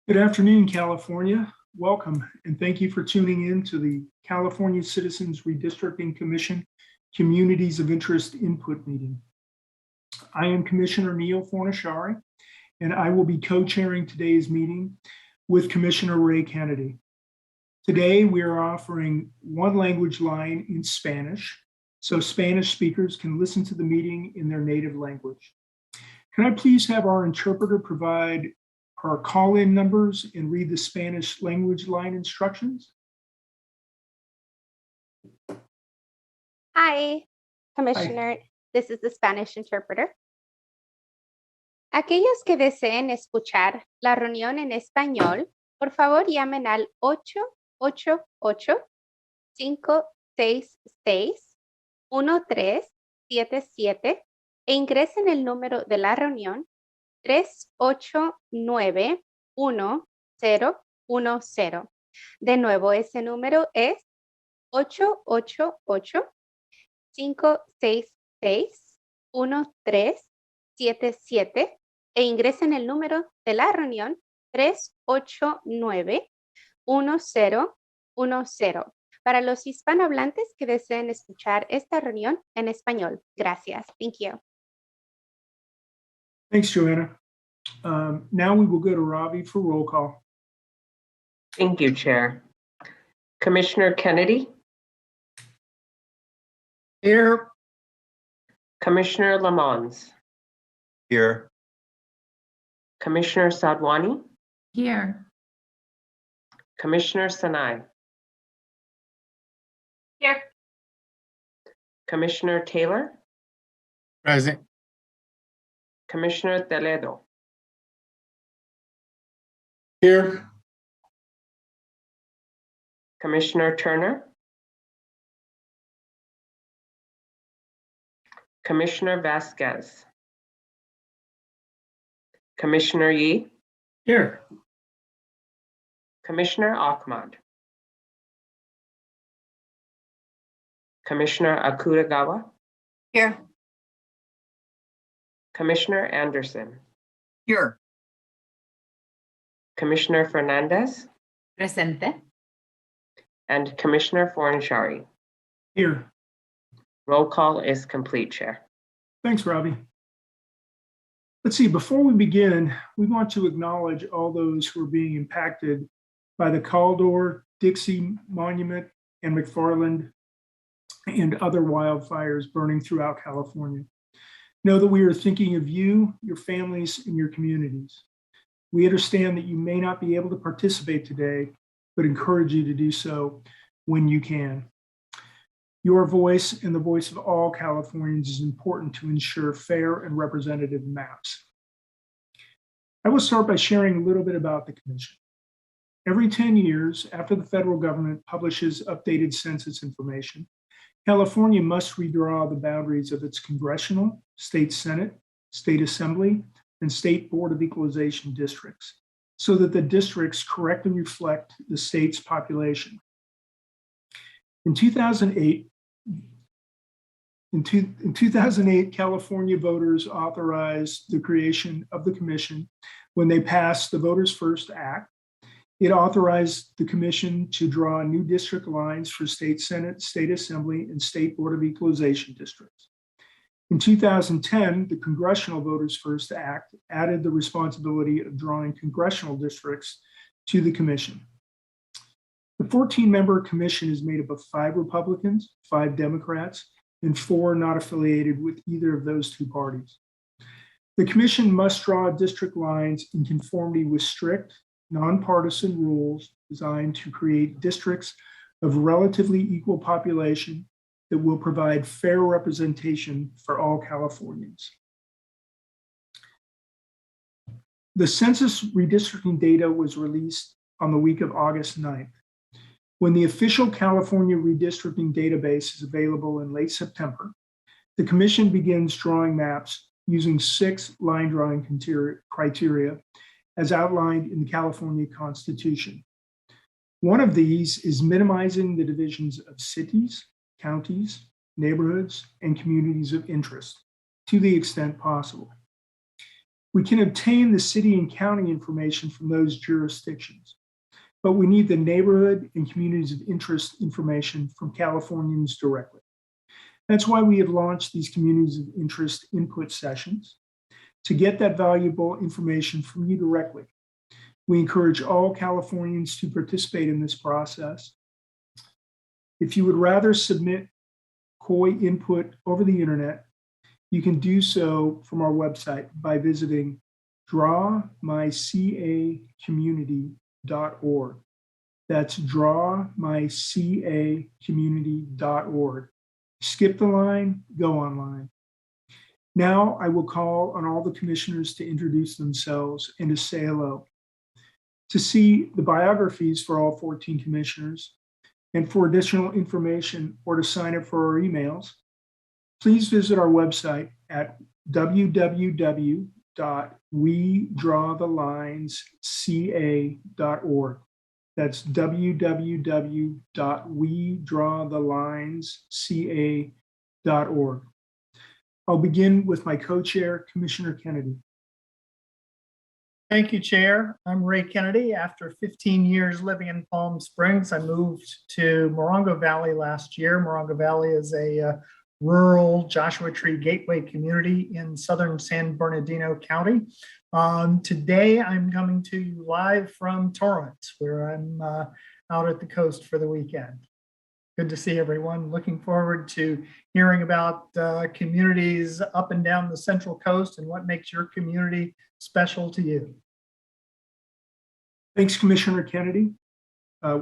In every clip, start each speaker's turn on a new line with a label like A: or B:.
A: Good afternoon, California. Welcome, and thank you for tuning in to the California Citizens Redistricting Commission Communities of Interest Input Meeting. I am Commissioner Neil Fornashari, and I will be co-chairing today's meeting with Commissioner Ray Kennedy. Today, we are offering one language line in Spanish, so Spanish speakers can listen to the meeting in their native language. Can I please have our interpreter provide our call-in numbers and read the Spanish language line instructions?
B: Hi, Commissioner. This is the Spanish interpreter. Aquellos que deseen escuchar la reunión en español, por favor llamen al 888-566-1377 e ingresen el número de la reunión 389-1010. De nuevo, ese número es 888-566-1377 e ingresen el número de la reunión 389-1010 para los hispanohablantes que deseen escuchar esta reunión en español. Gracias. Thank you.
A: Thanks, Joanna. Now we will go to Ravi for roll call.
C: Thank you, Chair. Commissioner Kennedy?
D: Here.
C: Commissioner Lamons?
D: Here.
C: Commissioner Sadwani?
E: Here.
C: Commissioner Sanai?
B: Here.
C: Commissioner Taylor?
D: Present.
C: Commissioner Toledo?
D: Here.
C: Commissioner Turner? Commissioner Vasquez? Commissioner Yee?
D: Here.
C: Commissioner Ahmad? Commissioner Akutagawa?
E: Here.
C: Commissioner Anderson?
E: Here.
C: Commissioner Fernandez?
E: Presente.
C: And Commissioner Fornashari?
A: Here.
C: Roll call is complete, Chair.
A: Thanks, Robbie. Let's see, before we begin, we want to acknowledge all those who are being impacted by the Caldor, Dixie Monument, and McFarland and other wildfires burning throughout California. Know that we are thinking of you, your families, and your communities. We understand that you may not be able to participate today, but encourage you to do so when you can. Your voice and the voice of all Californians is important to ensure fair and representative maps. I will start by sharing a little bit about the Commission. Every 10 years, after the federal government publishes updated census information, California must redraw the boundaries of its congressional, state Senate, state Assembly, and state Board of Equalization districts, so that the districts correctly reflect the state's population. In 2008, California voters authorized the creation of the Commission when they passed the Voters First Act. It authorized the Commission to draw new district lines for state Senate, state Assembly, and state Board of Equalization districts. In 2010, the Congressional Voters First Act added the responsibility of drawing congressional districts to the Commission. The 14-member commission is made up of 5 Republicans, 5 Democrats, and 4 not affiliated with either of those 2 parties. The commission must draw district lines in conformity with strict, nonpartisan rules designed to create districts of relatively equal population that will provide fair representation for all Californians. The census redistricting data was released on the week of August 9th. When the official California redistricting database is available in late September, the Commission begins drawing maps using 6 line drawing criteria as outlined in the California Constitution. One of these is minimizing the divisions of cities, counties, neighborhoods, and communities of interest to the extent possible. We can obtain the city and county information from those jurisdictions, but we need the neighborhood and communities of interest information from Californians directly. That's why we have launched these communities of interest input sessions to get that valuable information from you directly. We encourage all Californians to participate in this process. If you would rather submit COI input over the internet, you can do so from our website by visiting drawmycacommunity.org. That's drawmycacommunity.org. Skip the line, go online. Now I will call on all the commissioners to introduce themselves and to say hello. To see the biographies for all 14 commissioners and for additional information or to sign up for our emails, please visit our website at www.wedrawthelinesca.org. That's www.wedrawthelinesca.org. I'll begin with my co-chair, Commissioner Kennedy.
F: Thank you, Chair. I'm Ray Kennedy. After 15 years living in Palm Springs, I moved to Morongo Valley last year. Morongo Valley is a rural Joshua Tree Gateway community in southern San Bernardino County. Today, I'm coming to you live from Torrance, where I'm out at the coast for the weekend. Good to see everyone. Looking forward to hearing about communities up and down the Central Coast and what makes your community special to you.
A: Thanks, Commissioner Kennedy.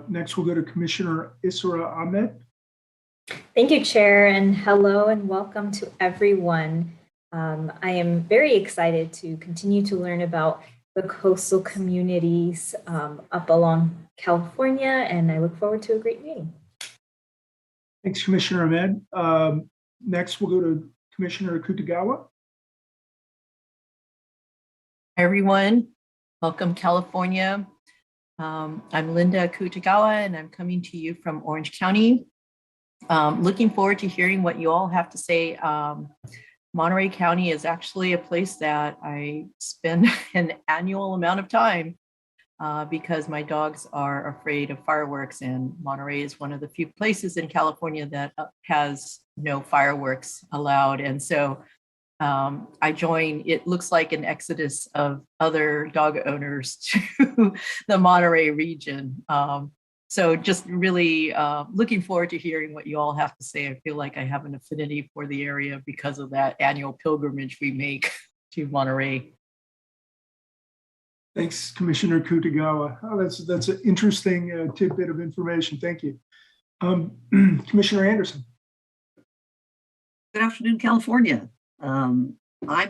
A: Next, we'll go to Commissioner Isra Ahmed.
G: Thank you, Chair, and hello and welcome to everyone. I am very excited to continue to learn about the coastal communities up along California, and I look forward to a great meeting.
A: Thanks, Commissioner Ahmed. Next, we'll go to Commissioner Kutagawa.
E: Hi, everyone. Welcome, California. I'm Linda Kutagawa, and I'm coming to you from Orange County. Looking forward to hearing what you all have to say. Monterey County is actually a place that I spend an annual amount of time because my dogs are afraid of fireworks, and Monterey is one of the few places in California that has no fireworks allowed. And so I join, it looks like an exodus of other dog owners to the Monterey region. So just really looking forward to hearing what you all have to say. I feel like I have an affinity for the area because of that annual pilgrimage we make to Monterey.
A: Thanks, Commissioner Kutagawa. Oh, that's an interesting tidbit of information. Thank you. Commissioner Anderson.
H: Good afternoon, California. I'm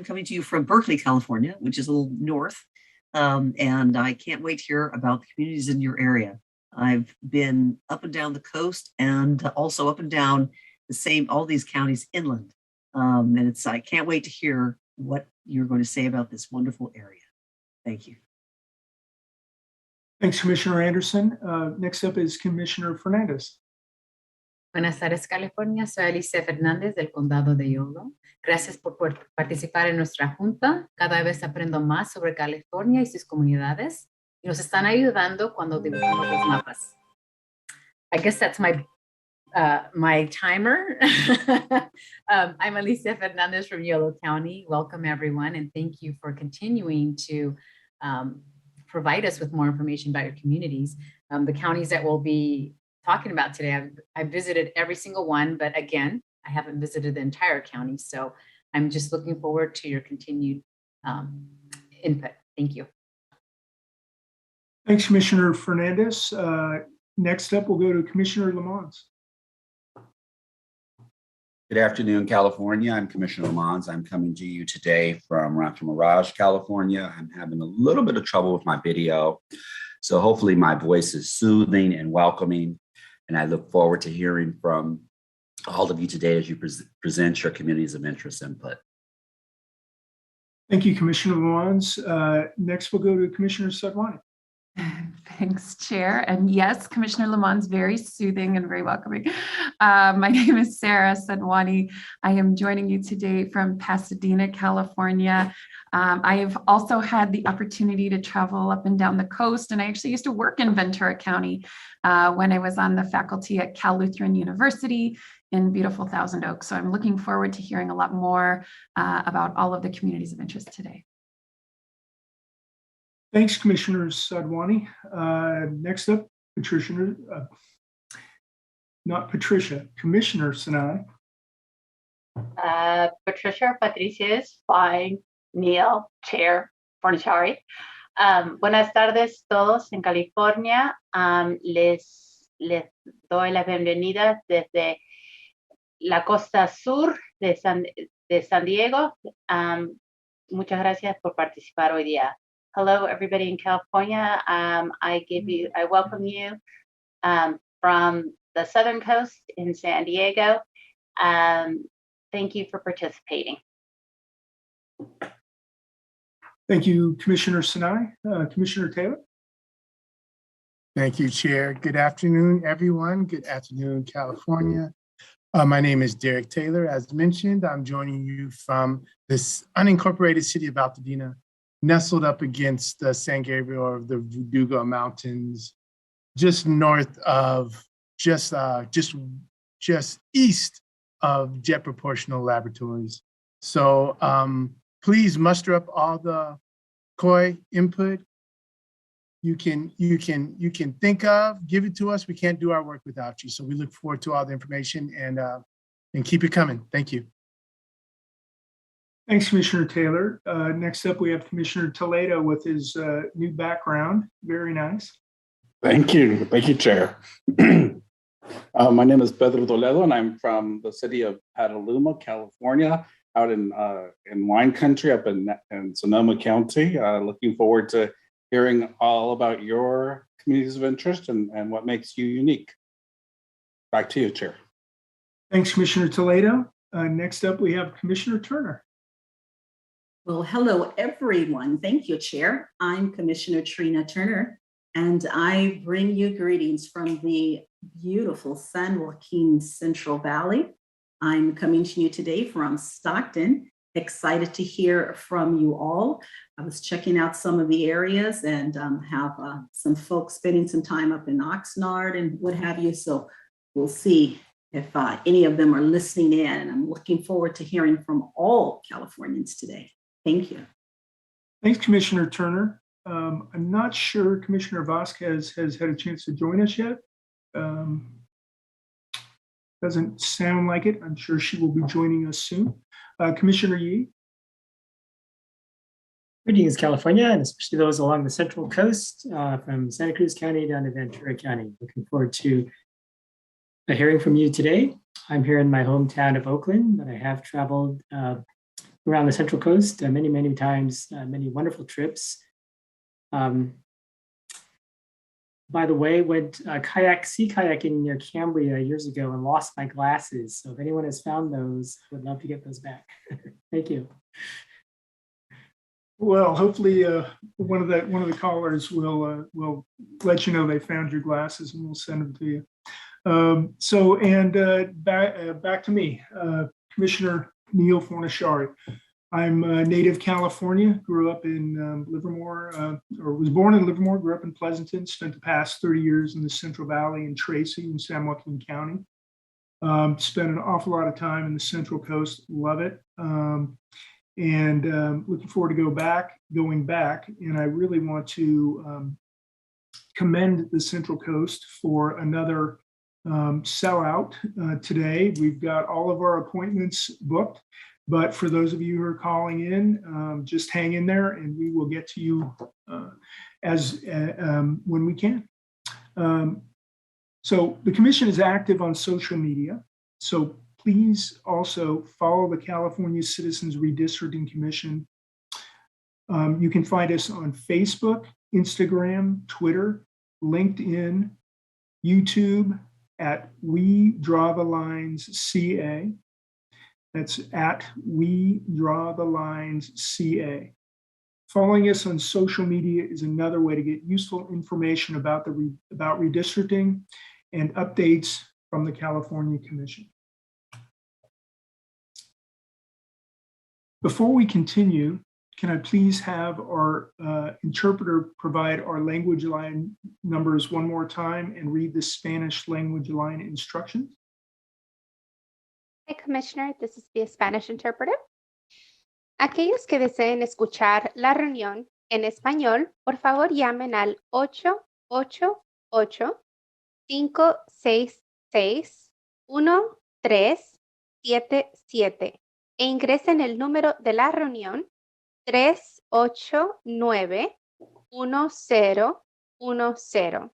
H: coming to you from Berkeley, California, which is a little north, and I can't wait to hear about the communities in your area. I've been up and down the coast and also up and down all these counties inland, and I can't wait to hear what you're going to say about this wonderful area. Thank you.
A: Thanks, Commissioner Anderson. Next up is Commissioner Fernandez.
I: Buenas tardes, California. Soy Alicia Fernández del Condado de Yolo. Gracias por participar en nuestra junta. Cada vez aprendo más sobre California y sus comunidades y nos están ayudando cuando dibujamos los mapas. I guess that's my timer. I'm Alicia Fernandez from Yolo County. Welcome, everyone, and thank you for continuing to provide us with more information about your communities. The counties that we'll be talking about today, I've visited every single one, but again, I haven't visited the entire county. So I'm just looking forward to your continued input. Thank you.
A: Thanks, Commissioner Fernandez. Next up, we'll go to Commissioner Lamons.
J: Good afternoon, California. I'm Commissioner Lamons. I'm coming to you today from Rancho Mirage, California. I'm having a little bit of trouble with my video, so hopefully my voice is soothing and welcoming, and I look forward to hearing from all of you today as you present your communities of interest input.
A: Thank you, Commissioner Lamons. Next, we'll go to Commissioner Sadwani.
K: Thanks, Chair. And yes, Commissioner Lamont's very soothing and very welcoming. My name is Sarah Sadwani. I am joining you today from Pasadena, California. I have also had the opportunity to travel up and down the coast, and I actually used to work in Ventura County when I was on the faculty at Cal Lutheran University in beautiful Thousand Oaks. So I'm looking forward to hearing a lot more about all of the communities of interest today.
A: Thanks, Commissioner Sadwani. Next up, Commissioner Sinai.
L: Patricia is fine. Neil, Chair Fornishari. Buenas tardes todos en California. Les doy la bienvenida desde la costa sur de San Diego. Muchas gracias por participar hoy día. Hello, everybody in California. I welcome you from the southern coast in San Diego. Thank you for participating.
A: Thank you, Commissioner Sinai. Commissioner Taylor.
D: Thank you, Chair. Good afternoon, everyone. Good afternoon, California. My name is Derek Taylor. As mentioned, I'm joining you from this unincorporated city of Altadena, nestled up against the San Gabriel of the Verdugo Mountains, just north of, just east of Jet Proportional Laboratories. So please muster up all the COI input you can think of, give it to us. We can't do our work without you. So we look forward to all the information and keep it coming. Thank you.
A: Thanks, Commissioner Taylor. Next up, we have Commissioner Toledo with his new background. Very nice.
M: Thank you. Thank you, Chair. My name is Pedro Toledo, and I'm from the city of Petaluma, California, out in wine country up in Sonoma County. Looking forward to hearing all about your communities of interest and what makes you unique. Back to you, Chair.
A: Thanks, Commissioner Toledo. Next up, we have Commissioner Turner.
N: Well, hello, everyone. Thank you, Chair. I'm Commissioner Trina Turner, and I bring you greetings from the beautiful San Joaquin Central Valley. I'm coming to you today from Stockton. Excited to hear from you all. I was checking out some of the areas and have some folks spending some time up in Oxnard and what have you. So we'll see if any of them are listening in. And I'm looking forward to hearing from all Californians today. Thank you.
A: Thanks, Commissioner Turner. I'm not sure Commissioner Vasquez has had a chance to join us yet. Doesn't sound like it. I'm sure she will be joining us soon. Commissioner Yee.
O: Greetings, California, and especially those along the Central Coast from Santa Cruz County down to Ventura County. Looking forward to hearing from you today. I'm here in my hometown of Oakland, but I have traveled around the Central Coast many, many times, many wonderful trips. By the way, went sea kayaking near Cambria years ago and lost my glasses. So if anyone has found those, I would love to get those back. Thank you.
A: Well, hopefully one of the callers will let you know they found your glasses and we'll send them to you. Back to me, Commissioner Neil Fornishari. I'm native California, grew up in Livermore, or was born in Livermore, grew up in Pleasanton, spent the past 30 years in the Central Valley in Tracy in San Joaquin County. Spent an awful lot of time in the Central Coast, love it. Looking forward to going back. And I really want to commend the Central Coast for another sellout today. We've got all of our appointments booked. But for those of you who are calling in, just hang in there and we will get to you when we can. So the commission is active on social media. So please also follow the California Citizens Redistricting Commission. You can find us on Facebook, Instagram, Twitter, LinkedIn, YouTube at We Draw the Lines CA. That's at We Draw the Lines CA. Following us on social media is another way to get useful information about redistricting and updates from the California Commission. Before we continue, can I please have our interpreter provide our language line numbers one more time and read the Spanish language line instructions?
B: Hi, Commissioner. This is the Spanish interpreter. Aquellos que deseen escuchar la reunión en español, por favor llamen al 888-566-1377 e ingresen el número de la reunión 389-1010.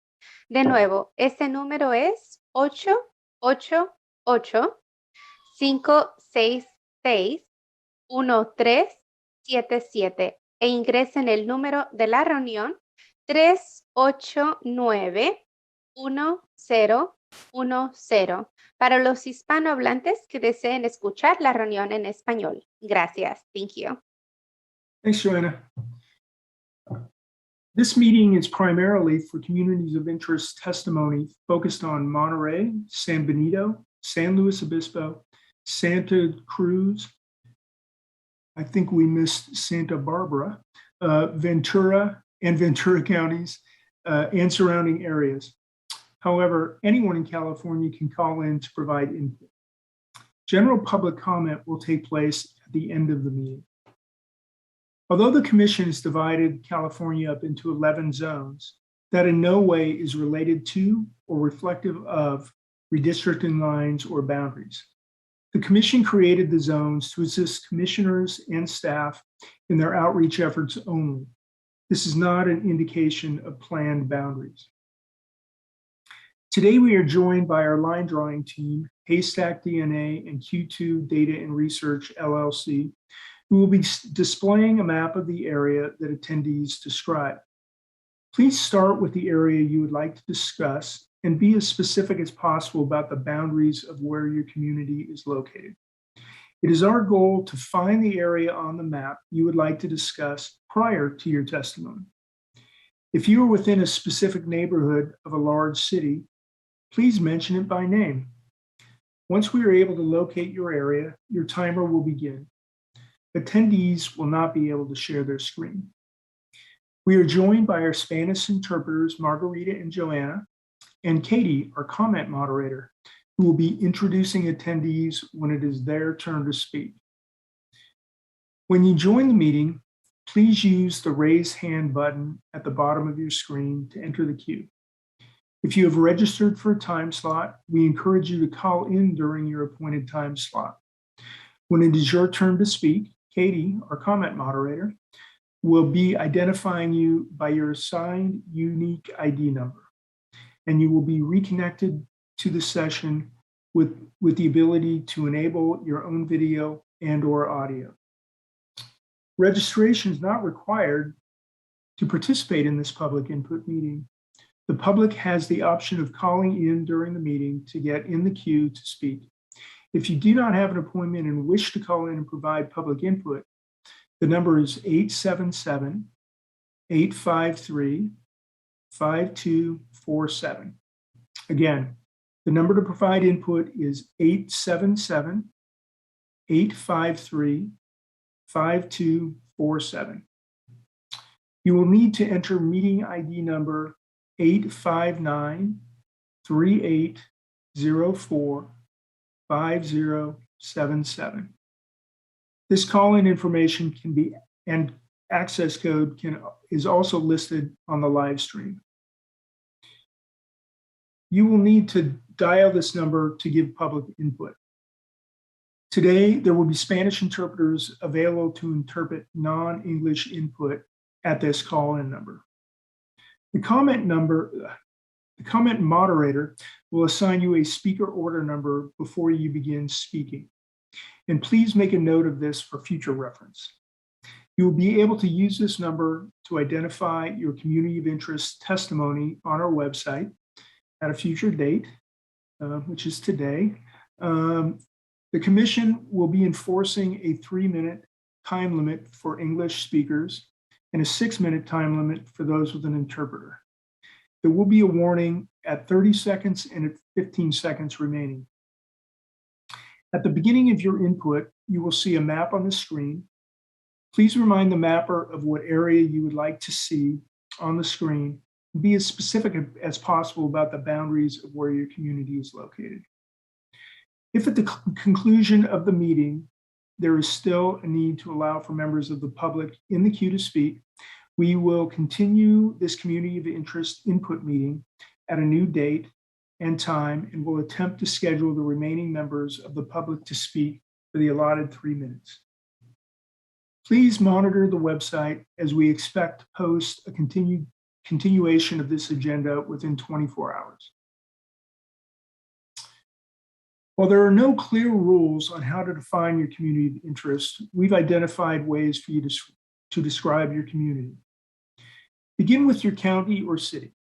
B: De nuevo, este número es 888-566-1377 e ingresen el número de la reunión 389-1010 para los hispanohablantes que deseen escuchar la reunión en español. Gracias. Thank you.
A: Thanks, Joanna. This meeting is primarily for communities of interest testimony focused on Monterey, San Benito, San Luis Obispo, Santa Cruz, I think we missed Santa Barbara, Ventura and Ventura counties, and surrounding areas. However, anyone in California can call in to provide input. General public comment will take place at the end of the meeting. Although the Commission has divided California up into 11 zones, that in no way is related to or reflective of redistricting lines or boundaries. The Commission created the zones to assist commissioners and staff in their outreach efforts only. This is not an indication of planned boundaries. Today, we are joined by our line drawing team, Haystack DNA and Q2 Data and Research LLC, who will be displaying a map of the area that attendees describe. Please start with the area you would like to discuss and be as specific as possible about the boundaries of where your community is located. It is our goal to find the area on the map you would like to discuss prior to your testimony. If you are within a specific neighborhood of a large city, please mention it by name. Once we are able to locate your area, your timer will begin. Attendees will not be able to share their screen. We are joined by our Spanish interpreters, Margarita and Joanna, and Katie, our comment moderator, who will be introducing attendees when it is their turn to speak. When you join the meeting, please use the raise hand button at the bottom of your screen to enter the queue. If you have registered for a time slot, we encourage you to call in during your appointed time slot. When it is your turn to speak, Katie, our comment moderator, will be identifying you by your assigned unique ID number, and you will be reconnected to the session with the ability to enable your own video and/or audio. Registration is not required to participate in this public input meeting. The public has the option of calling in during the meeting to get in the queue to speak. If you do not have an appointment and wish to call in and provide public input, the number is 877-853-5247. Again, the number to provide input is 877-853-5247. You will need to enter meeting ID number 859-3804-5077. This call-in information can be, and access code is also listed on the live stream. You will need to dial this number to give public input. Today, there will be Spanish interpreters available to interpret non-English input at this call-in number. The comment moderator will assign you a speaker order number before you begin speaking. And please make a note of this for future reference. You will be able to use this number to identify your community of interest testimony on our website at a future date, which is today. The Commission will be enforcing a 3-minute time limit for English speakers and a 6-minute time limit for those with an interpreter. There will be a warning at 30 seconds and at 15 seconds remaining. At the beginning of your input, you will see a map on the screen. Please remind the mapper of what area you would like to see on the screen. Be as specific as possible about the boundaries of where your community is located. If at the conclusion of the meeting, there is still a need to allow for members of the public in the queue to speak, we will continue this community of interest input meeting at a new date and time, and will attempt to schedule the remaining members of the public to speak for the allotted 3 minutes. Please monitor the website as we expect to post a continuation of this agenda within 24 hours. While there are no clear rules on how to define your community of interest, we've identified ways for you to describe your community. Begin with your county or city.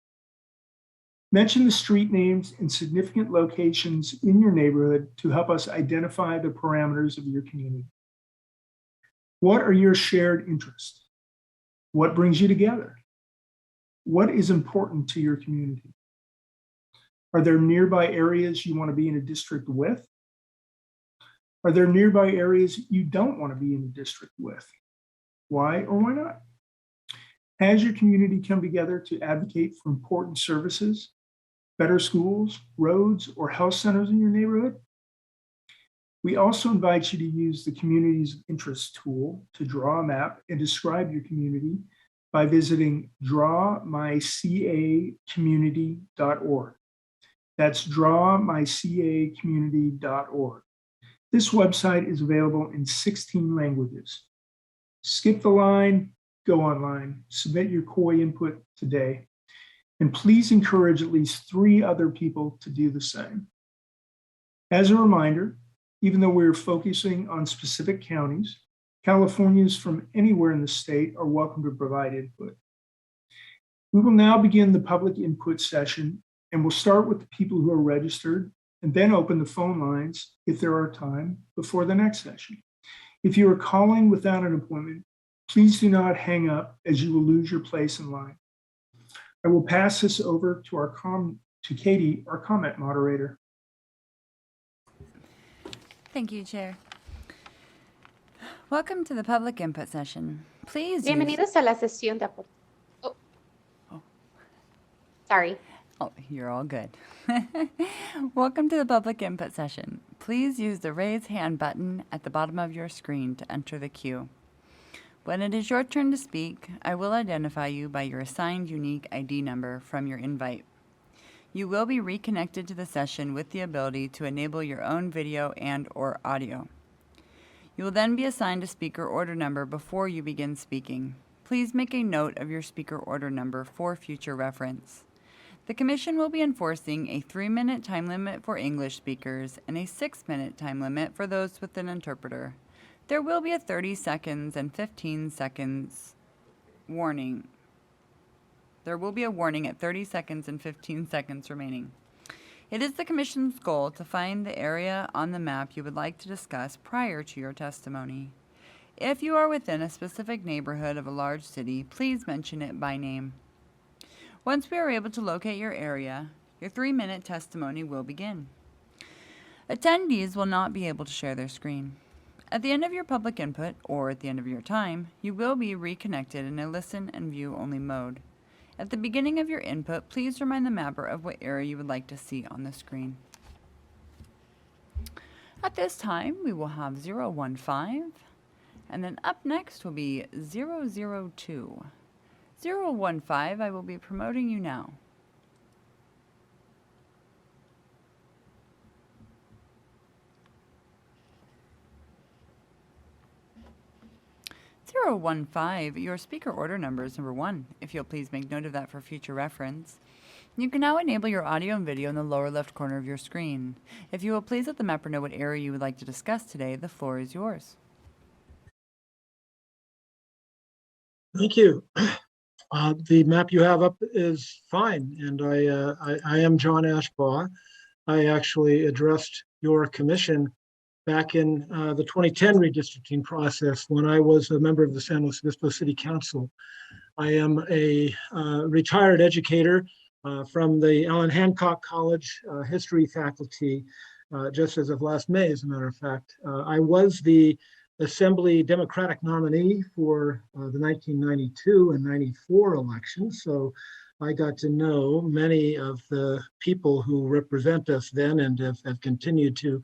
A: Mention the street names and significant locations in your neighborhood to help us identify the parameters of your community. What are your shared interests? What brings you together? What is important to your community? Are there nearby areas you want to be in a district with? Are there nearby areas you don't want to be in a district with? Why or why not? Has your community come together to advocate for important services, better schools, roads, or health centers in your neighborhood? We also invite you to use the Communities of Interest tool to draw a map and describe your community by visiting drawmycacommunity.org. That's drawmycacommunity.org. This website is available in 16 languages. Skip the line, go online, submit your COI input today, and please encourage at least 3 other people to do the same. As a reminder, even though we're focusing on specific counties, Californians from anywhere in the state are welcome to provide input. We will now begin the public input session, and we'll start with the people who are registered and then open the phone lines if there are time before the next session. If you are calling without an appointment, please do not hang up as you will lose your place in line. I will pass this over to Katie, our comment moderator.
P: Thank you, Chair. Welcome to the public input session. Please
B: Bienvenidos a la sesión de aporte. Sorry.
P: Oh, you're all good. Welcome to the public input session. Please use the raise hand button at the bottom of your screen to enter the queue. When it is your turn to speak, I will identify you by your assigned unique ID number from your invite. You will be reconnected to the session with the ability to enable your own video and/or audio. You will then be assigned a speaker order number before you begin speaking. Please make a note of your speaker order number for future reference. The Commission will be enforcing a 3-minute time limit for English speakers and a 6-minute time limit for those with an interpreter. There will be a 30 seconds and 15 seconds warning. There will be a warning at 30 seconds and 15 seconds remaining. It is the Commission's goal to find the area on the map you would like to discuss prior to your testimony. If you are within a specific neighborhood of a large city, please mention it by name. Once we are able to locate your area, your 3-minute testimony will begin. Attendees will not be able to share their screen. At the end of your public input, or at the end of your time, you will be reconnected in a listen and view only mode. At the beginning of your input, please remind the mapper of what area you would like to see on the screen. At this time, we will have 015, and then up next will be 002. 015, I will be promoting you now. Zero 15, your speaker order number is number 1, if you'll please make note of that for future reference. You can now enable your audio and video in the lower left corner of your screen. If you will please let the mapper know what area you would like to discuss today, the floor is yours.
Q: Thank you. The map you have up is fine, and I am John Ashbaugh. I actually addressed your commission back in the 2010 redistricting process when I was a member of the San Luis Obispo City Council. I am a retired educator from the Allen Hancock College history faculty, just as of last May, as a matter of fact. I was the Assembly Democratic nominee for the 1992 and 94 elections. So I got to know many of the people who represent us then and have continued to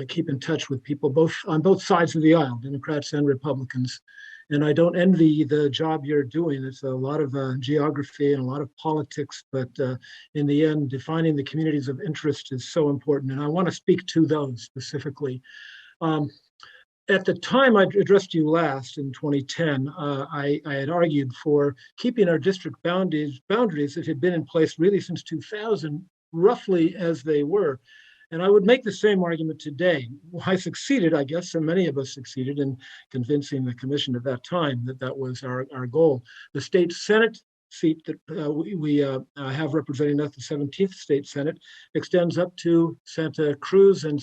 Q: keep in touch with people on both sides of the aisle, Democrats and Republicans. And I don't envy the job you're doing. It's a lot of geography and a lot of politics, but in the end, defining the communities of interest is so important. And I want to speak to those specifically. At the time I addressed you last in 2010, I had argued for keeping our district boundaries that had been in place really since 2000, roughly as they were. And I would make the same argument today. Well, I succeeded, I guess, and many of us succeeded in convincing the commission at that time that that was our goal. The state Senate seat that we have representing us, the 17th state Senate, extends up to Santa Cruz and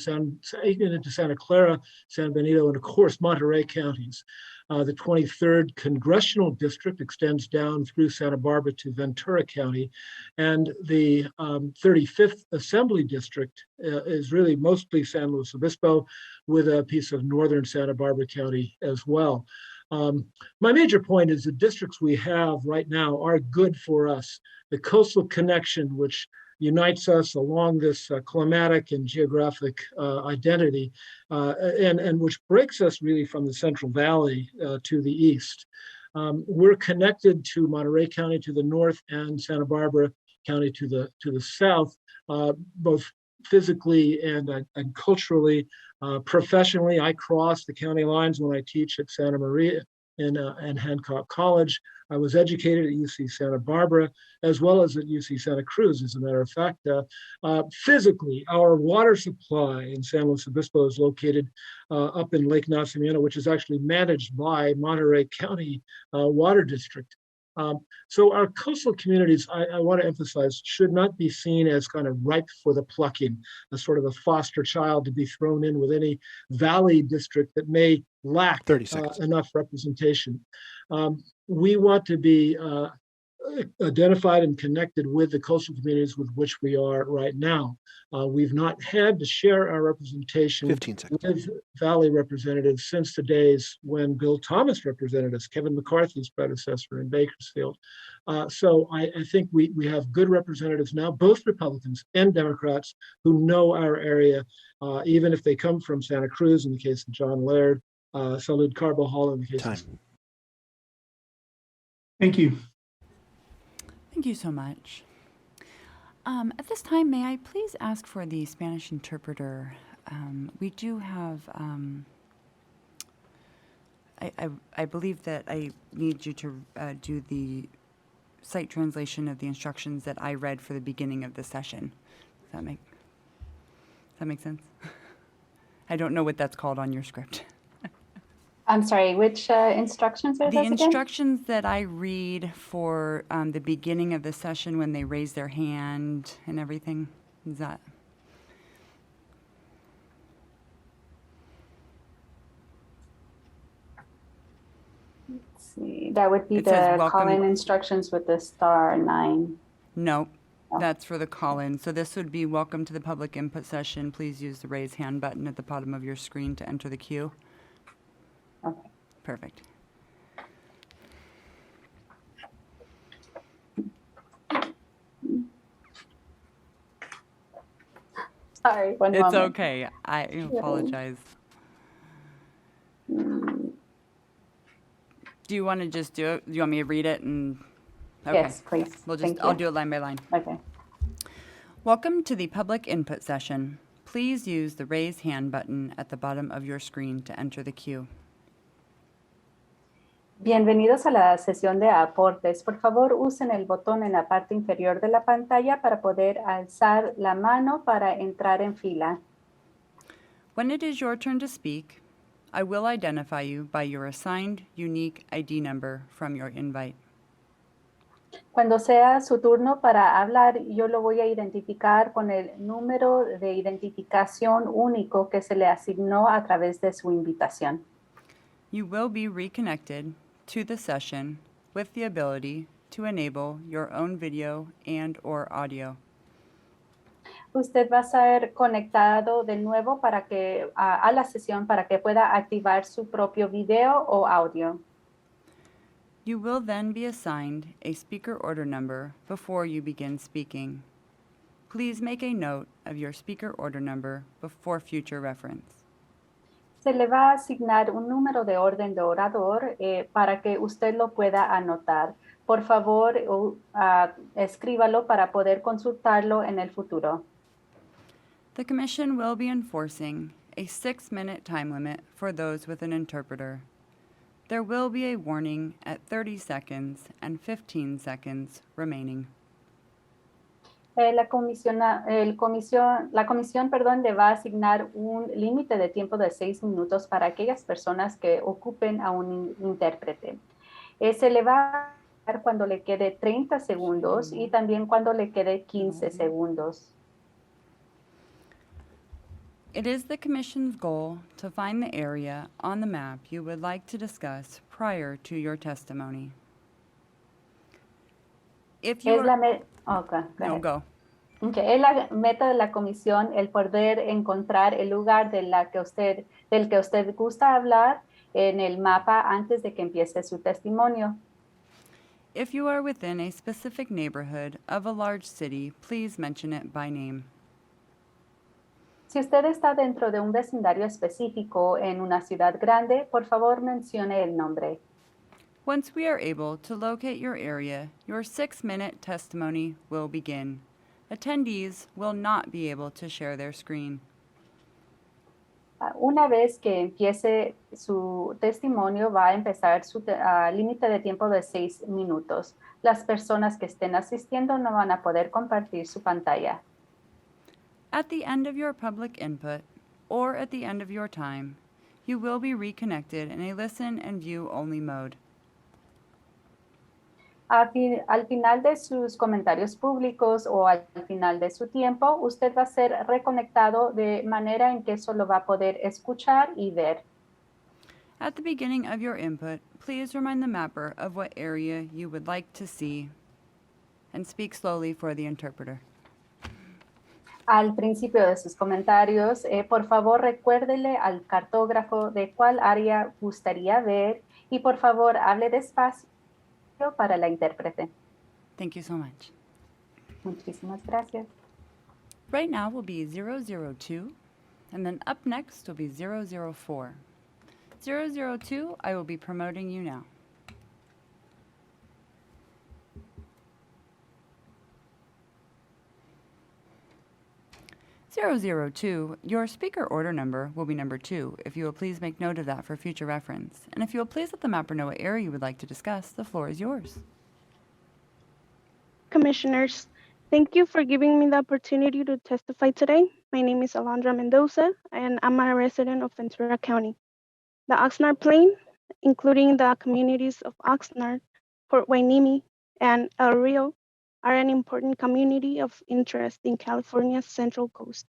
Q: even into Santa Clara, San Benito, and of course, Monterey counties. The 23rd congressional district extends down through Santa Barbara to Ventura County. And the 35th Assembly District is really mostly San Luis Obispo with a piece of northern Santa Barbara County as well. My major point is the districts we have right now are good for us. The coastal connection, which unites us along this climatic and geographic identity, and which breaks us really from the Central Valley to the east. We're connected to Monterey County to the north and Santa Barbara County to the south, both physically and culturally. Professionally, I cross the county lines when I teach at Santa Maria and Hancock College. I was educated at UC Santa Barbara, as well as at UC Santa Cruz, as a matter of fact. Physically, our water supply in San Luis Obispo is located up in Lake Nacimiento, which is actually managed by Monterey County Water District. So our coastal communities, I want to emphasize, should not be seen as kind of ripe for the plucking, as sort of a foster child to be thrown in with any valley district that may lack enough representation. We want to be identified and connected with the coastal communities with which we are right now. We've not had to share our representation with Valley representatives since the days when Bill Thomas represented us, Kevin McCarthy's predecessor in Bakersfield. So I think we have good representatives now, both Republicans and Democrats, who know our area, even if they come from Santa Cruz in the case of John Laird, Salud Carbajal in the case of...
A: Thank you.
P: Thank you so much. At this time, may I please ask for the Spanish interpreter? We do have, I believe that I need you to do the site translation of the instructions that I read for the beginning of the session. Does that make sense? I don't know what that's called on your script.
L: I'm sorry, which instructions are
P: The
L: those again?
P: instructions that I read for the beginning of the session when they raise their hand and everything, is that?
L: Let's see, that would be
P: It says
L: the
P: welcome.
L: call-in instructions with the *9.
P: No, that's for the call-in. So this would be welcome to the public input session. Please use the raise hand button at the bottom of your screen to enter the queue.
L: Okay.
P: Perfect.
L: Sorry, one
P: It's
L: moment.
P: okay. I apologize. Do you want to just do it? Do you want me to read it and? Okay.
L: Yes, please.
P: We'll just.
L: Thank
P: I'll
L: you.
P: do it line by line.
L: Okay.
P: Welcome to the public input session. Please use the raise hand button at the bottom of your screen to enter the queue.
L: Bienvenidos a la sesión de aportes. Por favor, usen el botón en la parte inferior de la pantalla para poder alzar la mano para entrar en fila.
P: When it is your turn to speak, I will identify you by your assigned unique ID number from your invite.
R: Cuando sea su turno para hablar, yo lo voy a identificar con el número de identificación único que se le asignó a través de su invitación.
P: You will be reconnected to the session with the ability to enable your own video and/or audio.
R: Usted va a ser conectado de nuevo para que, a la sesión para que pueda activar su propio video o audio.
P: You will then be assigned a speaker order number before you begin speaking. Please make a note of your speaker order number for future reference.
R: Se le va a asignar un número de orden de orador para que usted lo pueda anotar. Por favor, escríbalo para poder consultarlo en el futuro.
P: The Commission will be enforcing a 6-minute time limit for those with an interpreter. There will be a warning at 30 seconds and 15 seconds remaining.
R: La comisión, le va a asignar un límite de tiempo de 6 minutos para aquellas personas que ocupen a un intérprete. Se le va a dar cuando le quede 30 segundos y también cuando le quede 15 segundos.
P: It is the Commission's goal to find the area on the map you would like to discuss prior to your testimony. If you
R: Es la go meta de la comisión el poder encontrar el lugar del que usted gusta hablar en el mapa antes de que empiece su testimonio.
P: If you are within a specific neighborhood of a large city, please mention it by name.
R: Si usted está dentro de un vecindario específico en una ciudad grande, por favor mencione el nombre.
P: Once we are able to locate your area, your 6-minute testimony will begin. Attendees will not be able to share their screen.
R: Una vez que empiece su testimonio, va a empezar su límite de tiempo de 6 minutos. Las personas que estén asistiendo no van a poder compartir su pantalla.
P: At the end of your public input, or at the end of your time, you will be reconnected in a listen and view only mode.
R: Al final de sus comentarios públicos o al final de su tiempo, usted va a ser reconectado de manera en que solo va a poder escuchar y ver.
P: At the beginning of your input, please remind the mapper of what area you would like to see and speak slowly for the interpreter.
R: Al principio de sus comentarios, por favor recuérdele al cartógrafo de cuál área gustaría ver y por favor hable despacio para la intérprete.
P: Thank you so much.
R: Muchísimas gracias.
P: Right now will be 002, and then up next will be 004. 002, I will be promoting you now. (002), your speaker order number will be number 2. If you will please make note of that for future reference. And if you will please let the mapper know what area you would like to discuss, the floor is yours.
S: Commissioners, thank you for giving me the opportunity to testify today. My name is Alondra Mendoza, and I'm a resident of Ventura County. The Oxnard Plain, including the communities of Oxnard, Port Hueneme, and El Rio, are an important community of interest in California's Central Coast,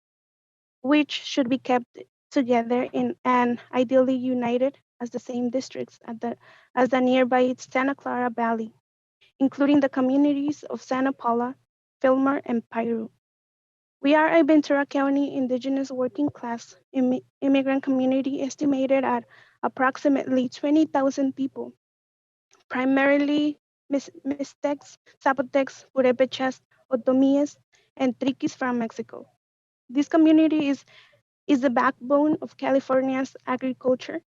S: which should be kept together and ideally united as the same districts as the nearby Santa Clara Valley, including the communities of Santa Paula, Fillmore, and Piru. We are a Ventura County indigenous working class immigrant community estimated at approximately 20,000 people, primarily Mixtecs, Zapotecs, Purépechas, Otomíes, and Triquis from Mexico. This community is the backbone of California's agriculture,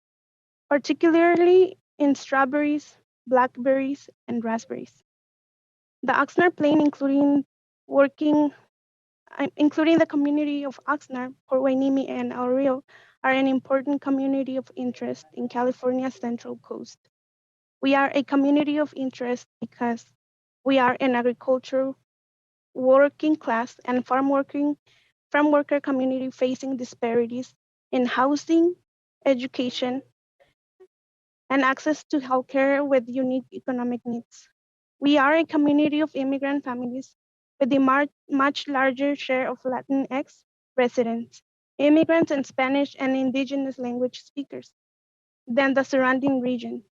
S: particularly in strawberries, blackberries, and raspberries. The Oxnard Plain, including the community of Oxnard, Port Hueneme, and El Rio, are an important community of interest in California's Central Coast. We are a community of interest because we are an agricultural, working class, and farm worker community facing disparities in housing, education, and access to healthcare with unique economic needs. We are a community of immigrant families with a much larger share of Latinx residents, immigrants, and Spanish and indigenous language speakers than the surrounding region.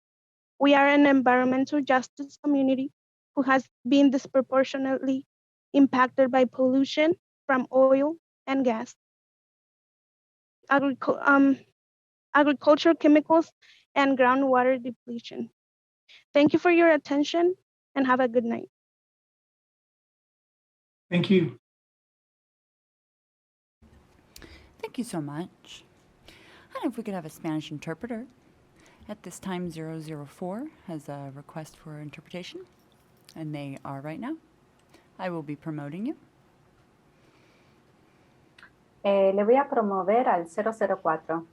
S: We are an environmental justice community who has been disproportionately impacted by pollution from oil and gas, agricultural chemicals, and groundwater depletion. Thank you for your attention and have a good night.
A: Thank you.
P: Thank you so much. And if we could have a Spanish interpreter. At this time, 004 has a request for interpretation, and they are right now. I will be promoting you.
R: Le voy a promover al 004.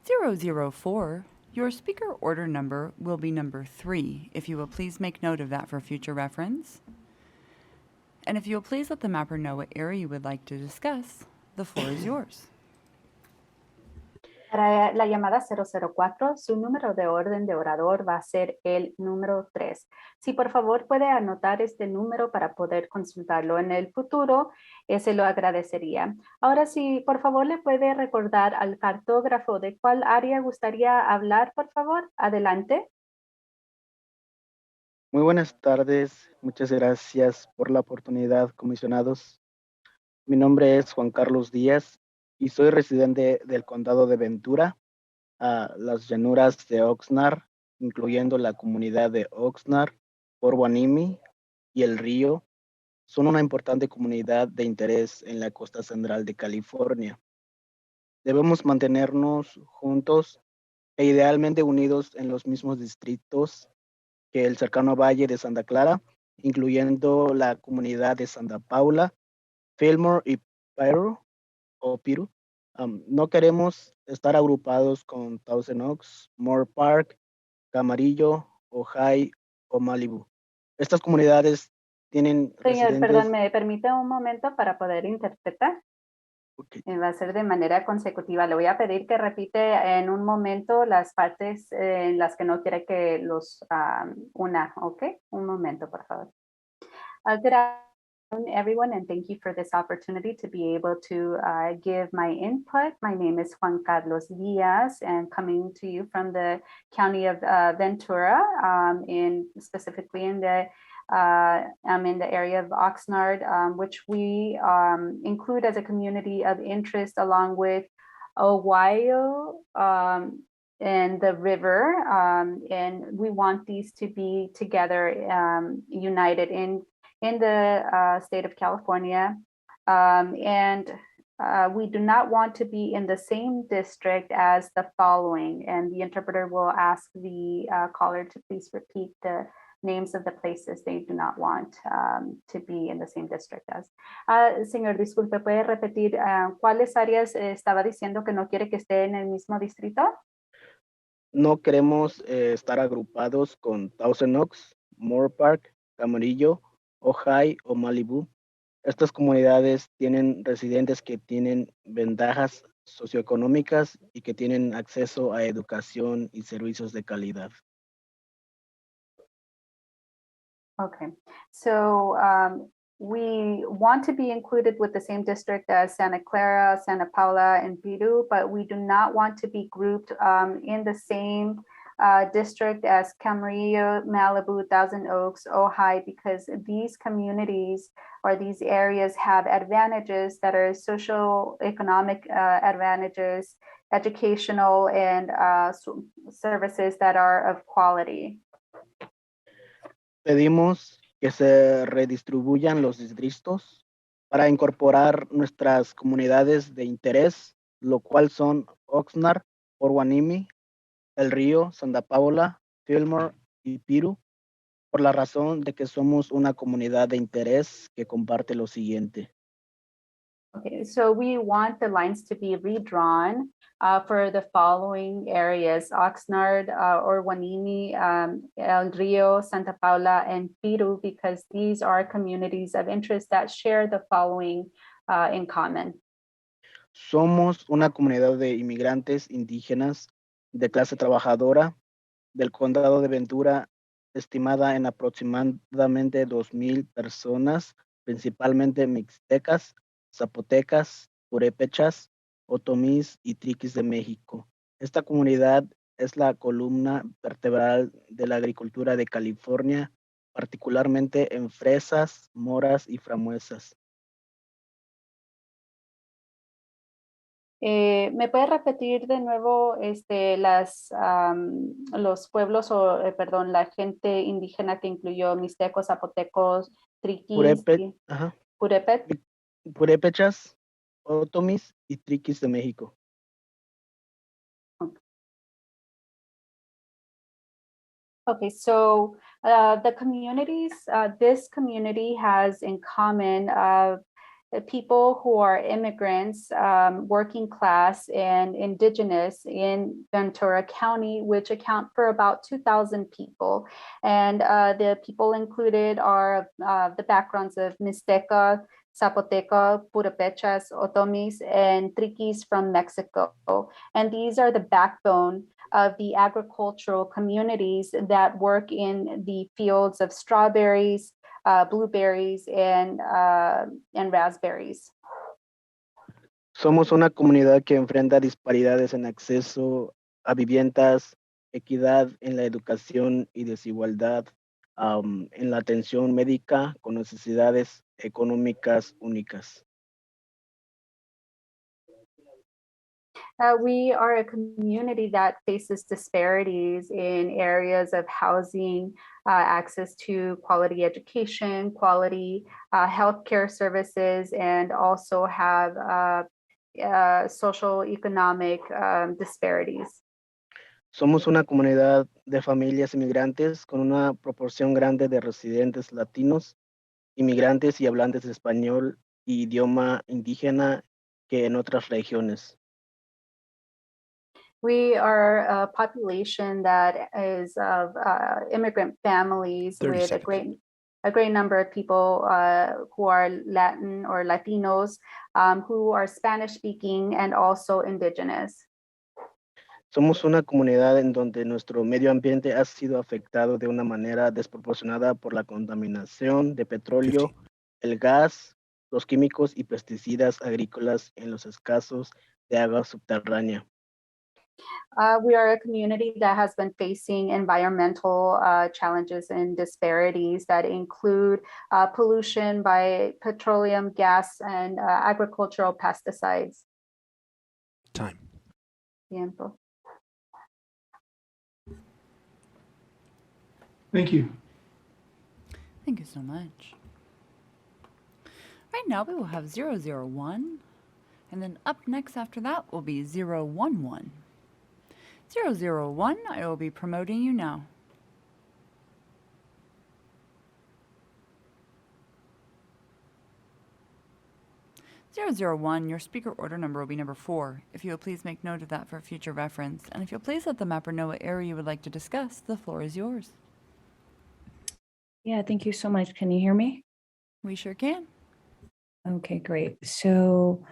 P: .004, your speaker order number will be number 3, if you will please make note of that for future reference. And if you will please let the mapper know what area you would like to discuss, the floor is yours.
R: Para la llamada 004, su número de orden de orador va a ser el número 3. Si por favor puede anotar este número para poder consultarlo en el futuro, se lo agradecería. Ahora sí, por favor le puede recordar al cartógrafo de cuál área gustaría hablar, por favor. Adelante.
T: Muy buenas tardes, muchas gracias por la oportunidad, comisionados. Mi nombre es Juan Carlos Díaz y soy residente del condado de Ventura, a las llanuras de Oxnard, incluyendo la comunidad de Oxnard, Port Hueneme y El Río, son una importante comunidad de interés en la costa central de California. Debemos mantenernos juntos e idealmente unidos en los mismos distritos que el cercano Valle de Santa Clara, incluyendo la comunidad de Santa Paula, Fillmore y Piru. No queremos estar agrupados con Thousand Oaks, Moore Park, Camarillo, Ojai o Malibu. Estas comunidades tienen
R: Señor,
T: residentes...
R: perdón, ¿me permite un momento para poder interpretar?
T: Okay.
R: Va a ser de manera consecutiva. Le voy a pedir que repite en un momento las partes en las que no quiere que los una, ¿ok? Un momento, por favor. Good afternoon, everyone, and thank you for this opportunity to be able to give my input. My name is Juan Carlos Diaz, and coming to you from the county of Ventura, specifically in the I'm in the area of Oxnard, which we include as a community of interest along with Ohio and the river. And we want these to be together, united in the state of California. And we do not want to be in the same district as the following. And the interpreter will ask the caller to please repeat the names of the places they do not want to be in the same district as. Señor, disculpe, ¿puede repetir cuáles áreas estaba diciendo que no quiere que esté en el mismo distrito?
T: No queremos estar agrupados con Thousand Oaks, Moore Park, Camarillo, Ojai o Malibu. Estas comunidades tienen residentes que tienen ventajas socioeconómicas y que tienen acceso a educación y servicios de calidad.
R: Okay, so we want to be included with the same district as Santa Clara, Santa Paula, and Piru, but we do not want to be grouped in the same district as Camarillo, Malibu, Thousand Oaks, Ojai, because these communities or these areas have advantages that are socio-economic advantages, educational, and services that are of quality.
T: Pedimos que se redistribuyan los distritos para incorporar nuestras comunidades de interés, lo cual son Oxnard, Port Hueneme, El Río, Santa Paula, Fillmore y Piru, por la razón de que somos una comunidad de interés que comparte lo siguiente.
R: Okay, so we want the lines to be redrawn for the following areas: Oxnard, or Hueneme, El Rio, Santa Paula, and Piru, because these are communities of interest that share the following in common.
T: Somos una comunidad de inmigrantes indígenas de clase trabajadora del condado de Ventura, estimada en aproximadamente 2,000 personas, principalmente mixtecas, zapotecas, purépechas, otomís y triquis de México. Esta comunidad es la columna vertebral de la agricultura de California, particularmente en fresas, moras y frambuesas.
R: ¿Me puede repetir de nuevo los pueblos o, perdón, la gente indígena que incluyó mixtecos, zapotecos, triquis, purépet?
T: Purépechas, otomís y triquis de México.
R: Okay, so the communities, this community has in common people who are immigrants, working class, and indigenous in Ventura County, which account for about 2,000 people. And the people included are the backgrounds of Mixteca, Zapoteca, Purépechas, Otomis, and Triquis from Mexico. And these are the backbone of the agricultural communities that work in the fields of strawberries, blueberries, and raspberries.
T: Somos una comunidad que enfrenta disparidades en acceso a viviendas, equidad en la educación y desigualdad en la atención médica con necesidades económicas únicas.
R: We are a community that faces disparities in areas of housing, access to quality education, quality healthcare services, and also have social economic disparities.
T: Somos una comunidad de familias inmigrantes con una proporción grande de residentes latinos, inmigrantes y hablantes de español y idioma indígena que en otras regiones.
R: We are a population that is of immigrant families with a great number of people who are Latin or Latinos, who are Spanish speaking and also indigenous.
T: Somos una comunidad en donde nuestro medio ambiente ha sido afectado de una manera desproporcionada por la contaminación de petróleo, el gas, los químicos y pesticidas agrícolas en los escasos de agua subterránea.
R: We are a community that has been facing environmental challenges and disparities that include pollution by petroleum, gas, and agricultural pesticides.
U: Time.
R: Tiempo.
A: Thank you.
P: Thank you so much. Right now we will have 001, and then up next after that will be 011. 001, I will be promoting you now. Your speaker order number will be number 4. If you will please make note of that for future reference, and if you'll please let the mapper know what area you would like to discuss, the floor is yours.
V: Yeah, thank you so much. Can you hear me?
P: We sure can.
V: Okay, great. So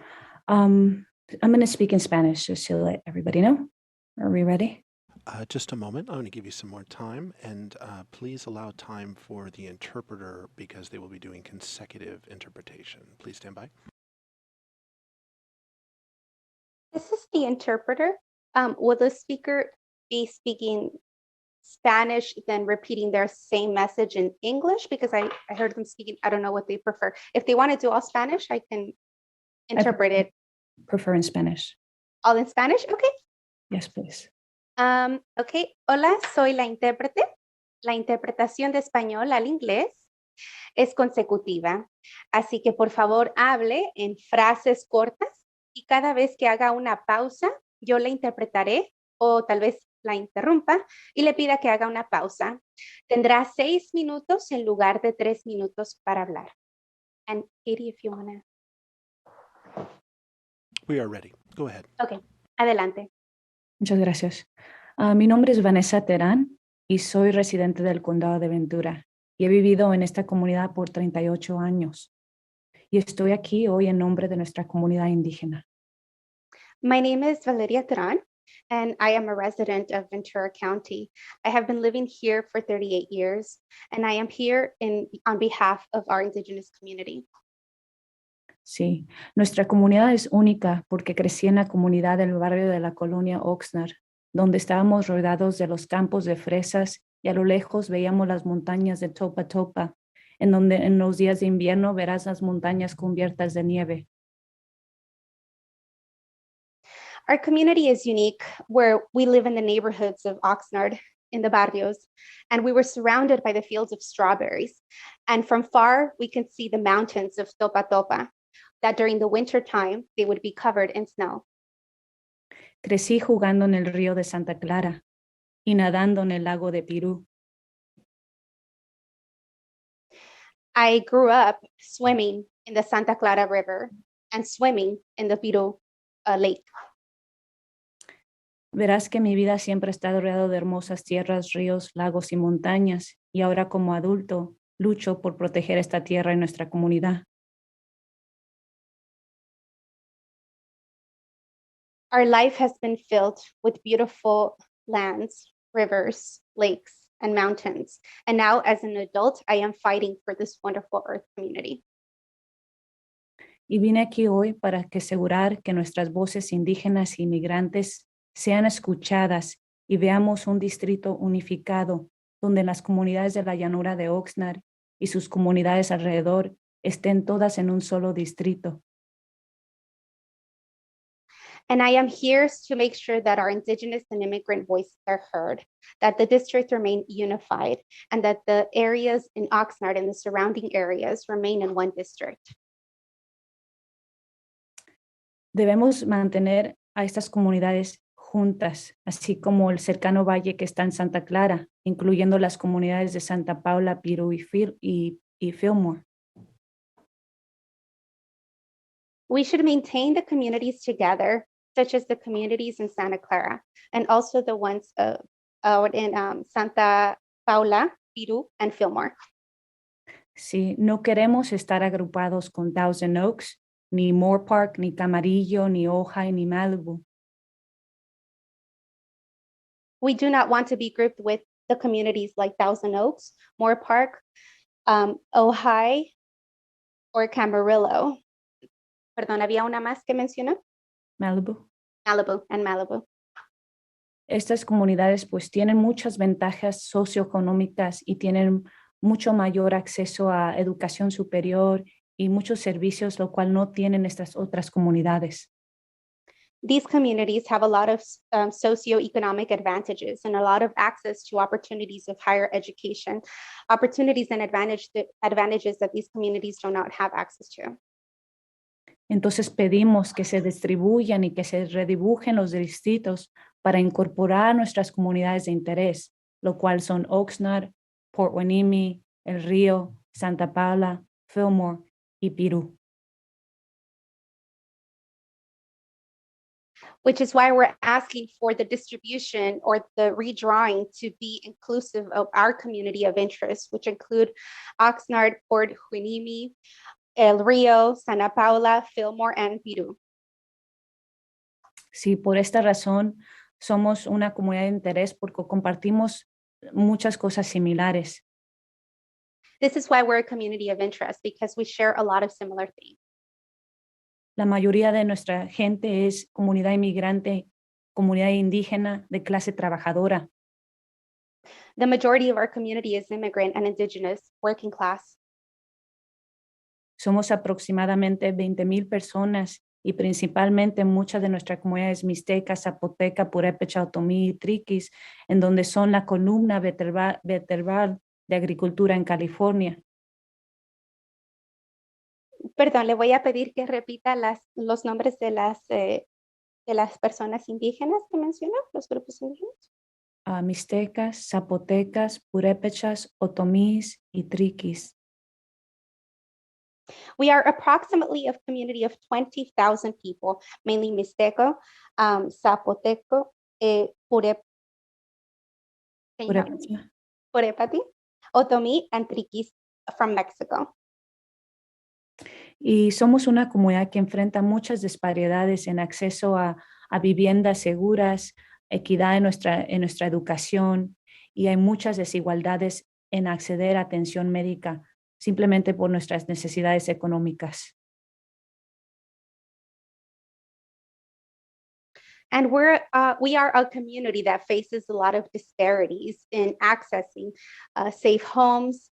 V: I'm going to speak in Spanish just to let everybody know. Are we ready?
U: Just a moment. I'm going to give you some more time, and please allow time for the interpreter because they will be doing consecutive interpretation. Please stand by.
B: This is the interpreter. Will the speaker be speaking Spanish, then repeating their same message in English? Because I heard them speaking, I don't know what they prefer. If they want to do all Spanish, I can interpret it.
V: Prefer in Spanish.
B: All in Spanish? Okay.
V: Yes, please.
B: Okay. Hola, soy la intérprete. La interpretación de español al inglés es consecutiva. Así que por favor hable en frases cortas y cada vez que haga una pausa, yo la interpretaré o tal vez la interrumpa y le pida que haga una pausa. Tendrá 6 minutos en lugar de 3 minutos para hablar. And Katie, if you want to.
U: We are ready. Go ahead.
B: Okay, adelante.
V: Muchas gracias. Mi nombre es Vanessa Terán y soy residente del condado de Ventura y he vivido en esta comunidad por 38 años. Y estoy aquí hoy en nombre de nuestra comunidad indígena.
B: My name is Valeria Teran, and I am a resident of Ventura County. I have been living here for 38 years, and I am here on behalf of our Indigenous community.
V: Sí, nuestra comunidad es única porque crecí en la comunidad del barrio de la colonia Oxnard, donde estábamos rodeados de los campos de fresas y a lo lejos veíamos las montañas de Topa Topa, en donde en los días de invierno verás las montañas cubiertas de nieve.
B: Our community is unique where we live in the neighborhoods of Oxnard in the barrios, and we were surrounded by the fields of strawberries. And from far, we can see the mountains of Topa Topa, that during the winter time, they would be covered in snow.
V: Crecí jugando en el río de Santa Clara y nadando en el lago de Pirú.
B: I grew up swimming in the Santa Clara River and swimming in the Piru Lake.
V: Verás que mi vida siempre ha estado rodeado de hermosas tierras, ríos, lagos y montañas, y ahora como adulto lucho por proteger esta tierra y nuestra comunidad.
B: Our life has been filled with beautiful lands, rivers, lakes, and mountains. And now as an adult, I am fighting for this wonderful earth community.
V: Y vine aquí hoy para asegurar que nuestras voces indígenas e inmigrantes sean escuchadas y veamos un distrito unificado donde las comunidades de la llanura de Oxnard y sus comunidades alrededor estén todas en un solo distrito.
B: And I am here to make sure that our Indigenous and immigrant voices are heard, that the district remain unified, and that the areas in Oxnard and the surrounding areas remain in one district.
V: Debemos mantener a estas comunidades juntas, así como el cercano valle que está en Santa Clara, incluyendo las comunidades de Santa Paula, Pirú y Fillmore.
B: We should maintain the communities together, such as the communities in Santa Clara, and also the ones out in Santa Paula, Pirú, and Fillmore.
V: Sí, no queremos estar agrupados con Thousand Oaks, ni Moore Park, ni Camarillo, ni Ojai, ni Malibu.
B: We do not want to be grouped with the communities like Thousand Oaks, Moore Park, Ojai, or Camarillo. Perdón, ¿había una más que mencionó?
V: Malibu.
B: Malibu.
V: Estas comunidades pues tienen muchas ventajas socioeconómicas y tienen mucho mayor acceso a educación superior y muchos servicios, lo cual no tienen estas otras comunidades.
B: These communities have a lot of socioeconomic advantages and a lot of access to opportunities of higher education, opportunities and advantages that these communities do not have access to.
V: Entonces pedimos que se distribuyan y que se redibujen los distritos para incorporar nuestras comunidades de interés, lo cual son Oxnard, Port Hueneme, El Río, Santa Paula, Fillmore y Pirú.
B: Which is why we're asking for the distribution or the redrawing to be inclusive of our community of interest, which include Oxnard, Port Hueneme, El Río, Santa Paula, Fillmore, and Pirú.
V: Sí, por esta razón somos una comunidad de interés porque compartimos muchas cosas similares.
B: This is why we're a community of interest, because we share a lot of similar things.
V: La mayoría de nuestra gente es comunidad inmigrante, comunidad indígena de clase trabajadora.
B: The majority of our community is immigrant and indigenous, working class.
V: Somos aproximadamente 20,000 personas y principalmente muchas de nuestras comunidades mixteca, zapoteca, purépecha, otomí y triquis, en donde son la columna vertebral de agricultura en California.
B: Perdón, le voy a pedir que repita los nombres de las personas indígenas que mencionó, los grupos indígenas.
V: Mixtecas, zapotecas, purépechas, otomís y triquis.
B: We are approximately a community of 20,000 people, mainly Mixteco, Zapoteco, Purépati, Otomí, and Triquis from Mexico.
V: Y somos una comunidad que enfrenta muchas disparidades en acceso a viviendas seguras, equidad en nuestra educación, y hay muchas desigualdades en acceder a atención médica simplemente por nuestras necesidades económicas.
B: And we are a community that faces a lot of disparities in accessing safe homes,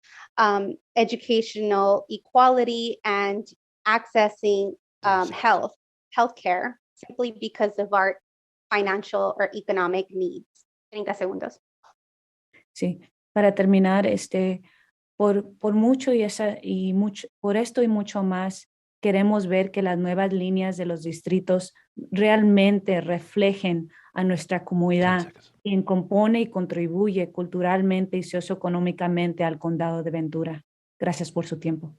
B: educational equality, and accessing healthcare simply because of our financial or economic needs. 30 segundos.
V: Sí, para terminar, por mucho por esto y mucho más, queremos ver que las nuevas líneas de los distritos realmente reflejen a nuestra comunidad, quien compone y contribuye culturalmente y socioeconómicamente al condado de Ventura. Gracias por su tiempo.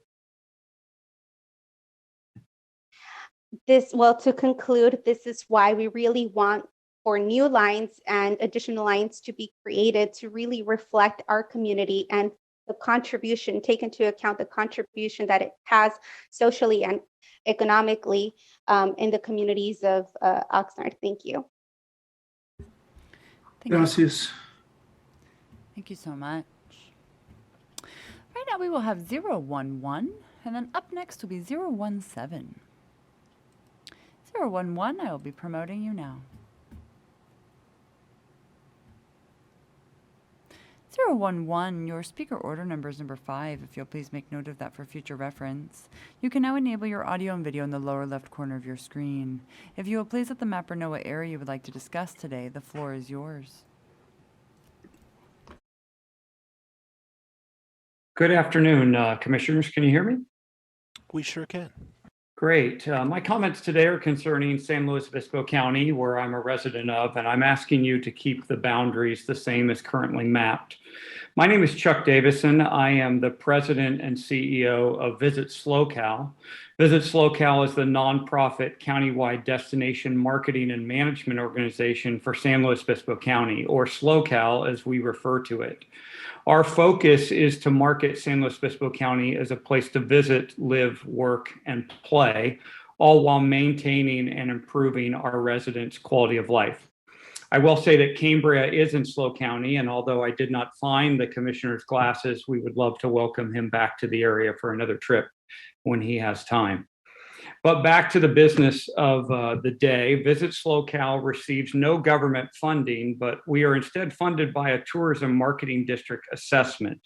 B: To conclude, this is why we really want for new lines and additional lines to be created to really reflect our community and the contribution, take into account the contribution that it has socially and economically in the communities of Oxnard. Thank you.
A: Gracias.
P: Thank you so much. Right now we will have 011, and then up next will be 017. 011, I will be promoting you now. 011, your speaker order number is number 5, if you'll please make note of that for future reference. You can now enable your audio and video in the lower left corner of your screen. If you will please let the mapper know what area you would like to discuss today, the floor is yours.
C: Good afternoon, Commissioners. Can you hear me?
U: We sure can.
C: Great. My comments today are concerning San Luis Obispo County, where I'm a resident of, and I'm asking you to keep the boundaries the same as currently mapped. My name is Chuck Davison. I am the president and CEO of Visit SlowCal. Visit SlowCal is the nonprofit countywide destination marketing and management organization for San Luis Obispo County, or SlowCal as we refer to it. Our focus is to market San Luis Obispo County as a place to visit, live, work, and play, all while maintaining and improving our residents' quality of life. I will say that Cambria is in Slow County, and although I did not find the commissioner's glasses, we would love to welcome him back to the area for another trip when he has time. But back to the business of the day, Visit SlowCal receives no government funding, but we are instead funded by a tourism marketing district assessment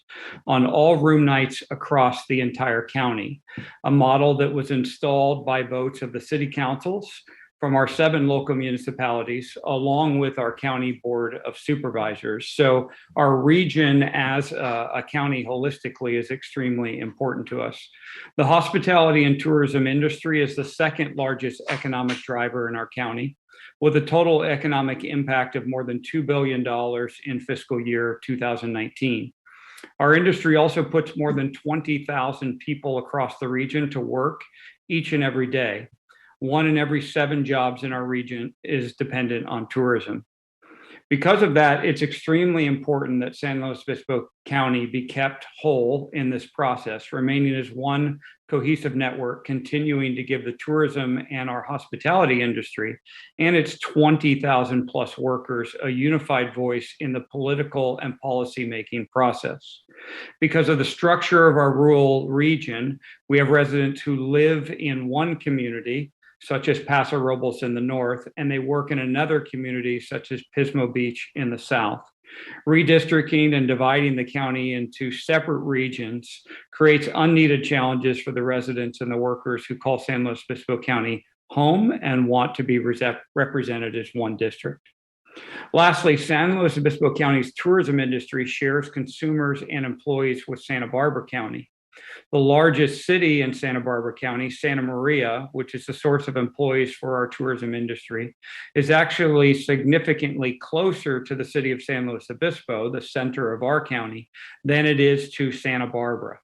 C: on all room nights across the entire county, a model that was installed by votes of the city councils from our 7 local municipalities, along with our county board of supervisors. So our region as a county holistically is extremely important to us. The hospitality and tourism industry is the 2nd largest economic driver in our county, with a total economic impact of more than $2 billion in fiscal year 2019. Our industry also puts more than 20,000 people across the region to work each and every day. 1 in every 7 jobs in our region is dependent on tourism. Because of that, it's extremely important that San Luis Obispo County be kept whole in this process, remaining as one cohesive network, continuing to give the tourism and our hospitality industry and its 20,000 plus workers a unified voice in the political and policymaking process. Because of the structure of our rural region, we have residents who live in one community, such as Paso Robles in the north, and they work in another community, such as Pismo Beach in the south. Redistricting and dividing the county into separate regions creates unneeded challenges for the residents and the workers who call San Luis Obispo County home and want to be represented as one district. Lastly, San Luis Obispo County's tourism industry shares consumers and employees with Santa Barbara County. The largest city in Santa Barbara County, Santa Maria, which is the source of employees for our tourism industry, is actually significantly closer to the city of San Luis Obispo, the center of our county, than it is to Santa Barbara.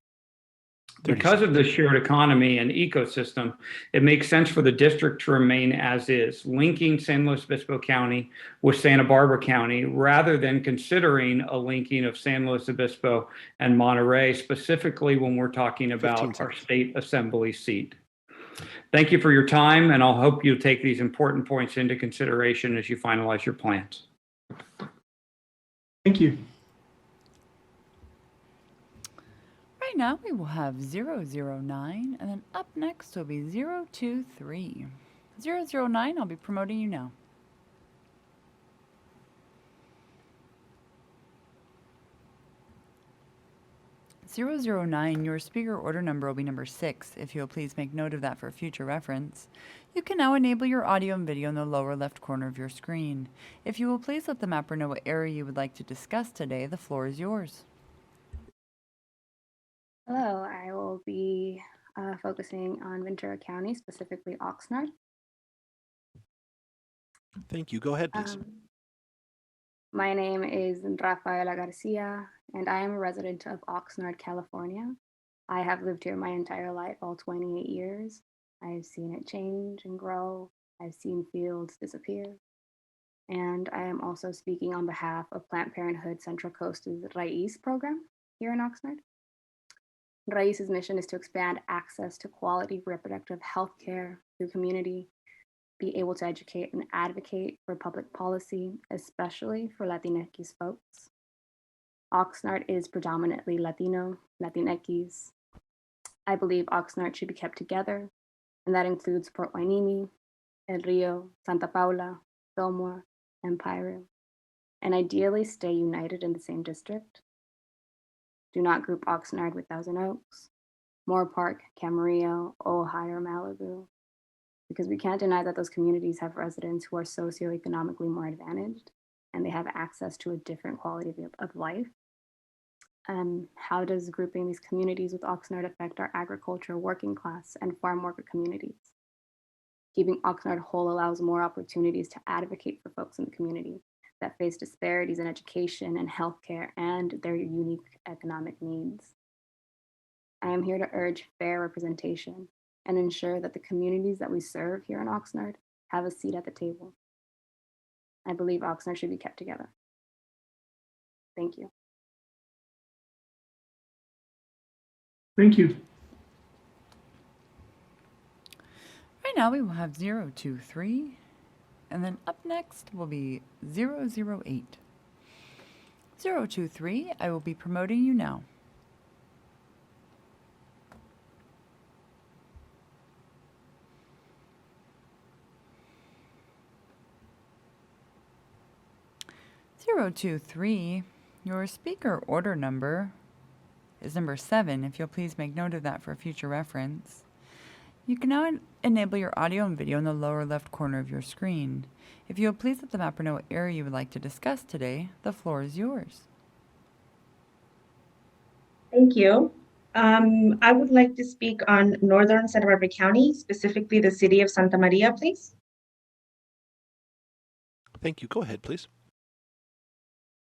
C: Because of the shared economy and ecosystem, it makes sense for the district to remain as is, linking San Luis Obispo County with Santa Barbara County, rather than considering a linking of San Luis Obispo and Monterey, specifically when we're talking about our state assembly seat. Thank you for your time, and I'll hope you take these important points into consideration as you finalize your plans.
A: Thank you.
P: Right now we will have 009, and then up next will be 023. 009, I'll be promoting you now. (009), your speaker order number will be number 6. If you'll please make note of that for future reference. You can now enable your audio and video in the lower left corner of your screen. If you will please let the mapper know what area you would like to discuss today, the floor is yours.
F: Hello, I will be focusing on Ventura County, specifically Oxnard.
U: Thank you. Go ahead, please.
F: My name is Rafaela Garcia, and I am a resident of Oxnard, California. I have lived here my entire life, all 28 years. I've seen it change and grow. I've seen fields disappear. And I am also speaking on behalf of Planned Parenthood Central Coast's Raiz program here in Oxnard. Raiz's mission is to expand access to quality reproductive health care through community, be able to educate and advocate for public policy, especially for Latinx folks. Oxnard is predominantly Latino, Latinx. I believe Oxnard should be kept together, and that includes Port Hueneme, El Rio, Santa Paula, Fillmore, and Piru, and ideally stay united in the same district. Do not group Oxnard with Thousand Oaks, Moore Park, Camarillo, Ojai, or Malibu, because we can't deny that those communities have residents who are socioeconomically more advantaged, and they have access to a different quality of life. How does grouping these communities with Oxnard affect our agriculture, working class, and farm worker communities? Keeping Oxnard whole allows more opportunities to advocate for folks in the community that face disparities in education and healthcare and their unique economic needs. I am here to urge fair representation and ensure that the communities that we serve here in Oxnard have a seat at the table. I believe Oxnard should be kept together. Thank you.
A: Thank you.
P: Right now we will have 023, and then up next will be 008. 023, I will be promoting you now. (023), your speaker order number is number 7. If you'll please make note of that for future reference. You can now enable your audio and video in the lower left corner of your screen. If you'll please let the mapper know what area you would like to discuss today, the floor is yours.
G: Thank you. I would like to speak on northern Santa Barbara County, specifically the city of Santa Maria, please.
U: Thank you. Go ahead, please.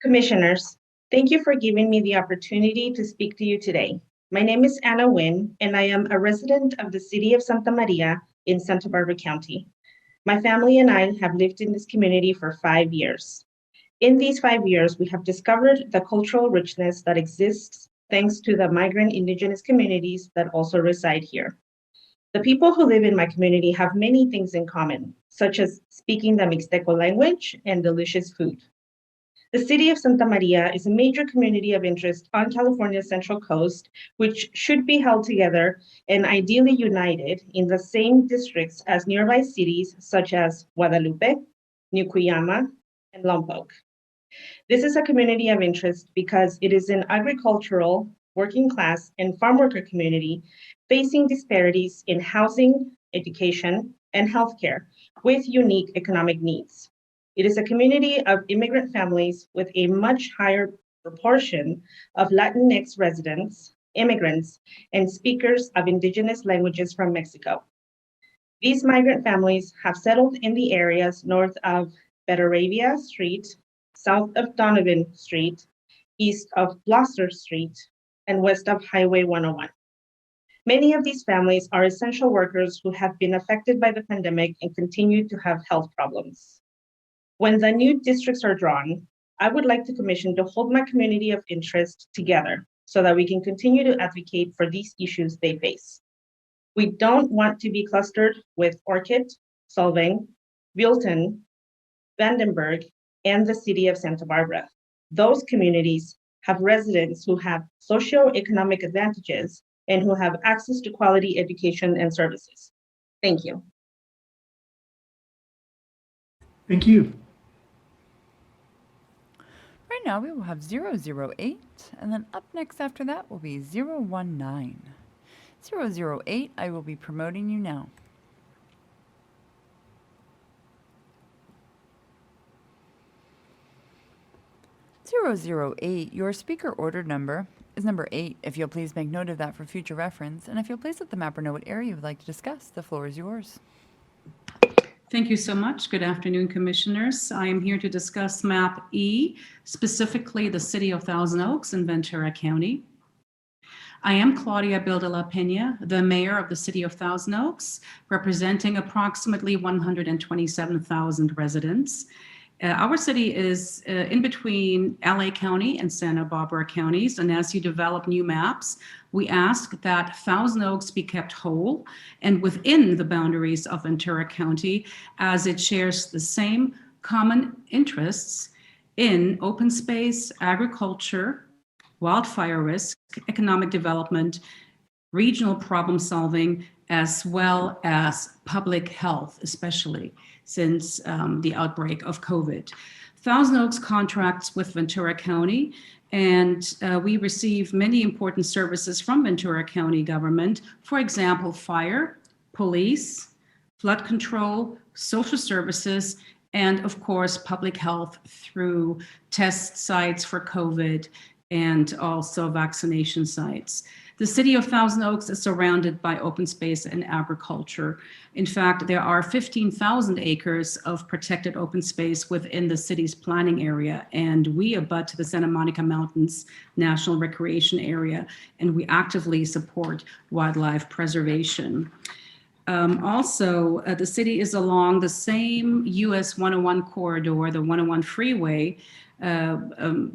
G: Commissioners, thank you for giving me the opportunity to speak to you today. My name is Anna Wynn, and I am a resident of the city of Santa Maria in Santa Barbara County. My family and I have lived in this community for 5 years. In these 5 years, we have discovered the cultural richness that exists thanks to the migrant indigenous communities that also reside here. The people who live in my community have many things in common, such as speaking the Mixteco language and delicious food. The city of Santa Maria is a major community of interest on California's Central Coast, which should be held together and ideally united in the same districts as nearby cities such as Guadalupe, New Cuyama, and Lompoc. This is a community of interest because it is an agricultural, working class, and farm worker community facing disparities in housing, education, and healthcare with unique economic needs. It is a community of immigrant families with a much higher proportion of Latinx residents, immigrants, and speakers of indigenous languages from Mexico. These migrant families have settled in the areas north of Betaravia Street, south of Donovan Street, east of Gloucester Street, and west of Highway 101. Many of these families are essential workers who have been affected by the pandemic and continue to have health problems. When the new districts are drawn, I would like the Commission to hold my community of interest together so that we can continue to advocate for these issues they face. We don't want to be clustered with Orchid, Solvang, Buellton, Vandenberg, and the city of Santa Barbara. Those communities have residents who have socioeconomic advantages and who have access to quality education and services. Thank you.
A: Thank you.
P: Right now we will have 008, and then up next after that will be 019. 008, I will be promoting you now. .008, your speaker order number is number 8. If you'll please make note of that for future reference, and if you'll please let the mapper know what area you would like to discuss, the floor is yours.
E: Thank you so much. Good afternoon, Commissioners. I am here to discuss Map E, specifically the City of Thousand Oaks in Ventura County. I am Claudia Bilde La Pena, the Mayor of the City of Thousand Oaks, representing approximately 127,000 residents. Our city is in between LA County and Santa Barbara counties, and as you develop new maps, we ask that Thousand Oaks be kept whole and within the boundaries of Ventura County, as it shares the same common interests in open space, agriculture, wildfire risk, economic development, regional problem solving, as well as public health, especially since the outbreak of COVID. Thousand Oaks contracts with Ventura County, and we receive many important services from Ventura County government. For example, fire, police, flood control, social services, and of course, public health through test sites for COVID and also vaccination sites. The city of Thousand Oaks is surrounded by open space and agriculture. In fact, there are 15,000 acres of protected open space within the city's planning area, and we abut the Santa Monica Mountains National Recreation Area, and we actively support wildlife preservation. Also, the city is along the same US 101 corridor, the 101 freeway,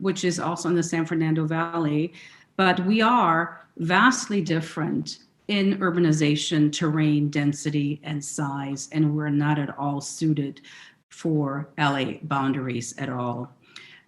E: which is also in the San Fernando Valley, but we are vastly different in urbanization, terrain, density, and size, and we're not at all suited for LA boundaries at all.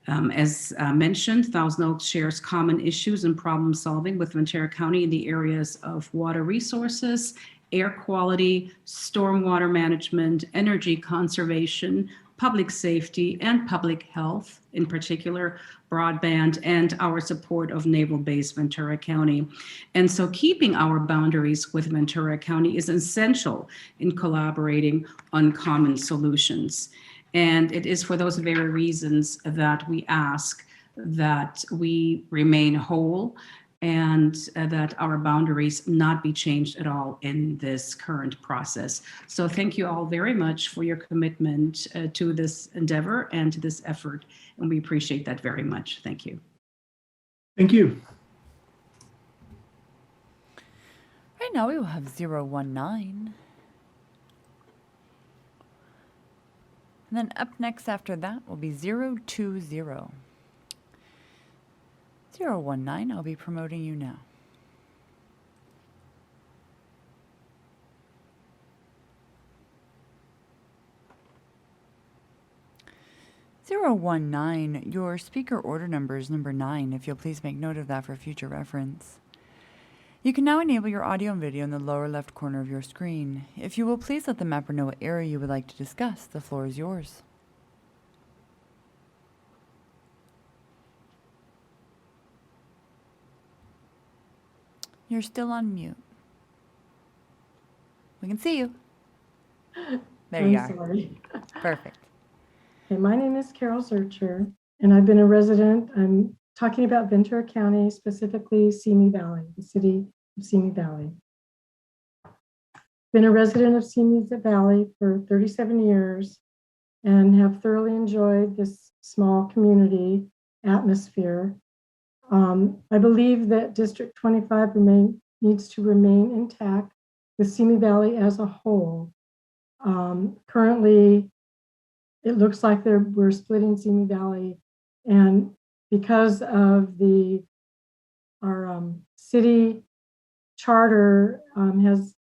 E: As mentioned, Thousand Oaks shares common issues and problem solving with Ventura County in the areas of water resources, air quality, stormwater management, energy conservation, public safety, and public health, in particular, broadband, and our support of Naval Base Ventura County. And so keeping our boundaries with Ventura County is essential in collaborating on common solutions. And it is for those very reasons that we ask that we remain whole and that our boundaries not be changed at all in this current process. So thank you all very much for your commitment to this endeavor and to this effort, and we appreciate that very much. Thank you.
A: Thank you.
P: Right now we will have 019. And then up next after that will be 020. 019, I'll be promoting you now. .019, your speaker order number is number 9, if you'll please make note of that for future reference. You can now enable your audio and video in the lower left corner of your screen. If you will please let the mapper know what area you would like to discuss, the floor is yours. You're still on mute. We can see you. There you are.
H: Sorry.
P: Perfect.
H: Okay, my name is Carol Searcher, and I've been a resident. I'm talking about Ventura County, specifically Simi Valley, the city of Simi Valley. Been a resident of Simi Valley for 37 years and have thoroughly enjoyed this small community atmosphere. I believe that District 25 needs to remain intact with Simi Valley as a whole. Currently, it looks like we're splitting Simi Valley, and because of our city charter has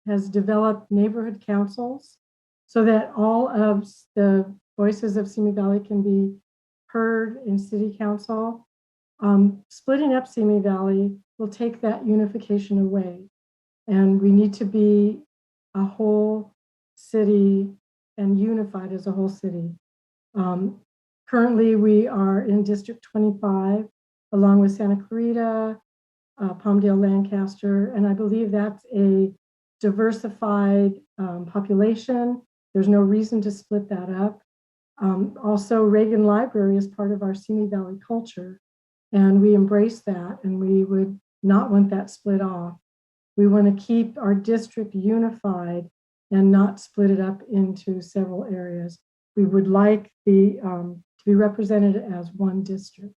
H: has developed neighborhood councils so that all of the voices of Simi Valley can be heard in city council. Splitting up Simi Valley will take that unification away. And we need to be a whole city and unified as a whole city. Currently, we are in District 25, along with Santa Clarita, Palmdale, Lancaster, and I believe that's a diversified population. There's no reason to split that up. Also, Reagan Library is part of our Simi Valley culture, and we embrace that, and we would not want that split off. We want to keep our district unified and not split it up into several areas. We would like to be represented as one district.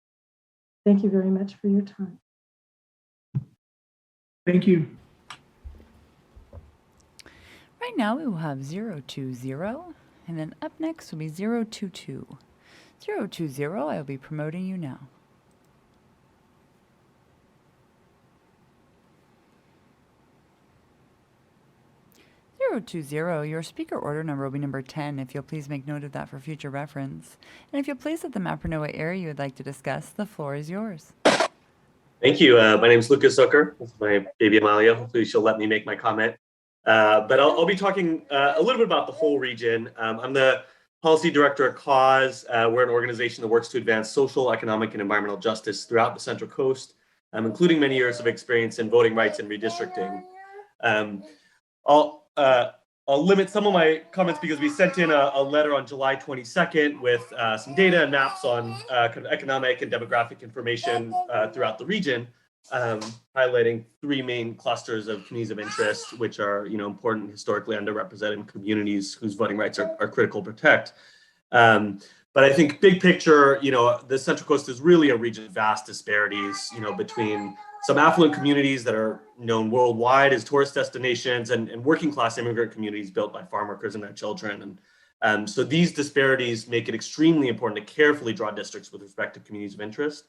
H: Thank you very much for your time.
A: Thank you.
P: Right now we will have 020, and then up next will be 022. 020, I will be promoting you now. 020, your speaker order number will be number 10, if you'll please make note of that for future reference. And if you'll please let the mapper know what area you would like to discuss, the floor is yours.
I: Thank you. My name is Lucas Zucker. This is my baby Amalia. Hopefully she'll let me make my comment. But I'll be talking a little bit about the whole region. I'm the policy director at CAUSE. We're an organization that works to advance social, economic, and environmental justice throughout the Central Coast, including many years of experience in voting rights and redistricting. I'll limit some of my comments because we sent in a letter on July 22nd with some data and maps on kind of economic and demographic information throughout the region, highlighting three main clusters of communities of interest, which are important historically underrepresented communities whose voting rights are critical to protect. But I think big picture, the Central Coast is really a region of vast disparities, between some affluent communities that are known worldwide as tourist destinations and working class immigrant communities built by farm workers and their children. And so these disparities make it extremely important to carefully draw districts with respect to communities of interest.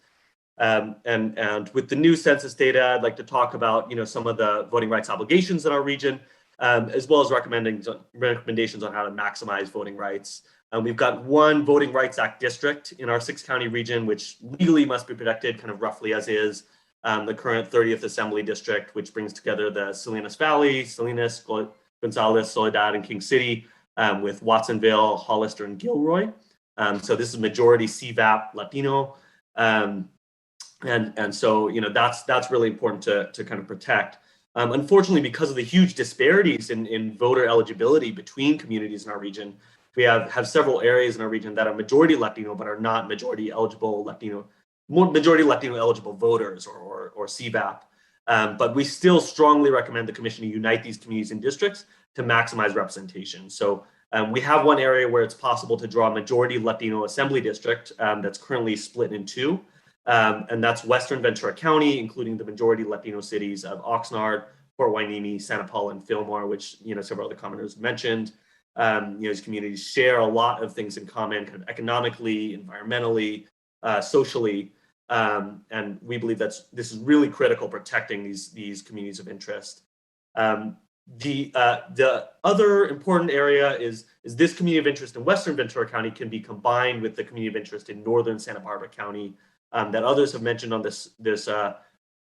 I: And with the new census data, I'd like to talk about some of the voting rights obligations in our region, as well as recommendations on how to maximize voting rights. We've got one Voting Rights Act district in our 6-county region, which legally must be protected kind of roughly as is. The current 30th Assembly District, which brings together the Salinas Valley, Salinas, Gonzales, Soledad, and King City, with Watsonville, Hollister, and Gilroy. So this is majority CVAP Latino. And so, that's really important to kind of protect. Unfortunately, because of the huge disparities in voter eligibility between communities in our region, we have several areas in our region that are majority Latino, but are not majority eligible Latino eligible voters or CVAP. But we still strongly recommend the commission to unite these communities and districts to maximize representation. So we have one area where it's possible to draw a majority Latino assembly district that's currently split in two. And that's Western Ventura County, including the majority Latino cities of Oxnard, Port Hueneme, Santa Paula, and Fillmore, which several other commenters mentioned. These communities share a lot of things in common, kind of economically, environmentally, socially. And we believe this is really critical, protecting these communities of interest. The other important area is this community of interest in Western Ventura County can be combined with the community of interest in Northern Santa Barbara County that others have mentioned on this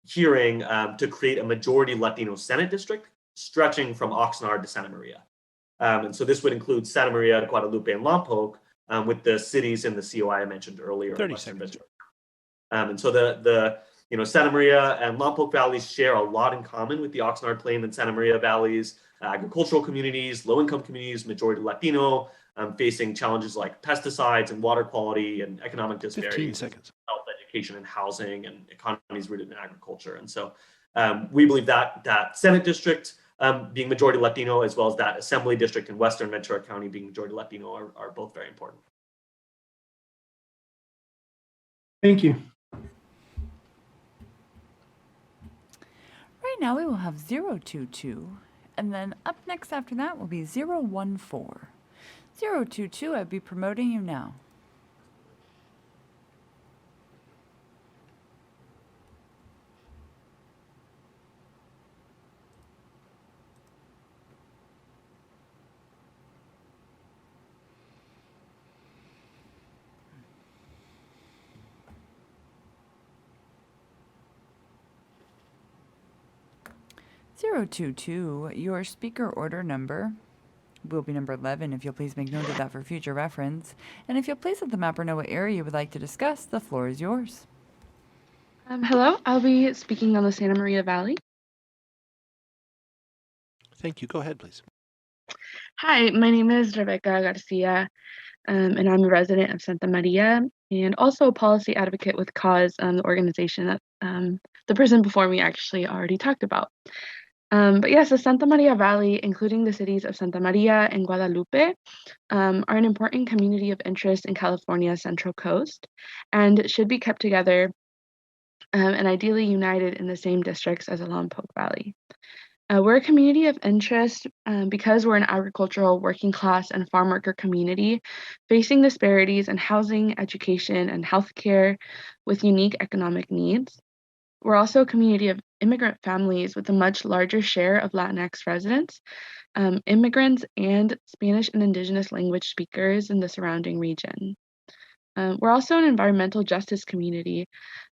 I: hearing, to create a majority Latino Senate district stretching from Oxnard to Santa Maria. And so this would include Santa Maria, Guadalupe, and Lompoc, with the cities in the COI I mentioned earlier.
U: 30 seconds.
I: And so the Santa Maria and Lompoc valleys share a lot in common with the Oxnard Plain and Santa Maria valleys, agricultural communities, low-income communities, majority Latino, facing challenges like pesticides and water quality and economic disparities, health, education, and housing, and economies rooted in agriculture. And so we believe that Senate district being majority Latino, as well as that Assembly district in Western Ventura County being majority Latino, are both very important.
A: Thank you.
P: Right now we will have 022, and then up next after that will be 014. 022, I'd be promoting you now. 022, your speaker order number will be number 11, if you'll please make note of that for future reference. And if you'll please let the mapper know what area you would like to discuss, the floor is yours.
J: Hello, I'll be speaking on the Santa Maria Valley.
U: Thank you. Go ahead, please.
J: Hi, my name is Rebecca Garcia, and I'm a resident of Santa Maria and also a policy advocate with CAUSE, the organization that the person before me actually already talked about. But yes, the Santa Maria Valley, including the cities of Santa Maria and Guadalupe, are an important community of interest in California's Central Coast and should be kept together and ideally united in the same districts as the Lompoc Valley. We're a community of interest because we're an agricultural, working class, and farm worker community facing disparities in housing, education, and healthcare with unique economic needs. We're also a community of immigrant families with a much larger share of Latinx residents, immigrants, and Spanish and Indigenous language speakers in the surrounding region. We're also an environmental justice community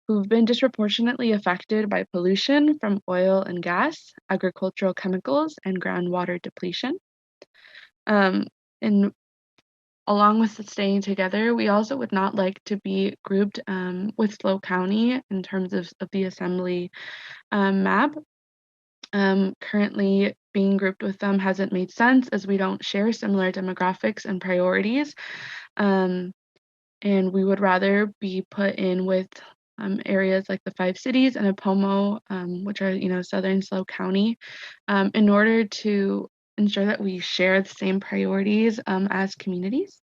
J: who've been disproportionately affected by pollution from oil and gas, agricultural chemicals, and groundwater depletion. And along with staying together, we also would not like to be grouped with SLO County in terms of the assembly map. Currently, being grouped with them hasn't made sense as we don't share similar demographics and priorities. And we would rather be put in with areas like the 5 cities and Apomo, which are, southern SLO County, in order to ensure that we share the same priorities as communities.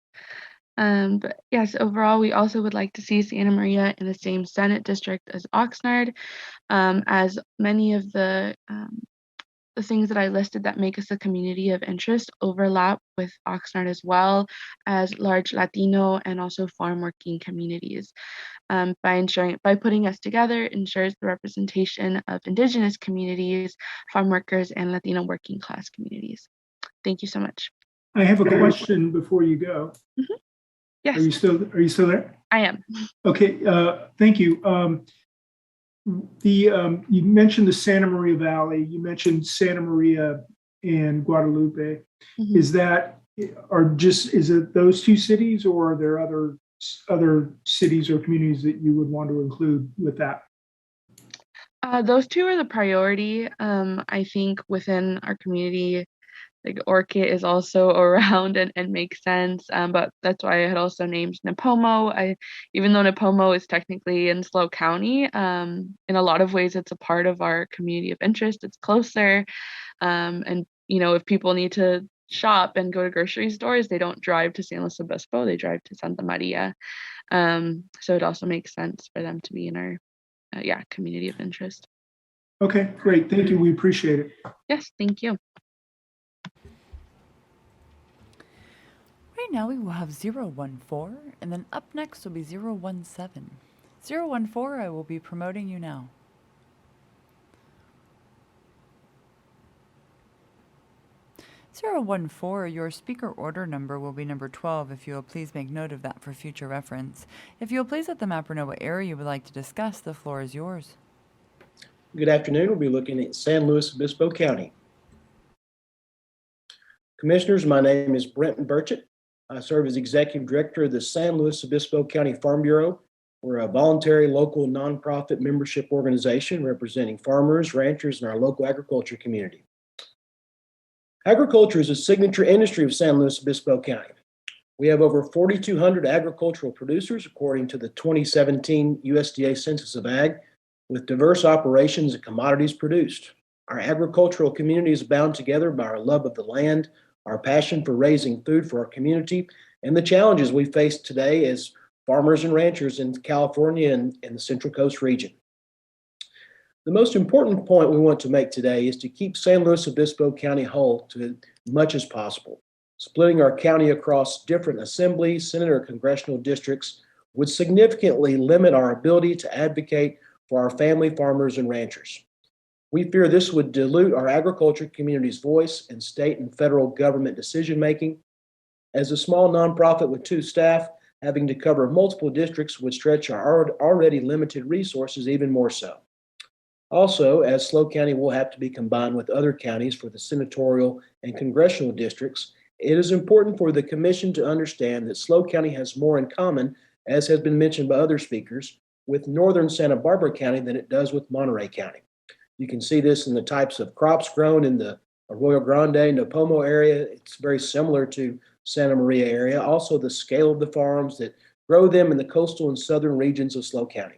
J: But yes, overall, we also would like to see Santa Maria in the same Senate district as Oxnard, as many of the things that I listed that make us a community of interest overlap with Oxnard as well as large Latino and also farm working communities. By putting us together ensures the representation of Indigenous communities, farm workers, and Latino working class communities. Thank you so much.
A: I have a question before you go.
J: Mm-hmm. Yes.
A: Are you still there?
J: I am.
A: Okay. Thank you. You mentioned the Santa Maria Valley. You mentioned Santa Maria and Guadalupe. Mm-hmm. Is it those 2 cities, or are there other cities or communities that you would want to include with that?
J: Those 2 are the priority. I think within our community, like Orchid is also around and makes sense. But that's why I had also named Napomo. Even though Napomo is technically in SLO County, in a lot of ways it's a part of our community of interest. It's closer. And if people need to shop and go to grocery stores, they don't drive to San Luis Obispo, they drive to Santa Maria. So it also makes sense for them to be in our community of interest.
A: Okay, great. Thank you. We appreciate it.
J: Yes, thank you.
P: Right now we will have 014, and then up next will be 017. 014, I will be promoting you now. Your speaker order number will be number 12, if you will please make note of that for future reference. If you will please let the mapper know what area you would like to discuss, the floor is yours.
K: Good afternoon. We'll be looking at San Luis Obispo County. Commissioners, my name is Brenton Burchett. I serve as Executive Director of the San Luis Obispo County Farm Bureau. We're a voluntary local nonprofit membership organization representing farmers, ranchers, and our local agriculture community. Agriculture is a signature industry of San Luis Obispo County. We have over 4,200 agricultural producers, according to the 2017 USDA Census of Ag, with diverse operations and commodities produced. Our agricultural community is bound together by our love of the land, our passion for raising food for our community, and the challenges we face today as farmers and ranchers in California and in the Central Coast region. The most important point we want to make today is to keep San Luis Obispo County whole to as much as possible. Splitting our county across different assemblies, Senate, or congressional districts would significantly limit our ability to advocate for our family farmers and ranchers. We fear this would dilute our agriculture community's voice in state and federal government decision-making. As a small nonprofit with 2 staff, having to cover multiple districts would stretch our already limited resources even more so. Also, as SLO County will have to be combined with other counties for the senatorial and congressional districts, it is important for the Commission to understand that SLO County has more in common, as has been mentioned by other speakers, with northern Santa Barbara County than it does with Monterey County. You can see this in the types of crops grown in the Arroyo Grande, Nopomo area. It's very similar to Santa Maria area. Also, the scale of the farms that grow them in the coastal and southern regions of SLO County.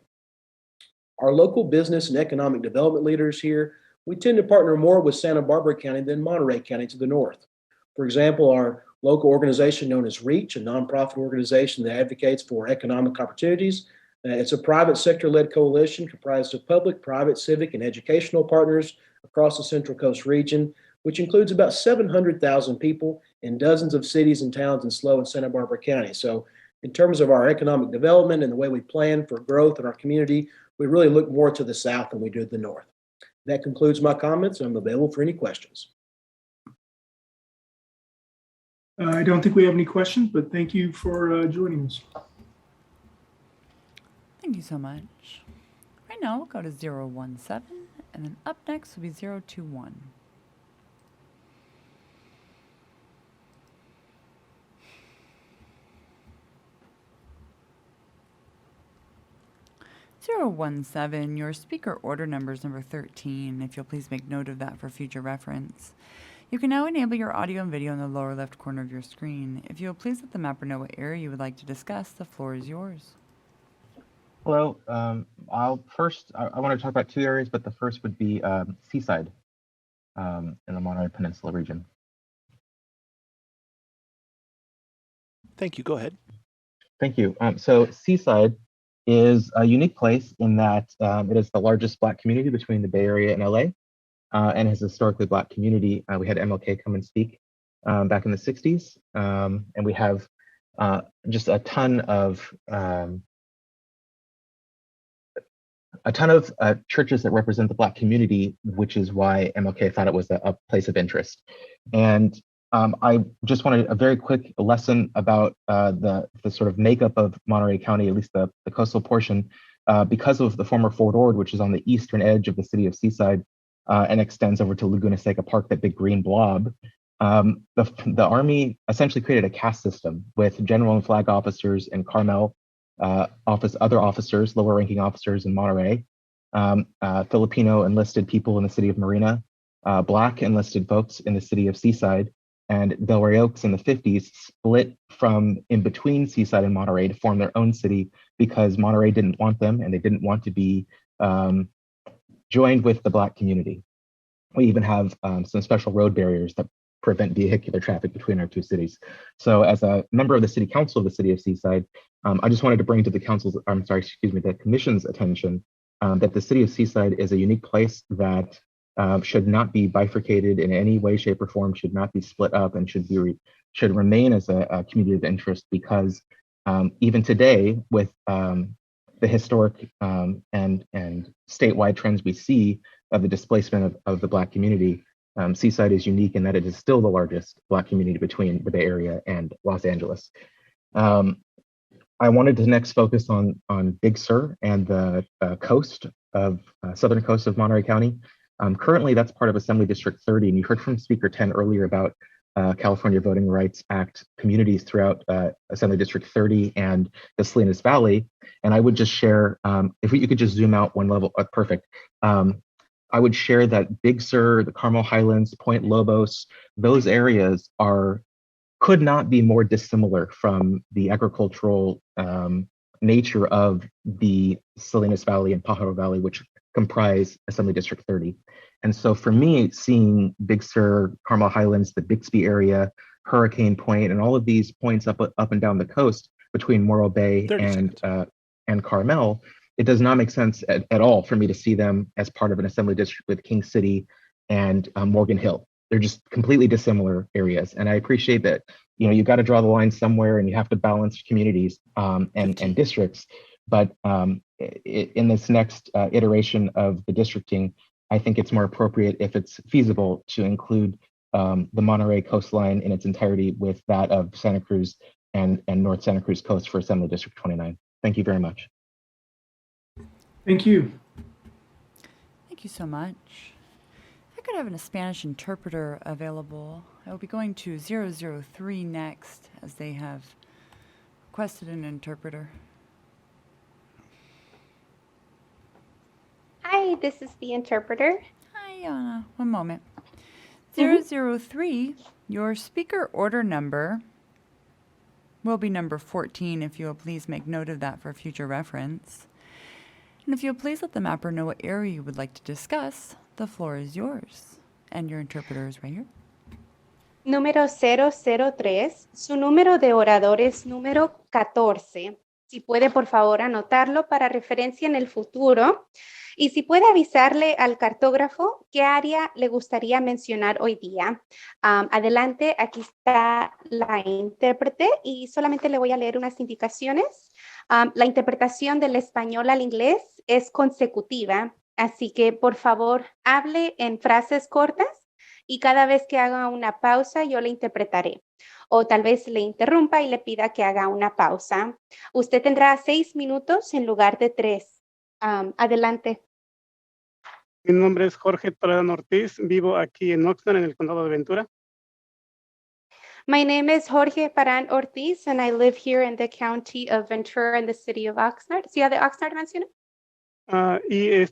K: Our local business and economic development leaders here, we tend to partner more with Santa Barbara County than Monterey County to the north. For example, our local organization known as REACH, a nonprofit organization that advocates for economic opportunities. It's a private sector-led coalition comprised of public, private, civic, and educational partners across the Central Coast region, which includes about 700,000 people in dozens of cities and towns in SLO and Santa Barbara County. So in terms of our economic development and the way we plan for growth in our community, we really look more to the south than we do the north. That concludes my comments. I'm available for any questions.
A: I don't think we have any questions, but thank you for joining us.
P: Thank you so much. Right now, we'll go to 017, and then up next will be 021. Your speaker order number is number 13. If you'll please make note of that for future reference. You can now enable your audio and video in the lower left corner of your screen. If you'll please let the mapper know what area you would like to discuss, the floor is yours.
D: Hello. I want to talk about two areas, but the first would be Seaside in the Monterey Peninsula region.
U: Thank you. Go ahead.
D: Thank you. So Seaside is a unique place in that it is the largest Black community between the Bay Area and LA, and has a historically Black community. We had MLK come and speak back in the 60s, and we have just a ton of churches that represent the Black community, which is why MLK thought it was a place of interest. And I just wanted a very quick lesson about the sort of makeup of Monterey County, at least the coastal portion, because of the former Fort Ord, which is on the eastern edge of the city of Seaside and extends over to Laguna Seca Park, that big green blob. The Army essentially created a caste system with general and flag officers in Carmel, other officers, lower ranking officers in Monterey, Filipino enlisted people in the city of Marina, Black enlisted folks in the city of Seaside, and Delray Oaks in the 50s split from in between Seaside and Monterey to form their own city because Monterey didn't want them and they didn't want to be joined with the Black community. We even have some special road barriers that prevent vehicular traffic between our two cities. So as a member of the city council of the city of Seaside, I just wanted to bring to the commission's attention that the city of Seaside is a unique place that should not be bifurcated in any way, shape, or form, should not be split up, and should remain as a community of interest, because even today, with the historic and statewide trends we see of the displacement of the Black community, Seaside is unique in that it is still the largest Black community between the Bay Area and Los Angeles. I wanted to next focus on Big Sur and the southern coast of Monterey County. Currently, that's part of Assembly District 30, and you heard from Speaker 10 earlier about California Voting Rights Act communities throughout Assembly District 30 and the Salinas Valley. And I would just share, if you could just zoom out one level, perfect. I would share that Big Sur, the Carmel Highlands, Point Lobos, those areas could not be more dissimilar from the agricultural nature of the Salinas Valley and Pajaro Valley, which comprise Assembly District 30. And so for me, seeing Big Sur, Carmel Highlands, the Bixby area, Hurricane Point, and all of these points up and down the coast between Morro Bay and Carmel, it does not make sense at all for me to see them as part of an Assembly District with King City and Morgan Hill. They're just completely dissimilar areas. And I appreciate that, you've got to draw the line somewhere and you have to balance communities and districts. But in this next iteration of the districting, I think it's more appropriate, if it's feasible, to include the Monterey coastline in its entirety with that of Santa Cruz and North Santa Cruz coast for Assembly District 29. Thank you very much.
A: Thank you.
P: Thank Thank you so much. If I could have a Spanish interpreter available, I will be going to 003 next, as they have requested an interpreter.
B: Hi, this is the interpreter.
P: Hi, Anna. One moment. 003, your speaker order number will be number 14, if you will please make note of that for future reference. And if you'll please let the mapper know what area you would like to discuss, the floor is yours. And your interpreter is right here.
B: Número 003, su número de orador es número 14. Si puede, por favor, anotarlo para referencia en el futuro. Y si puede avisarle al cartógrafo qué área le gustaría mencionar hoy día. Adelante, aquí está la intérprete y solamente le voy a leer unas indicaciones. La interpretación del español al inglés es consecutiva, así que por favor hable en frases cortas y cada vez que haga una pausa yo le interpretaré. O tal vez le interrumpa y le pida que haga una pausa. Usted tendrá 6 minutos en lugar de 3. Adelante.
M: Mi nombre es Jorge Toledo Ortiz, vivo aquí en Oxnard, en el condado de Ventura.
B: My name is Jorge Parán Ortiz, and I live here in the county of Ventura in the city of Oxnard. ¿Ciudad de Oxnard menciona?
M: Y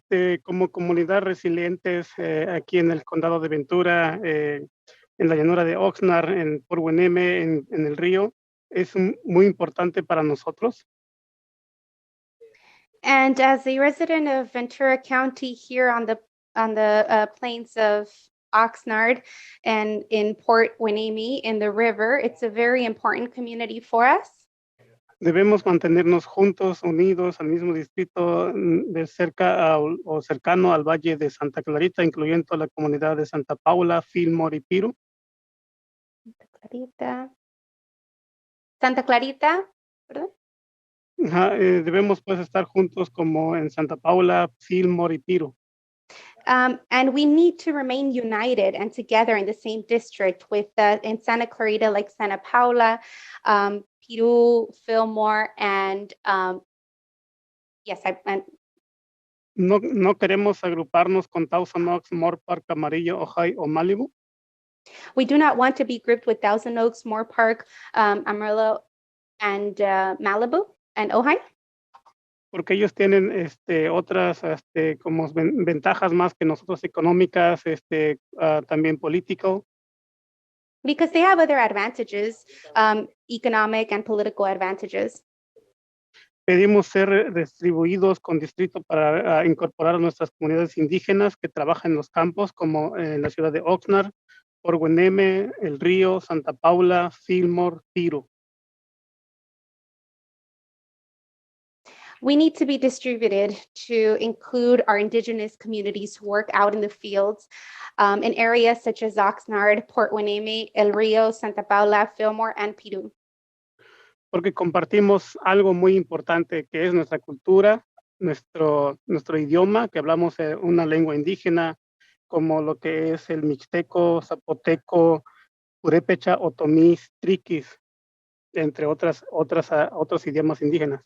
M: como comunidad resilientes aquí en el condado de Ventura, en la llanura de Oxnard, por UNM, en el río, es muy importante para nosotros.
B: And as a resident of Ventura County here on the plains of Oxnard and in Port Hueneme in the river, it's a very important community for us.
M: Debemos mantenernos juntos, unidos al mismo distrito de cerca o cercano al Valle de Santa Clarita, incluyendo la comunidad de Santa Paula, Fillmore y Piru.
B: Santa Clarita, ¿perdón?
M: Debemos pues estar juntos como en Santa Paula, Fillmore y Piru.
B: And we need to remain united and together in the same district with in Santa Clarita, like Santa Paula, Piru, Fillmore, and
M: No queremos agruparnos con Thousand Oaks, Moore Park, Amarillo, Ojai o Malibu.
B: We do not want to be grouped with Thousand Oaks, Moore Park, Amarillo, and Malibu and Ojai.
M: Porque ellos tienen otras como ventajas más que nosotros económicas, también político.
B: Because they have other advantages, economic and political advantages.
M: Pedimos ser distribuidos con distrito para incorporar a nuestras comunidades indígenas que trabajan en los campos, como en la ciudad de Oxnard, Port Hueneme, El Río, Santa Paula, Fillmore, Piru.
B: We need to be distributed to include our indigenous communities who work out in the fields in areas such as Oxnard, Port Hueneme, El Río, Santa Paula, Fillmore, and Piru.
M: Porque compartimos algo muy importante que es nuestra cultura, nuestro idioma, que hablamos una lengua indígena como lo que es el mixteco, zapoteco, purépecha, otomí, triquis, entre otros idiomas indígenas.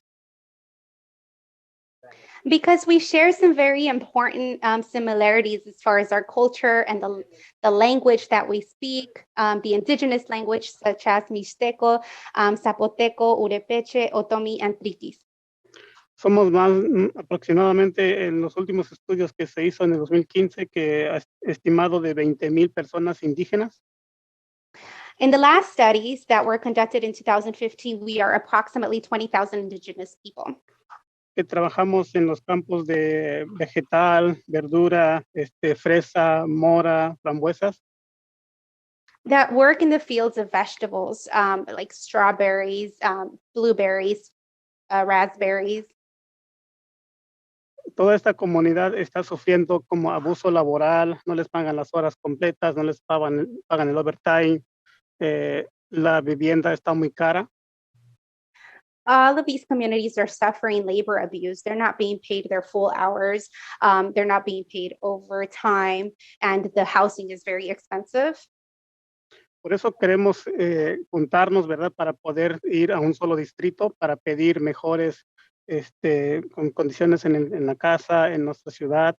B: Because we share some very important similarities as far as our culture and the language that we speak, the indigenous language such as Mixteco, Zapoteco, Urepeche, Otomí, and Triquis.
M: Somos más aproximadamente en los últimos estudios que se hizo en el 2015 que estimado de 20,000 personas indígenas.
B: In the last studies that were conducted in 2015, we are approximately 20,000 indigenous people.
M: Que trabajamos en los campos de vegetal, verdura, fresa, mora, frambuesas.
B: That work in the fields of vegetables, like strawberries, blueberries, raspberries.
M: Toda esta comunidad está sufriendo como abuso laboral, no les pagan las horas completas, no les pagan el overtime, la vivienda está muy cara.
B: All of these communities are suffering labor abuse. They're not being paid their full hours. They're not being paid overtime, and the housing is very expensive.
M: Por eso queremos juntarnos, ¿verdad? Para poder ir a un solo distrito, para pedir mejores con condiciones en la casa, en nuestra ciudad.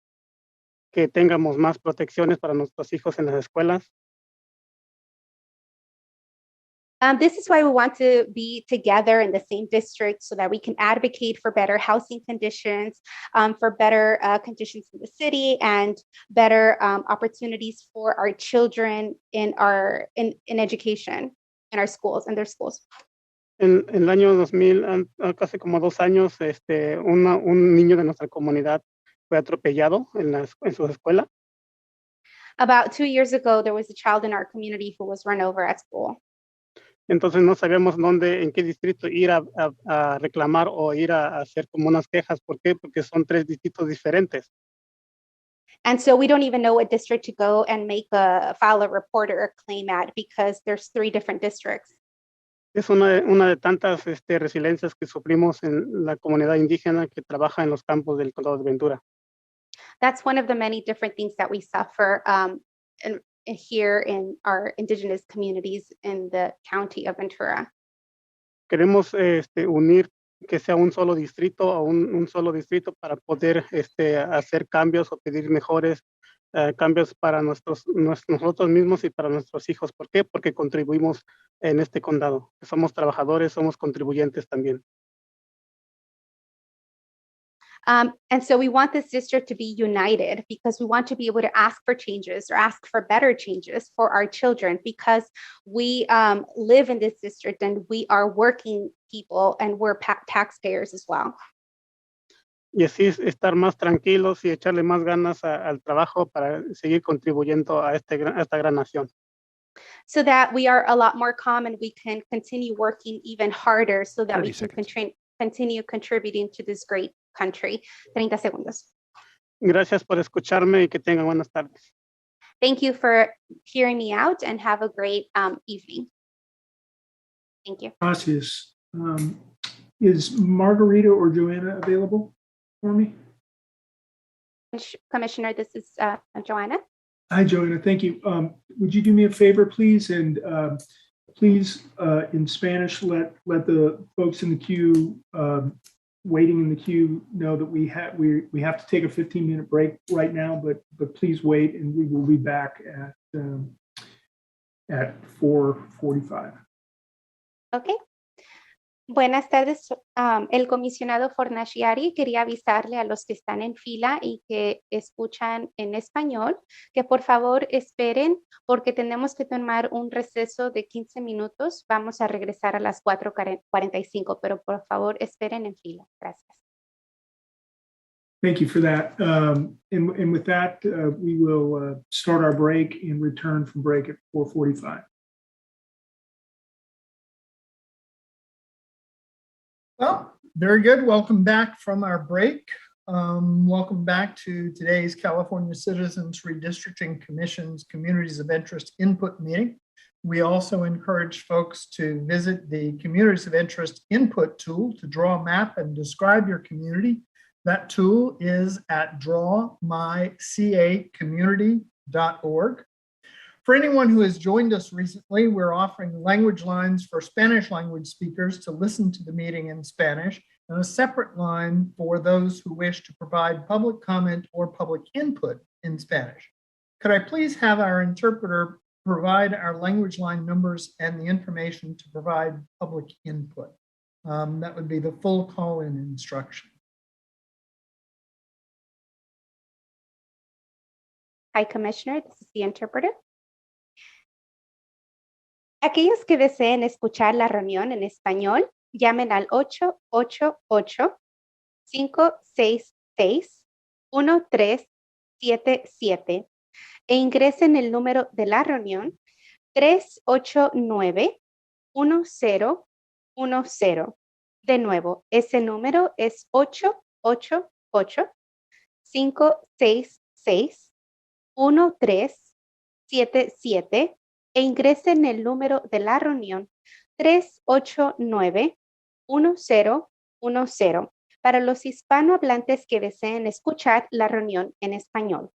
M: que tengamos más protecciones para nuestros hijos en las escuelas.
B: This is why we want to be together in the same district so that we can advocate for better housing conditions, for better conditions in the city, and better opportunities for our children in education, in our schools, in their schools.
M: En el año 2000, casi como 2 años, un niño de nuestra comunidad fue atropellado en su escuela.
B: About 2 years ago, there was a child in our community who was run over at school.
M: Entonces no sabemos en qué distrito ir a reclamar o ir a hacer como unas quejas. ¿Por qué? Porque son 3 distritos diferentes.
B: And so we don't even know what district to go and file a report or a claim at, because there's 3 different districts.
M: Es una de tantas resiliencias que sufrimos en la comunidad indígena que trabaja en los campos del condado de Ventura.
B: That's one of the many different things that we suffer here in our indigenous communities in the county of Ventura.
M: Queremos unir que sea un solo distrito o un solo distrito para poder hacer cambios o pedir mejores cambios para nosotros mismos y para nuestros hijos. ¿Por qué? Porque contribuimos en este condado. Somos trabajadores, somos contribuyentes también.
B: And so we want this district to be united, because we want to be able to ask for changes or ask for better changes for our children, because we live in this district and we are working people and we're taxpayers as well.
M: Y así estar más tranquilos y echarle más ganas al trabajo para seguir contribuyendo a esta gran nación.
B: So that we are a lot more calm and we can continue working even harder so that we can continue contributing to this great country. 30 segundos.
M: Gracias por escucharme y que tengan buenas tardes.
B: Thank you for hearing me out and have a great evening. Thank you.
A: Gracias. Is Margarita or Joanna available for me?
B: Commissioner, this is Joanna.
A: Hi, Joanna. Thank you. Would you do me a favor, please? And please, in Spanish, let the folks in the queue waiting in the queue know that we have to take a 15-minute break right now, but please wait, and we will be back at 4:45.
B: Okay. Buenas tardes. El comisionado Fornaciari quería avisarle a los que están en fila y que escuchan en español que por favor esperen, porque tenemos que tomar un receso de 15 minutos. Vamos a regresar a las 4:45, pero por favor esperen en fila. Gracias.
A: Thank you for that. And with that, we will start our break and return from break at 4:45.
N: Well, very good. Welcome back from our break. Welcome back to today's California Citizens Redistricting Commission's Communities of Interest Input Meeting. We also encourage folks to visit the Communities of Interest Input tool to draw a map and describe your community. That tool is at drawmycacommunity.org. For anyone who has joined us recently, we're offering language lines for Spanish language speakers to listen to the meeting in Spanish, and a separate line for those who wish to provide public comment or public input in Spanish. Could I please have our interpreter provide our language line numbers and the information to provide public input? That would be the full call-in instruction.
B: Hi, Commissioner. This is the interpreter. Aquellos que deseen escuchar la reunión en español, llamen al 888-566-1377 e ingresen el número de la reunión 389-1010. De nuevo, ese número es 888-566-1377 e ingresen el número de la reunión 389-1010 para los hispanohablantes que deseen escuchar la reunión en español.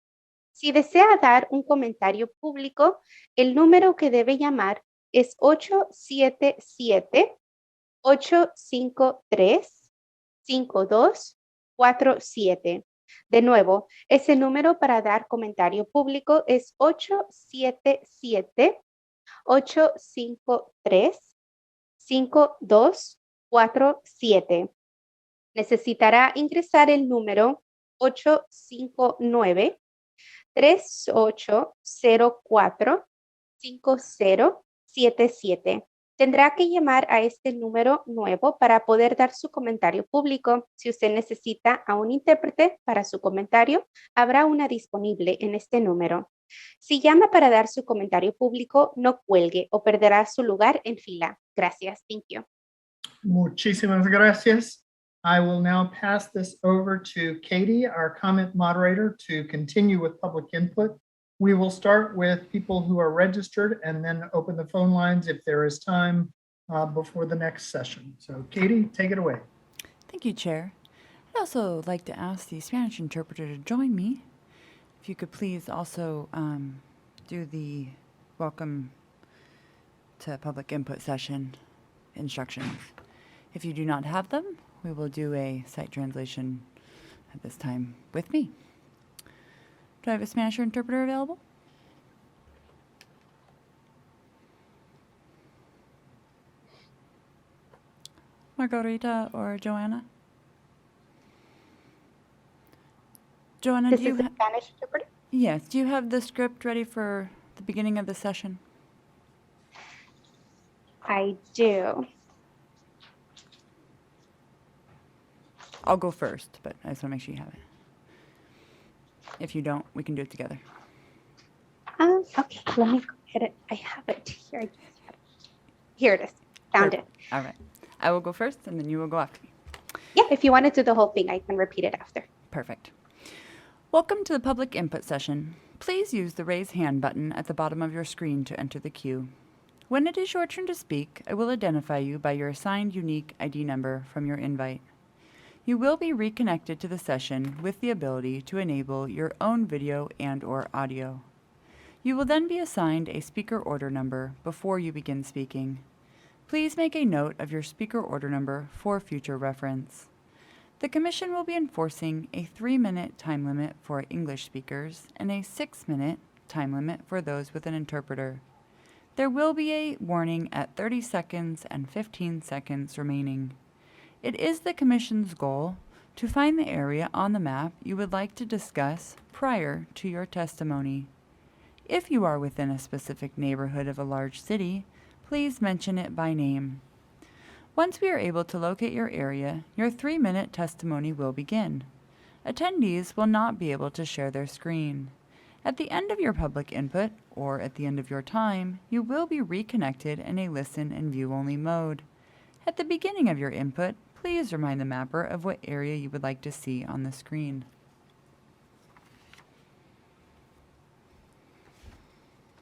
B: Si desea dar un comentario público, el número que debe llamar es 877-853-5247. De nuevo, ese número para dar comentario público es 877-853-5247. Necesitará ingresar el número 859-3804-5077. Tendrá que llamar a este número nuevo para poder dar su comentario público. Si usted necesita a un intérprete para su comentario, habrá una disponible en este número. Si llama para dar su comentario público, no cuelgue o perderá su lugar en fila. Gracias. Thank you.
N: Muchísimas gracias. I will now pass this over to Katie, our comment moderator, to continue with public input. We will start with people who are registered and then open the phone lines if there is time before the next session. So Katie, take it away.
P: Thank you, Chair. I'd also like to ask the Spanish interpreter to join me. If you could please also do the welcome to public input session instructions. If you do not have them, we will do a sight translation at this time with me. Do I have a Spanish interpreter available? Margarita or Joanna? Joanna,
B: This
P: do you
B: is the
P: have
B: Spanish interpreter?
P: Yes, do you have the script ready for the beginning of the session?
B: I do.
P: I'll go first, but I just want to make sure you have it. If you don't, we can do it together.
B: Okay, let me get it. I have it here. Here it is. Found it.
P: All right. I will go first, and then you will go after me.
B: Yeah, if you want to do the whole thing, I can repeat it after.
P: Perfect. Welcome to the public input session. Please use the raise hand button at the bottom of your screen to enter the queue. When it is your turn to speak, I will identify you by your assigned unique ID number from your invite. You will be reconnected to the session with the ability to enable your own video and/or audio. You will then be assigned a speaker order number before you begin speaking. Please make a note of your speaker order number for future reference. The Commission will be enforcing a 3-minute time limit for English speakers and a 6-minute time limit for those with an interpreter. There will be a warning at 30 seconds and 15 seconds remaining. It is the Commission's goal to find the area on the map you would like to discuss prior to your testimony. If you are within a specific neighborhood of a large city, please mention it by name. Once we are able to locate your area, your 3-minute testimony will begin. Attendees will not be able to share their screen. At the end of your public input, or at the end of your time, you will be reconnected in a listen and view only mode. At the beginning of your input, please remind the mapper of what area you would like to see on the screen.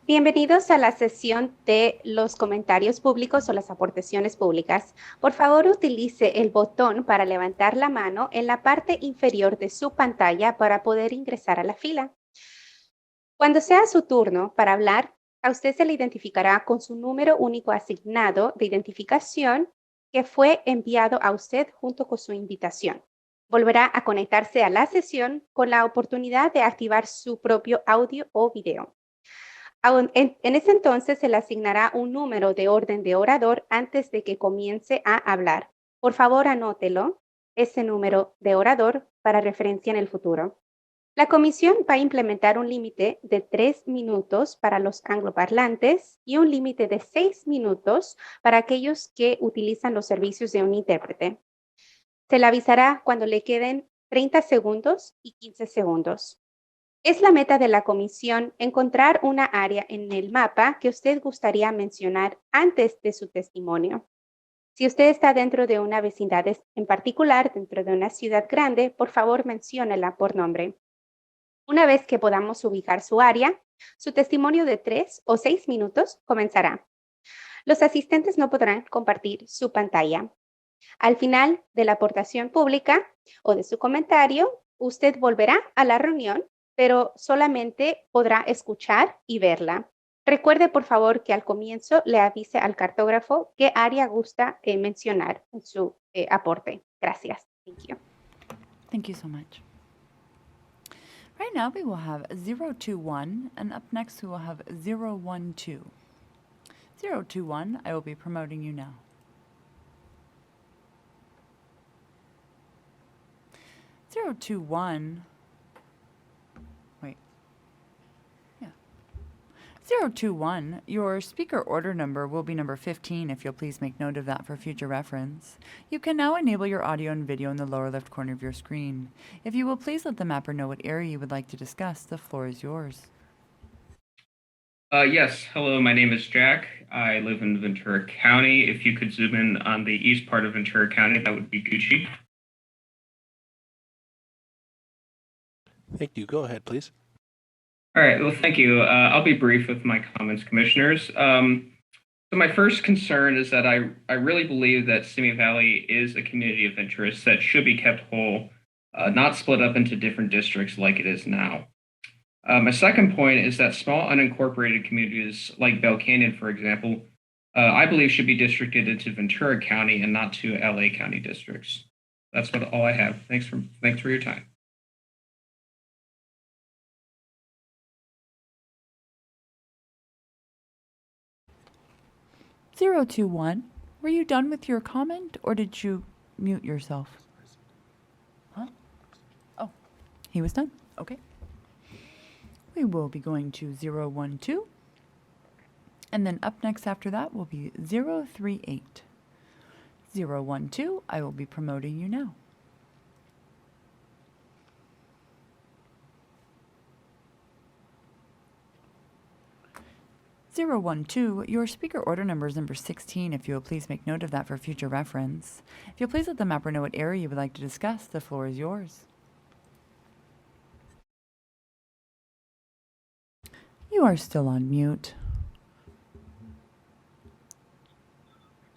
B: Bienvenidos a la sesión de los comentarios públicos o las aportaciones públicas. Por favor, utilice el botón para levantar la mano en la parte inferior de su pantalla para poder ingresar a la fila. Cuando sea su turno para hablar, a usted se le identificará con su número único asignado de identificación que fue enviado a usted junto con su invitación. Volverá a conectarse a la sesión con la oportunidad de activar su propio audio o video. En ese entonces se le asignará un número de orden de orador antes de que comience a hablar. Por favor, anótelo, ese número de orador para referencia en el futuro. La comisión va a implementar un límite de 3 minutos para los angloparlantes y un límite de 6 minutos para aquellos que utilizan los servicios de un intérprete. Se le avisará cuando le queden 30 segundos y 15 segundos. Es la meta de la comisión encontrar una área en el mapa que usted gustaría mencionar antes de su testimonio. Si usted está dentro de una vecindad en particular, dentro de una ciudad grande, por favor menciónela por nombre. Una vez que podamos ubicar su área, su testimonio de 3 o 6 minutos comenzará. Los asistentes no podrán compartir su pantalla. Al final de la aportación pública o de su comentario, usted volverá a la reunión, pero solamente podrá escuchar y verla. Recuerde, por favor, que al comienzo le avise al cartógrafo qué área gusta mencionar en su aporte. Gracias. Thank you.
P: Thank you so much. Right now we will have 021, and up next we will have 012. 021, I will be promoting you now. 021, wait, yeah. 021, your speaker order number will be number 15 if you'll please make note of that for future reference. You can now enable your audio and video in the lower left corner of your screen. If you will please let the mapper know what area you would like to discuss, the floor is yours.
O: Yes, hello, my name is Jack. I live in Ventura County. If you could zoom in on the east part of Ventura County, that would be Gucci.
U: Thank you. Go ahead, please.
O: All right, well, thank you. I'll be brief with my comments, commissioners. So my first concern is that I really believe that Simi Valley is a community of interest that should be kept whole, not split up into different districts like it is now. My second point is that small unincorporated communities like Bell Canyon, for example, I believe should be districted into Ventura County and not to LA County districts. That's all I have. Thanks for your time.
P: .021, were you done with your comment or did you mute yourself? Huh? Oh, he was done. Okay. We will be going to 012, and then up next after that will be 038. 012, I will be promoting you now. Your speaker order number is number 16. If you will please make note of that for future reference. If you'll please let the mapper know what area you would like to discuss, the floor is yours. You are still on mute.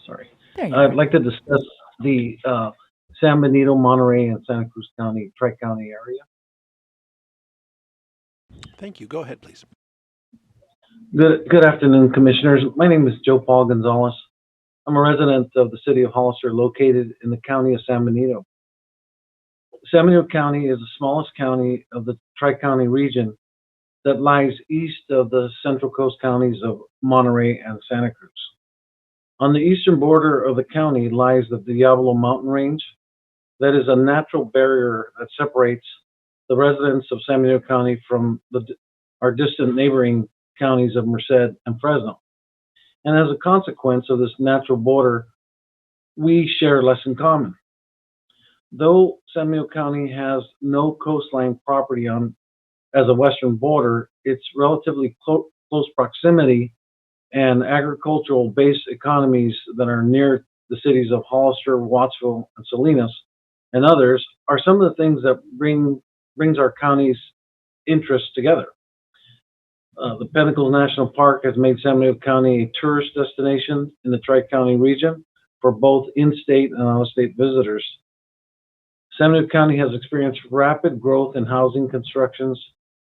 Q: Sorry.
P: There you
Q: I'd
P: are.
Q: like to discuss the San Benito, Monterey, and Santa Cruz County, Tri-County area.
U: Thank you. Go ahead, please.
Q: Good afternoon, commissioners. My name is Joe Paul Gonzalez. I'm a resident of the city of Hollister, located in the county of San Benito. San Benito County is the smallest county of the Tri-County region that lies east of the Central Coast counties of Monterey and Santa Cruz. On the eastern border of the county lies the Diablo Mountain Range. That is a natural barrier that separates the residents of San Benito County from our distant neighboring counties of Merced and Fresno. And as a consequence of this natural border, we share less in common. Though San Benito County has no coastline property as a western border, its relatively close proximity and agricultural-based economies that are near the cities of Hollister, Wattsville, and Salinas, and others are some of the things that brings our county's interests together. The Pinnacles National Park has made San Benito County a tourist destination in the Tri-County region for both in-state and out-of-state visitors. San Benito County has experienced rapid growth in housing constructions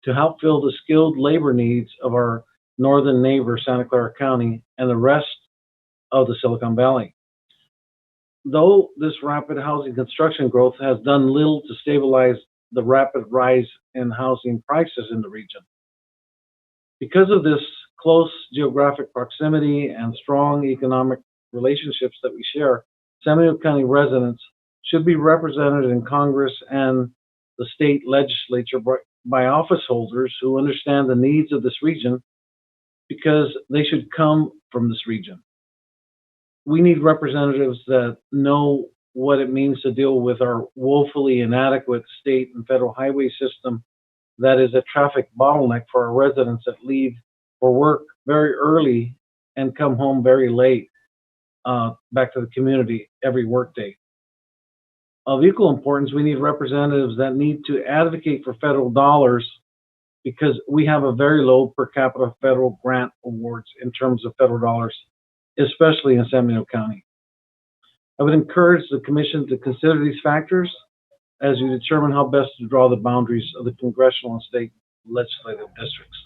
Q: to help fill the skilled labor needs of our northern neighbor, Santa Clara County, and the rest of the Silicon Valley. Though this rapid housing construction growth has done little to stabilize the rapid rise in housing prices in the region. Because of this close geographic proximity and strong economic relationships that we share, San Benito County residents should be represented in Congress and the state legislature by office holders who understand the needs of this region, because they should come from this region. We need representatives that know what it means to deal with our woefully inadequate state and federal highway system that is a traffic bottleneck for our residents that leave for work very early and come home very late, back to the community every workday. Of equal importance, we need representatives that need to advocate for federal dollars, because we have a very low per capita federal grant awards in terms of federal dollars, especially in San Benito County. I would encourage the commission to consider these factors as you determine how best to draw the boundaries of the congressional and state legislative districts.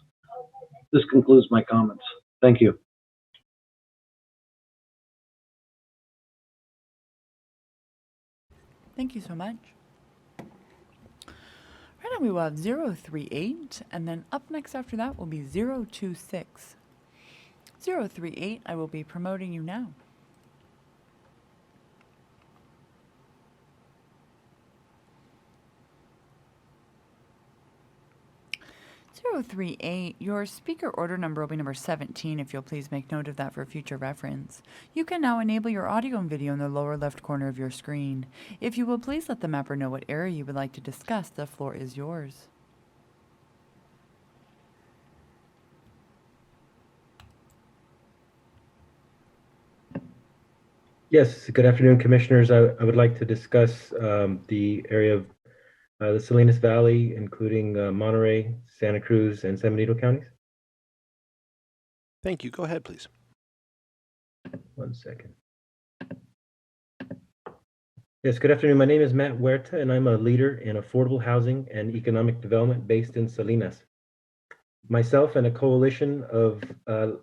Q: This concludes my comments. Thank you.
P: Thank you so much. Right And we will have 038, and then up next after that will be 026. 038, I will be promoting you now. 038, your speaker order number will be number 17, if you'll please make note of that for future reference. You can now enable your audio and video in the lower left corner of your screen. If you will please let the mapper know what area you would like to discuss, the floor is yours.
L: Yes, good afternoon, Commissioners. I would like to discuss the area of the Salinas Valley, including Monterey, Santa Cruz, and San Benito counties.
U: Thank you. Go ahead, please.
L: 1 second. Yes, good afternoon. My name is Matt Huerta, and I'm a leader in affordable housing and economic development based in Salinas. Myself and a coalition of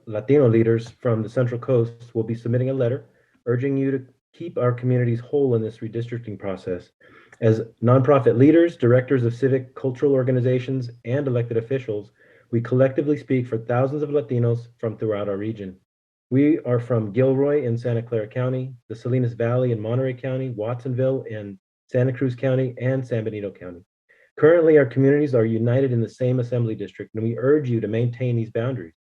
L: Latino leaders from the Central Coast will be submitting a letter urging you to keep our communities whole in this redistricting process. As nonprofit leaders, directors of civic, cultural organizations, and elected officials, we collectively speak for thousands of Latinos from throughout our region. We are from Gilroy in Santa Clara County, the Salinas Valley in Monterey County, Watsonville in Santa Cruz County, and San Benito County. Currently, our communities are united in the same assembly district, and we urge you to maintain these boundaries.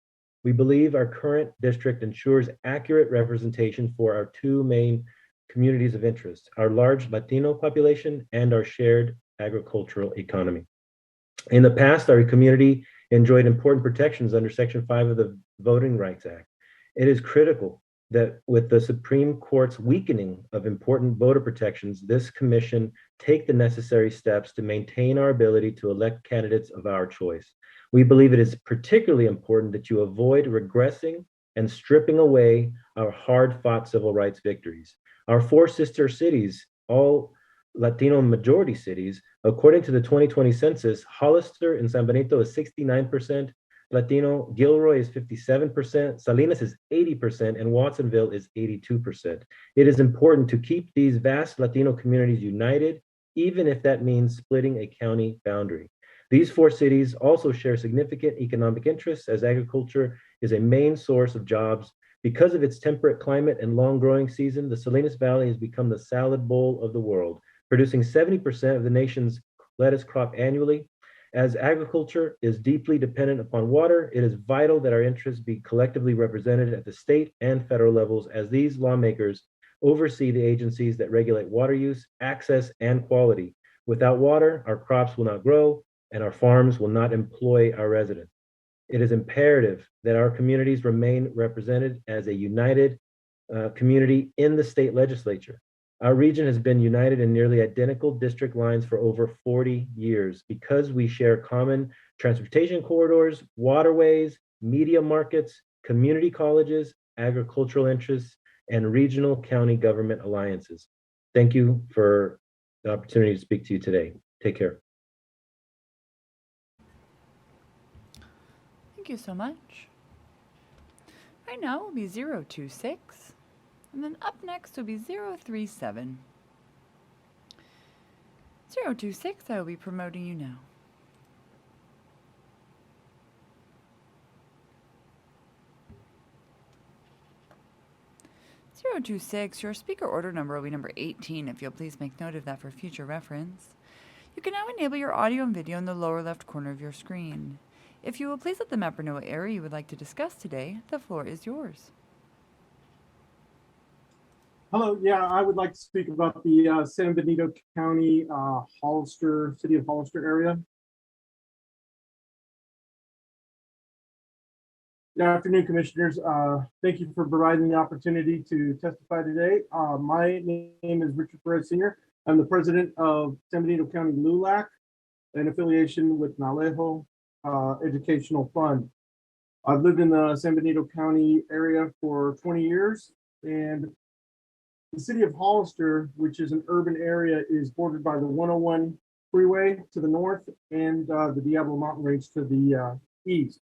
L: We believe our current district ensures accurate representation for our two main communities of interest, our large Latino population and our shared agricultural economy. In the past, our community enjoyed important protections under Section 5 of the Voting Rights Act. It is critical that with the Supreme Court's weakening of important voter protections, this commission take the necessary steps to maintain our ability to elect candidates of our choice. We believe it is particularly important that you avoid regressing and stripping away our hard-fought civil rights victories. Our four sister cities, all Latino majority cities, according to the 2020 census, Hollister in San Benito is 69% Latino, Gilroy is 57%, Salinas is 80%, and Watsonville is 82%. It is important to keep these vast Latino communities united, even if that means splitting a county boundary. These four cities also share significant economic interests, as agriculture is a main source of jobs. Because of its temperate climate and long growing season, the Salinas Valley has become the salad bowl of the world, producing 70% of the nation's lettuce crop annually. As agriculture is deeply dependent upon water, it is vital that our interests be collectively represented at the state and federal levels, as these lawmakers oversee the agencies that regulate water use, access, and quality. Without water, our crops will not grow, and our farms will not employ our residents. It is imperative that our communities remain represented as a united community in the state legislature. Our region has been united in nearly identical district lines for over 40 years because we share common transportation corridors, waterways, media markets, community colleges, agricultural interests, and regional county government alliances. Thank you for the opportunity to speak to you today. Take care.
P: Thank you so much. Right now will be 026, and then up next will be 037. 026, I will be promoting you now. 026, your speaker order number will be number 18, if you'll please make note of that for future reference. You can now enable your audio and video in the lower left corner of your screen. If you will please let the mapper know what area you would like to discuss today, the floor is yours.
S: Hello, yeah, I would like to speak about the San Benito County, Hollister, City of Hollister area. Good afternoon, Commissioners. Thank you for providing the opportunity to testify today. My name is Richard Perez Sr. I'm the president of San Benito County Lulac, an affiliation with Nalejo Educational Fund. I've lived in the San Benito County area for 20 years, and the city of Hollister, which is an urban area, is bordered by the 101 freeway to the north and the Diablo Mountain Range to the east.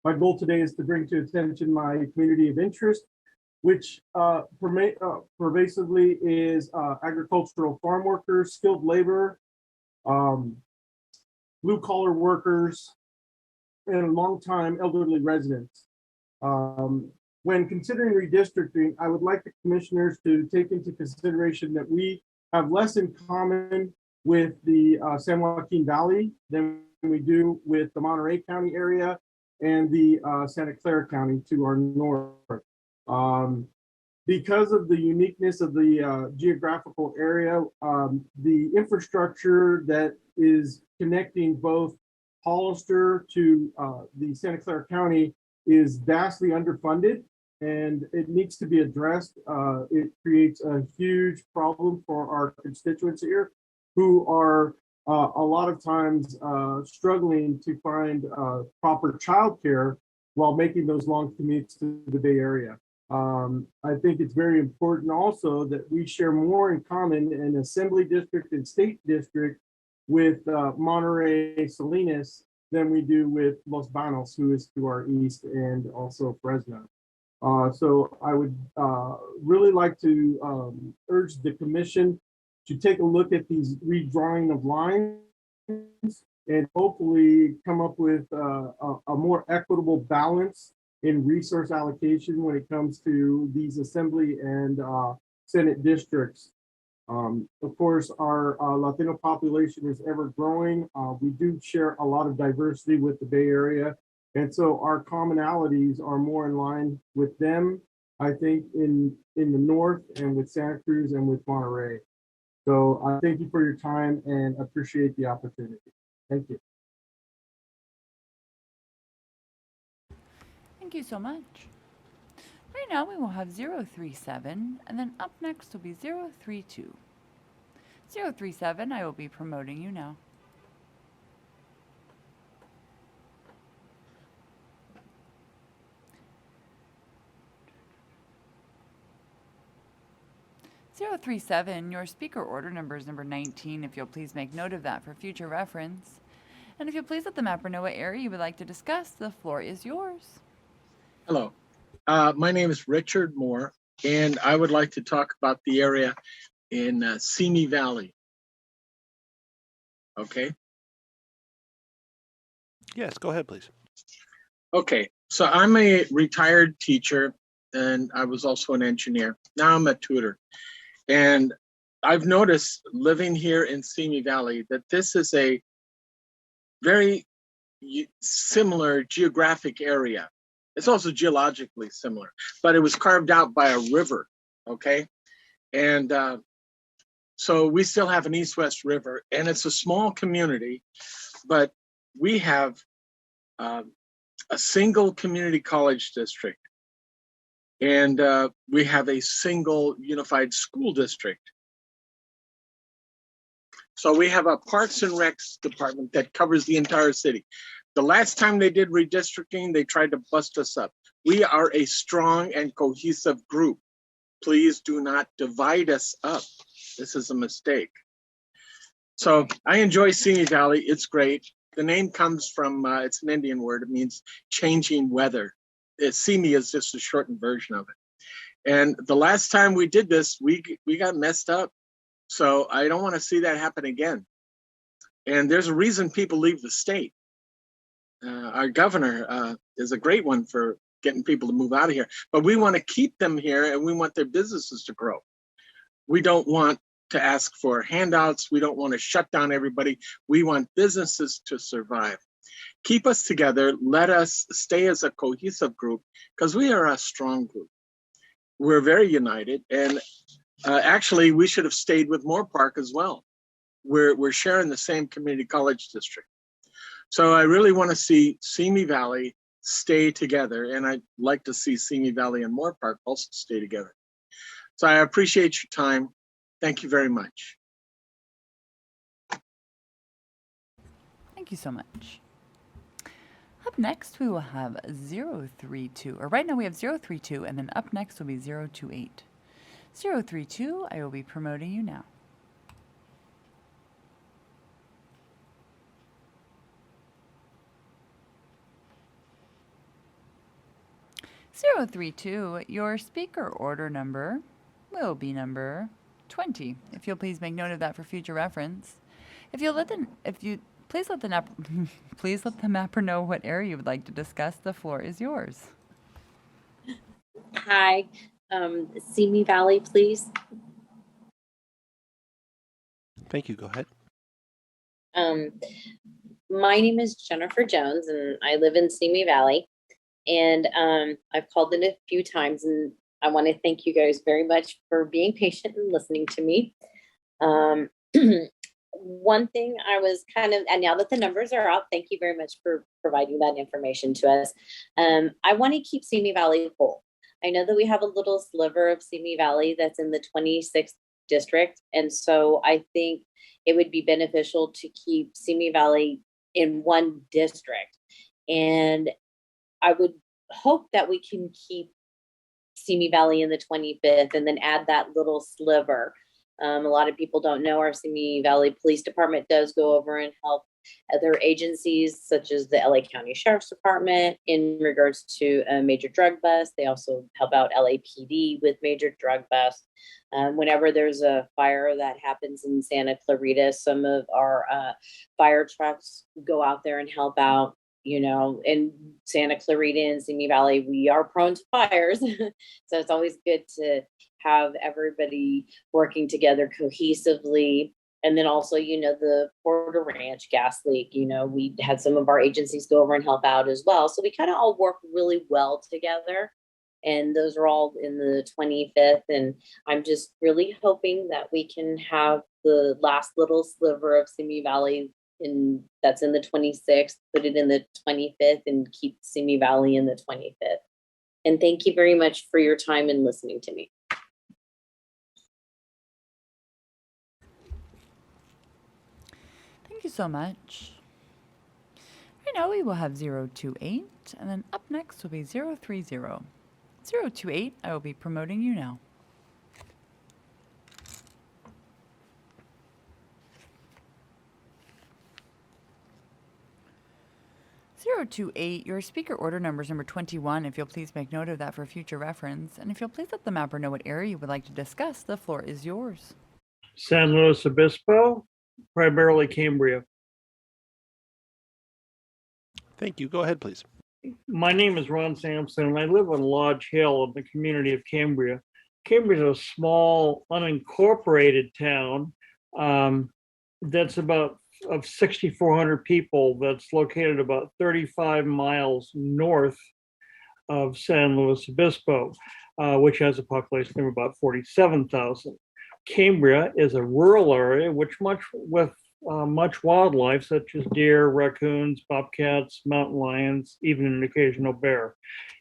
S: My goal today is to bring to attention my community of interest, which pervasively is agricultural farm workers, skilled labor, blue-collar workers, and longtime elderly residents. When considering redistricting, I would like the commissioners to take into consideration that we have less in common with the San Joaquin Valley than we do with the Monterey County area and the Santa Clara County to our north. Because of the uniqueness of the geographical area, the infrastructure that is connecting both Hollister to the Santa Clara County is vastly underfunded, and it needs to be addressed. It creates a huge problem for our constituents here, who are a lot of times struggling to find proper childcare while making those long commutes to the Bay Area. I think it's very important also that we share more in common in Assembly District and State District with Monterey, Salinas than we do with Los Banos, who is to our east, and also Fresno. So I would really like to urge the commission to take a look at these redrawing of lines and hopefully come up with a more equitable balance in resource allocation when it comes to these Assembly and Senate districts. Of course, our Latino population is ever growing. We do share a lot of diversity with the Bay Area. And so our commonalities are more in line with them, I think, in the north and with Santa Cruz and with Monterey. So I thank you for your time and appreciate the opportunity. Thank you.
P: Thank you so much. Right now we will have 037, and then up next will be 032. 037, I will be promoting you now. (037), your speaker order number is number 19, if you'll please make note of that for future reference. And if you'll please let the mapper know what area you would like to discuss, the floor is yours.
R: Hello, my name is Richard Moore, and I would like to talk about the area in Simi Valley. Okay.
U: Yes, go ahead, please.
R: Okay, so I'm a retired teacher, and I was also an engineer. Now I'm a tutor. And I've noticed living here in Simi Valley that this is a very similar geographic area. It's also geologically similar, but it was carved out by a river, okay? And so we still have an east-west river, and it's a small community, but we have a single community college district, and we have a single unified school district. So we have a Parks and Recs department that covers the entire city. The last time they did redistricting, they tried to bust us up. We are a strong and cohesive group. Please do not divide us up. This is a mistake. So I enjoy Simi Valley. It's great. The name comes from, it's an Indian word. It means changing weather. Simi is just a shortened version of it. And the last time we did this, we got messed up. So I don't want to see that happen again. And there's a reason people leave the state. Our governor is a great one for getting people to move out of here, but we want to keep them here and we want their businesses to grow. We don't want to ask for handouts. We don't want to shut down everybody. We want businesses to survive. Keep us together. Let us stay as a cohesive group because we are a strong group. We're very united. And actually, we should have stayed with Moore Park as well. We're sharing the same community college district. So I really want to see Simi Valley stay together. And I'd like to see Simi Valley and Moore Park also stay together. So I appreciate your time. Thank you very much.
P: Thank you so much. Up next, we will have 032, or right now we have 032, and then up next will be 028. 032, I will be promoting you now. (032), your speaker order number will be number 20. If you'll please make note of that for future reference. If you Please let the please let the mapper know what area you would like to discuss. The floor is yours.
T: Hi, Simi Valley, please.
U: Thank you. Go ahead.
T: My name is Jennifer Jones, and I live in Simi Valley. And I've called in a few times, and I want to thank you guys very much for being patient and listening to me. One thing I was kind of, and now that the numbers are out, thank you very much for providing that information to us. I want to keep Simi Valley whole. I know that we have a little sliver of Simi Valley that's in the 26th district. And so I think it would be beneficial to keep Simi Valley in one district. And I would hope that we can keep Simi Valley in the 25th and then add that little sliver. A lot of people don't know our Simi Valley Police Department does go over and help other agencies such as the LA County Sheriff's Department in regards to a major drug bust. They also help out LAPD with major drug busts. Whenever there's a fire that happens in Santa Clarita, some of our fire trucks go out there and help out. You know, in Santa Clarita and Simi Valley, we are prone to fires. So it's always good to have everybody working together cohesively. And then also, you know, the Porter Ranch gas leak, you know, we had some of our agencies go over and help out as well. So we kind of all work really well together. And those are all in the 25th. And I'm just really hoping that we can have the last little sliver of Simi Valley that's in the 26th, put it in the 25th, and keep Simi Valley in the 25th. And thank you very much for your time and listening to me.
P: Thank you so much. Right now we will have 028, and then up next will be 030. 028, I will be promoting you now. Your speaker order number is number 21. If you'll please make note of that for future reference. And if you'll please let the mapper know what area you would like to discuss, the floor is yours.
V: San Luis Obispo, primarily Cambria.
U: Thank you. Go ahead, please.
V: My name is Ron Sampson, and I live on Lodge Hill in the community of Cambria. Cambria is a small, unincorporated town that's about of 6,400 people, that's located about 35 miles north of San Luis Obispo, which has a population of about 47,000. Cambria is a rural area with much wildlife, such as deer, raccoons, bobcats, mountain lions, even an occasional bear,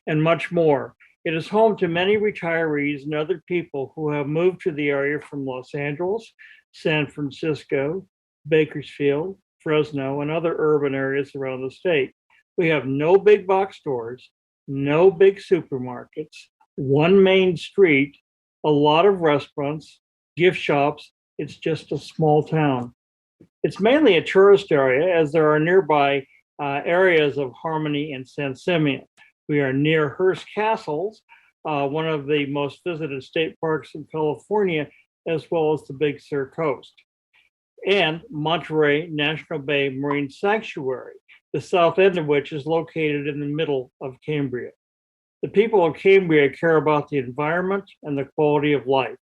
V: and much more. It is home to many retirees and other people who have moved to the area from Los Angeles, San Francisco, Bakersfield, Fresno, and other urban areas around the state. We have no big box stores, no big supermarkets, one main street, a lot of restaurants, gift shops. It's just a small town. It's mainly a tourist area, as there are nearby areas of Harmony and San Simeon. We are near Hearst Castles, one of the most visited state parks in California, as well as the Big Sur Coast, and Monterey National Bay Marine Sanctuary, the south end of which is located in the middle of Cambria. The people of Cambria care about the environment and the quality of life.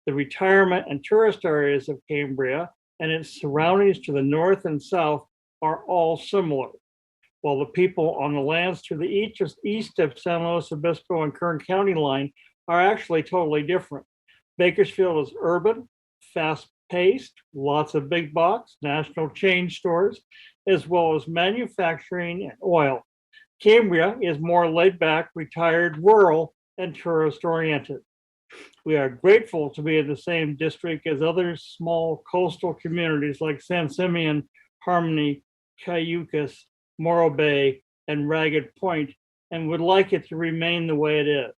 V: The retirement and tourist areas of Cambria and its surroundings to the north and south are all similar, while the people on the lands to the east of San Luis Obispo and Kern County line are actually totally different. Bakersfield is urban, fast-paced, lots of big box, national chain stores, as well as manufacturing and oil. Cambria is more laid-back, retired, rural, and tourist-oriented. We are grateful to be in the same district as other small coastal communities like San Simeon, Harmony, Cayucas, Morro Bay, and Ragged Point, and would like it to remain the way it is.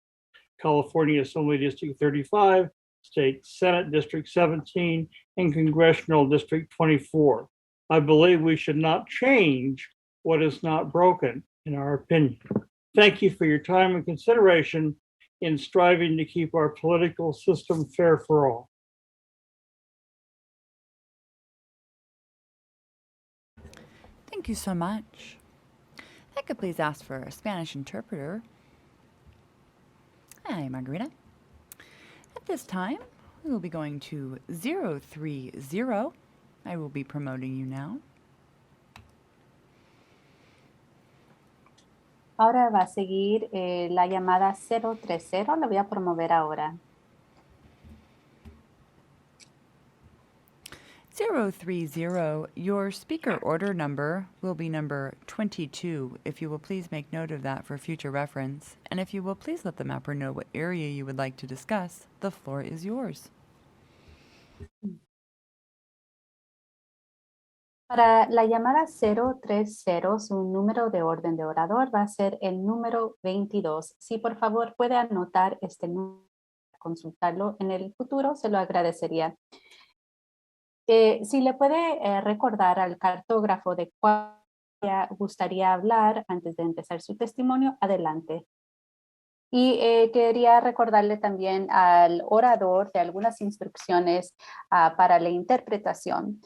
V: California Assembly District 35, State Senate District 17, and Congressional District 24. I believe we should not change what is not broken, in our opinion. Thank you for your time and consideration in striving to keep our political system fair for all.
P: Thank you so much. If I could please ask for a Spanish interpreter. Hi, Margarita. At this time, we will be going to 030. I will be promoting you now.
B: Ahora va a seguir la llamada 030. La voy a promover ahora.
P: 030, your speaker order number will be number 22. If you will please make note of that for future reference. And if you will please let the mapper know what area you would like to discuss, the floor is yours.
B: Para la llamada 030, su número de orden de orador va a ser el número 22. Si por favor puede anotar este número, consultarlo en el futuro, se lo agradecería. Si le puede recordar al cartógrafo de cuál gustaría hablar antes de empezar su testimonio, adelante. Y quería recordarle también al orador de algunas instrucciones para la interpretación.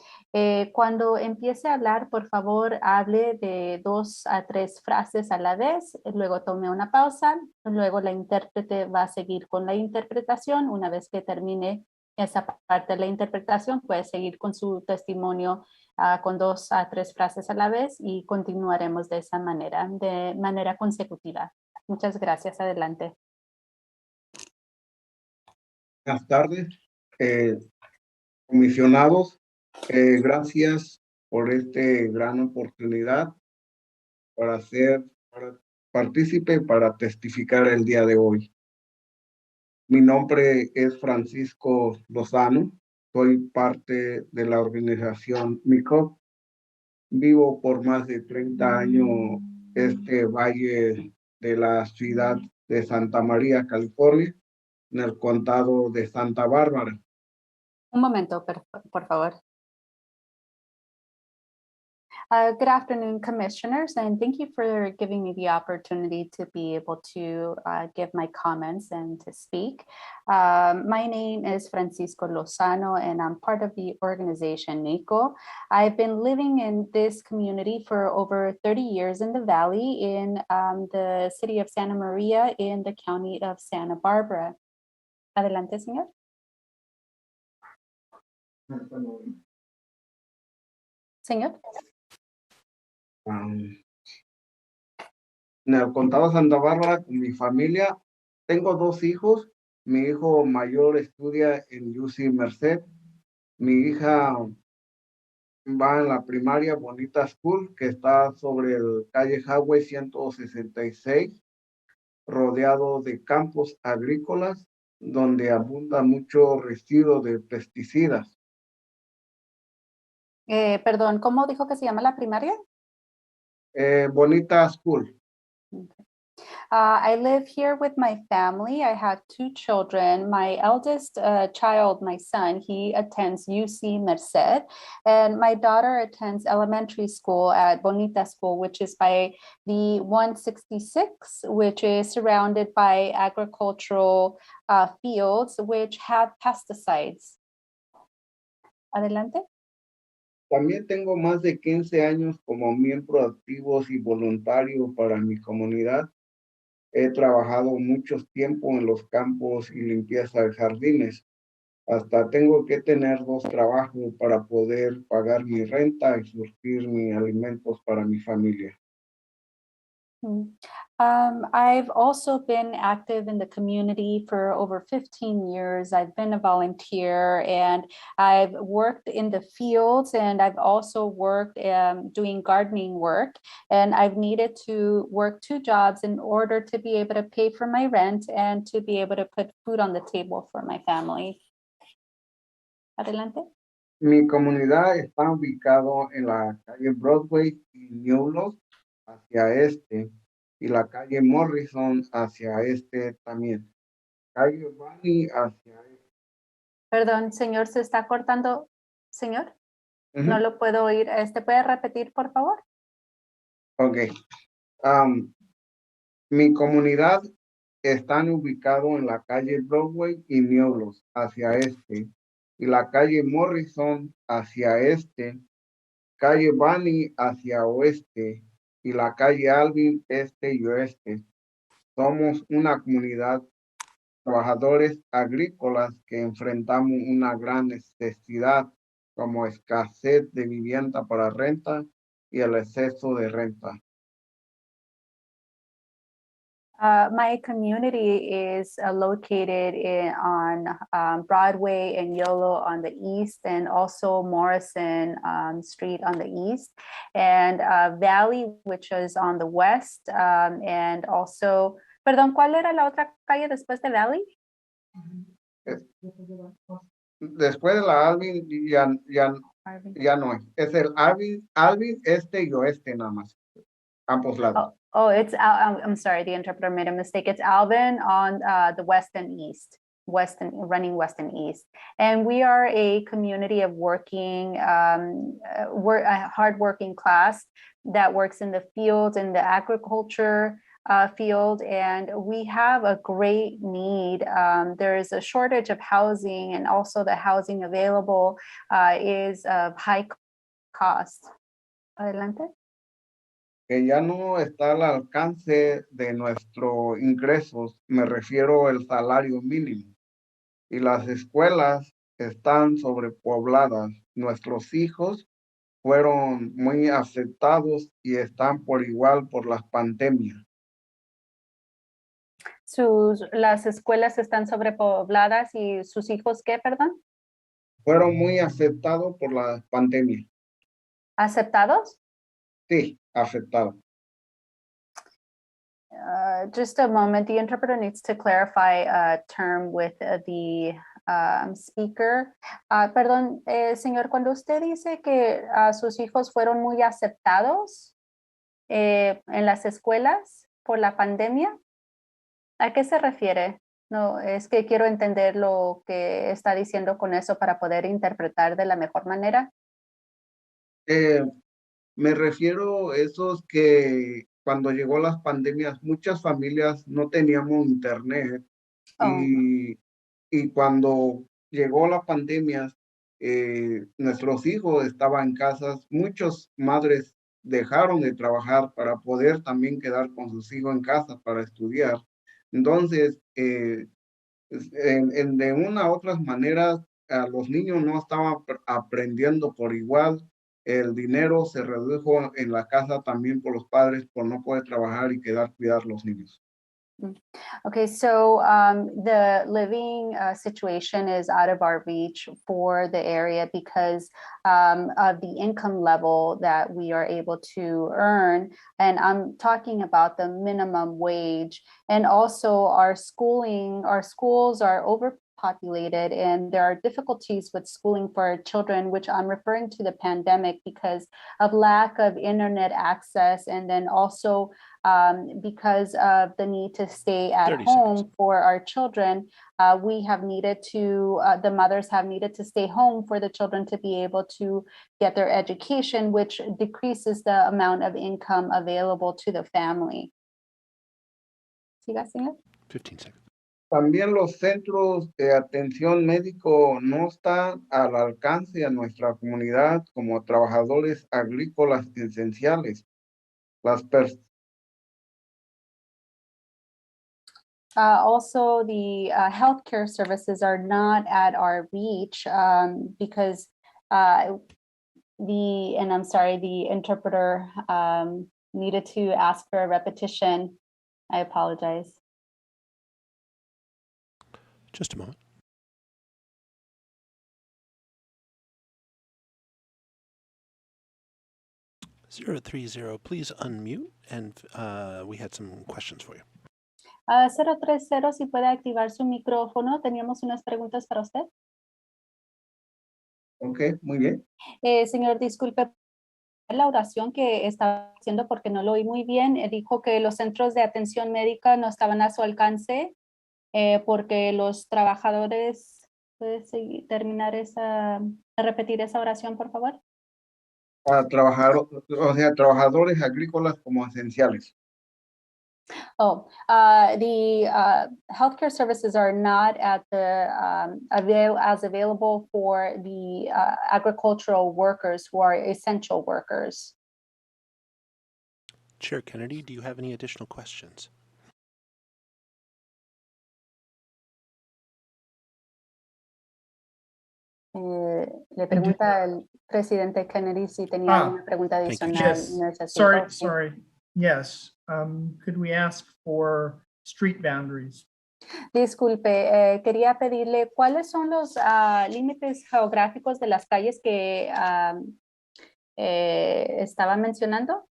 B: Cuando empiece a hablar, por favor, hable de 2 a 3 frases a la vez, luego tome una pausa, luego la intérprete va a seguir con la interpretación. Una vez que termine esa parte de la interpretación, puede seguir con su testimonio con 2 a 3 frases a la vez y continuaremos de esa manera, de manera consecutiva. Muchas gracias. Adelante.
C: Buenas tardes, comisionados. Gracias por esta gran oportunidad para ser partícipe para testificar el día de hoy. Mi nombre es Francisco Lozano. Soy parte de la organización MICOP. Vivo por más de 30 años este valle de la ciudad de Santa María, California, en el condado de Santa Bárbara.
B: Un momento, por favor. Good afternoon, commissioners, and thank you for giving me the opportunity to be able to give my comments and to speak. My name is Francisco Lozano, and I'm part of the organization NICO. I've been living in this community for over 30 years in the Valley in the city of Santa Maria in the county of Santa Barbara. Adelante, señor. Señor.
C: En el condado de Santa Bárbara, con mi familia, tengo 2 hijos. Mi hijo mayor estudia en UC Merced. Mi hija va en la primaria Bonita School, que está sobre el calle Highway 166, rodeado de campos agrícolas, donde abunda mucho residuo de pesticidas.
B: Perdón, ¿cómo dijo que se llama la primaria?
C: Bonita School.
B: Okay. I live here with my family. I have 2 children. My eldest child, my son, he attends UC Merced, and my daughter attends elementary school at Bonita School, which is by the 166, which is surrounded by agricultural fields, which have pesticides. Adelante.
C: También tengo más de 15 años como miembro activo y voluntario para mi comunidad. He trabajado mucho tiempo en los campos y limpieza de jardines. Hasta tengo que tener 2 trabajos para poder pagar mi renta y surtir mis alimentos para mi familia.
B: I've also been active in the community for over 15 years. I've been a volunteer and I've worked in the fields, and I've also worked doing gardening work, and I've needed to work 2 jobs in order to be able to pay for my rent and to be able to put food on the table for my family. Adelante.
C: Mi comunidad está ubicado en la calle Broadway y Newlos hacia este, y la calle Morrison hacia este también. Calle Bunny hacia este.
B: Perdón, señor, se está cortando. Señor, no lo puedo oír. ¿Puede repetir, por favor?
C: Ok. Mi comunidad está ubicado en la calle Broadway y Newlos hacia este, y la calle Morrison hacia este, calle Bani hacia oeste y la calle Alvin este y oeste. Somos una comunidad de trabajadores agrícolas que enfrentamos una gran necesidad como escasez de vivienda para renta y el exceso de renta.
F: My community is located on Broadway and Yolo on the east, and also Morrison Street on the east, and Valley, which is on the west, and also, perdón, ¿cuál era la otra calle después de Valley?
C: Después de la Alvin ya no es. Es el Alvin este y oeste nada más. Ambos lados.
F: Oh, it's, I'm sorry, the interpreter made a mistake. It's Alvin on the west and east, running west and east. And we are a community of working, a hardworking class that works in the field, in the agriculture field, and we have a great need. There is a shortage of housing, and also the housing available is of high cost. Adelante.
C: Que ya no está al alcance de nuestros ingresos, me refiero al salario mínimo. Y las escuelas están sobrepobladas. Nuestros hijos fueron muy afectados y están por igual por las pandemias.
F: Las escuelas están sobrepobladas y sus hijos, ¿qué, perdón?
C: Fueron muy afectados por la pandemia.
F: ¿Aceptados?
C: Sí, afectados.
F: Just a moment, the interpreter needs to clarify a term with the speaker. Perdón, señor, cuando usted dice que sus hijos fueron muy aceptados en las escuelas por la pandemia, ¿a qué se refiere? No, es que quiero entender lo que está diciendo con eso para poder interpretar de la mejor manera.
C: Me refiero a esos que cuando llegó las pandemias, muchas familias no teníamos internet y cuando llegó la pandemia, nuestros hijos estaban en casas, muchas madres dejaron de trabajar para poder también quedar con sus hijos en casa para estudiar. Entonces, de una u otras maneras, los niños no estaban aprendiendo por igual. El dinero se redujo en la casa también por los padres por no poder trabajar y cuidar los niños.
F: Okay, so the living situation is out of our reach for the area because of the income level that we are able to earn. And I'm talking about the minimum wage. And also our schools are overpopulated, and there are difficulties with schooling for our children, which I'm referring to the pandemic because of lack of internet access, and then also because of the need to stay at home for our children. We have needed to, the mothers have needed to stay home for the children to be able to get their education, which decreases the amount of income available to the family. ¿Siga, señor?
U: 15 seconds.
C: También los centros de atención médico no están al alcance a nuestra comunidad como trabajadores agrícolas esenciales.
F: Also, the healthcare services are not at our reach because the interpreter needed to ask for a repetition. I apologize.
U: Just a moment. Zero 30, please unmute, and we had some questions for you.
F: 030, si puede activar su micrófono. Teníamos unas preguntas para usted.
C: Ok, muy bien.
F: Señor, disculpe la oración que estaba haciendo porque no lo oí muy bien. Dijo que los centros de atención médica no estaban a su alcance porque los trabajadores, ¿puede repetir esa oración, por favor?
C: Trabajadores agrícolas como esenciales.
F: Oh, the healthcare services are not at the available for the agricultural workers who are essential workers.
U: Chair Kennedy, do you have any additional questions?
F: Le pregunta al presidente Kennedy si tenía alguna pregunta adicional.
N: Yes. Sorry. Yes. Could we ask for street boundaries?
F: Disculpe, quería pedirle cuáles son los límites geográficos de las calles que estaba mencionando.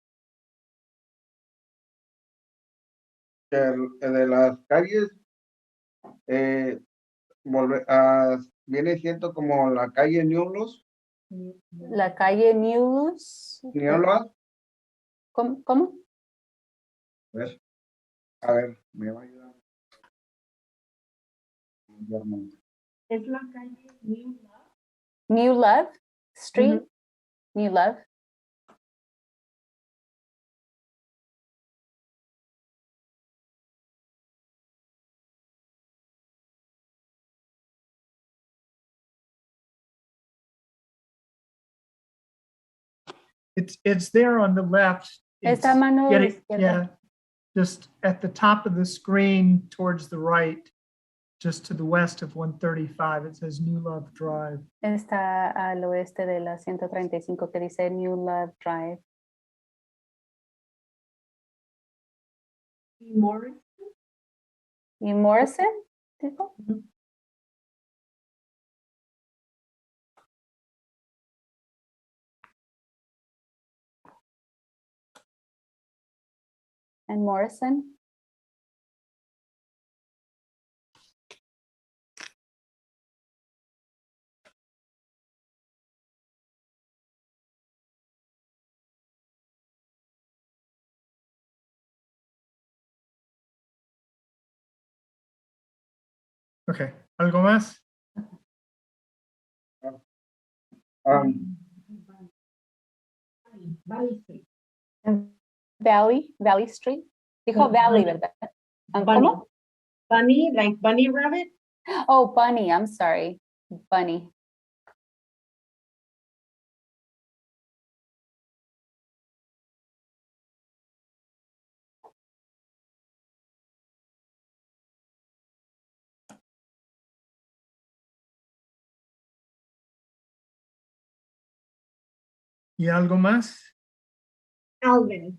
C: De las calles, viene siendo como la calle Niulos.
F: La calle Niulos.
C: ¿Niulos?
F: ¿Cómo?
C: A ver, me va a ayudar.
H: Es la calle New Love.
F: New Love Street. New Love.
N: It's there on the left.
F: Esta mano
N: Yeah, just at the top of the screen towards the right, just to the west of 135, it says New Love Drive.
F: Está al oeste de la 135 que dice New Love Drive.
H: ¿Y Morrison?
F: ¿Y Morrison? ¿Dijo? And Morrison?
N: Okay, ¿algo más?
F: Valley Street. Dijo Valley, ¿verdad? ¿Cómo?
H: Bunny, like bunny rabbit?
F: Oh, Bunny, I'm sorry. Bunny.
N: ¿Y algo más?
H: Alvin.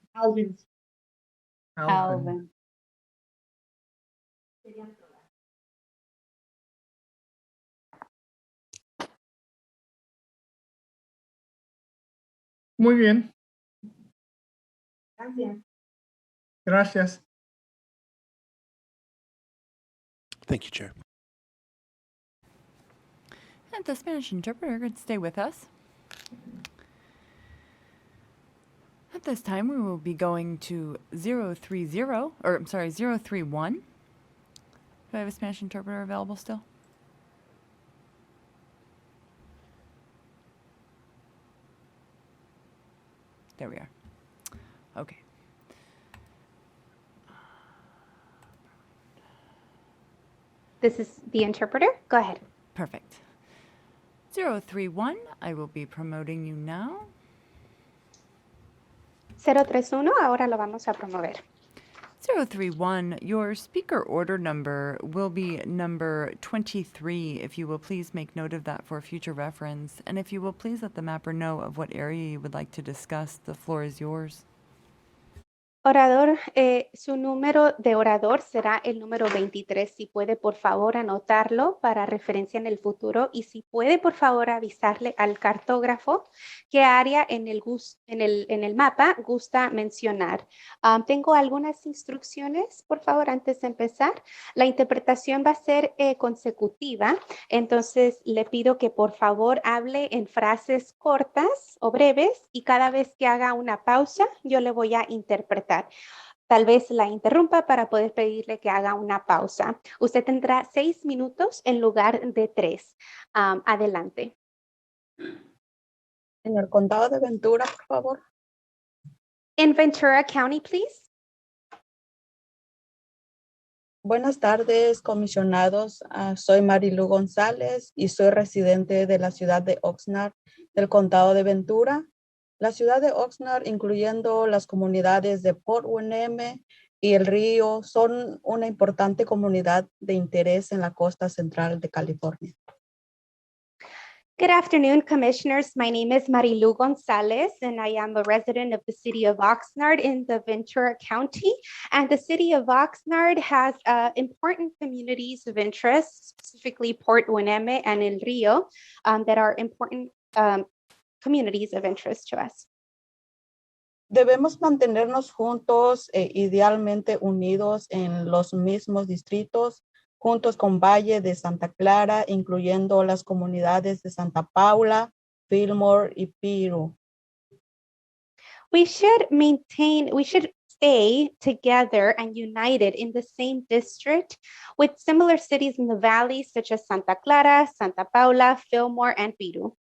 N: Muy bien.
H: Gracias.
U: Thank you, Chair.
P: And the Spanish interpreter could stay with us. At this time, we will be going to 031. Do I have a Spanish interpreter available still? There we are. Okay.
B: This is the interpreter. Go ahead.
P: Perfect. 031, I will be promoting you now.
B: 031, ahora lo vamos a promover.
P: 031, your speaker order number will be number 23. If you will please make note of that for future reference. And if you will please let the mapper know of what area you would like to discuss, the floor is yours.
B: Orador, su número de orador será el número 23. Si puede, por favor, anotarlo para referencia en el futuro. Y si puede, por favor, avisarle al cartógrafo qué área en el mapa gusta mencionar. Tengo algunas instrucciones, por favor, antes de empezar. La interpretación va a ser consecutiva. Entonces, le pido que, por favor, hable en frases cortas o breves. Y cada vez que haga una pausa, yo le voy a interpretar. Tal vez la interrumpa para poder pedirle que haga una pausa. Usted tendrá 6 minutos en lugar de 3. Adelante.
E: En el condado de Ventura, por favor.
B: In Ventura County, please.
E: Buenas tardes, comisionados. Soy Marilu González y soy residente de la ciudad de Oxnard, del condado de Ventura. La ciudad de Oxnard, incluyendo las comunidades de Port Hueneme y El Río, son una importante comunidad de interés en la costa central de California.
B: Good afternoon, commissioners. My name is Marilu Gonzalez, and I am a resident of the city of Oxnard in the Ventura County. And the city of Oxnard has important communities of interest, specifically Port Hueneme and El Rio, that are important communities of interest to us.
E: Debemos mantenernos juntos e idealmente unidos en los mismos distritos, juntos con Valle de Santa Clara, incluyendo las comunidades de Santa Paula, Fillmore y Piru.
B: We should stay together and united in the same district with similar cities in the valley, such as Santa Clara, Santa Paula, Fillmore, and Piru.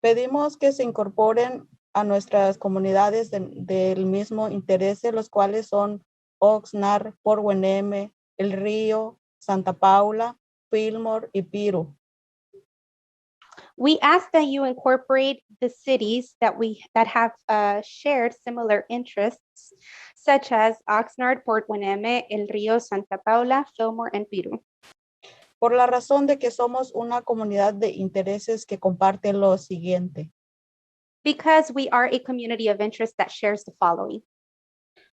E: Pedimos que se incorporen a nuestras comunidades del mismo interés, los cuales son Oxnard, Port Hueneme, El Río, Santa Paula, Fillmore y Piru.
B: We ask that you incorporate the cities that have shared similar interests, such as Oxnard, Port Hueneme, El Río, Santa Paula, Fillmore, and Piru.
E: Por la razón de que somos una comunidad de intereses que comparte lo siguiente.
B: Because we are a community of interest that shares the following.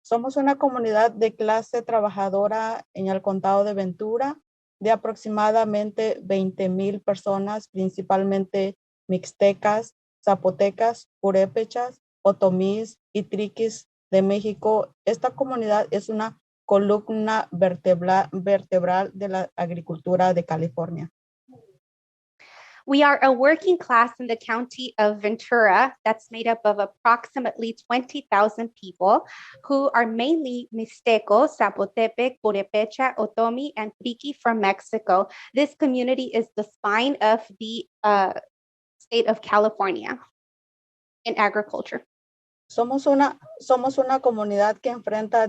E: Somos una comunidad de clase trabajadora en el condado de Ventura, de aproximadamente 20,000 personas, principalmente mixtecas, zapotecas, purépechas, otomís y triquis de México. Esta comunidad es una columna vertebral de la agricultura de California.
B: We are a working class in the county of Ventura that's made up of approximately 20,000 people who are mainly Mixteco, Zapotepec, Purepecha, Otomi, and Triqui from Mexico. This community is the spine of the state of California in agriculture.
E: Somos una comunidad que enfrenta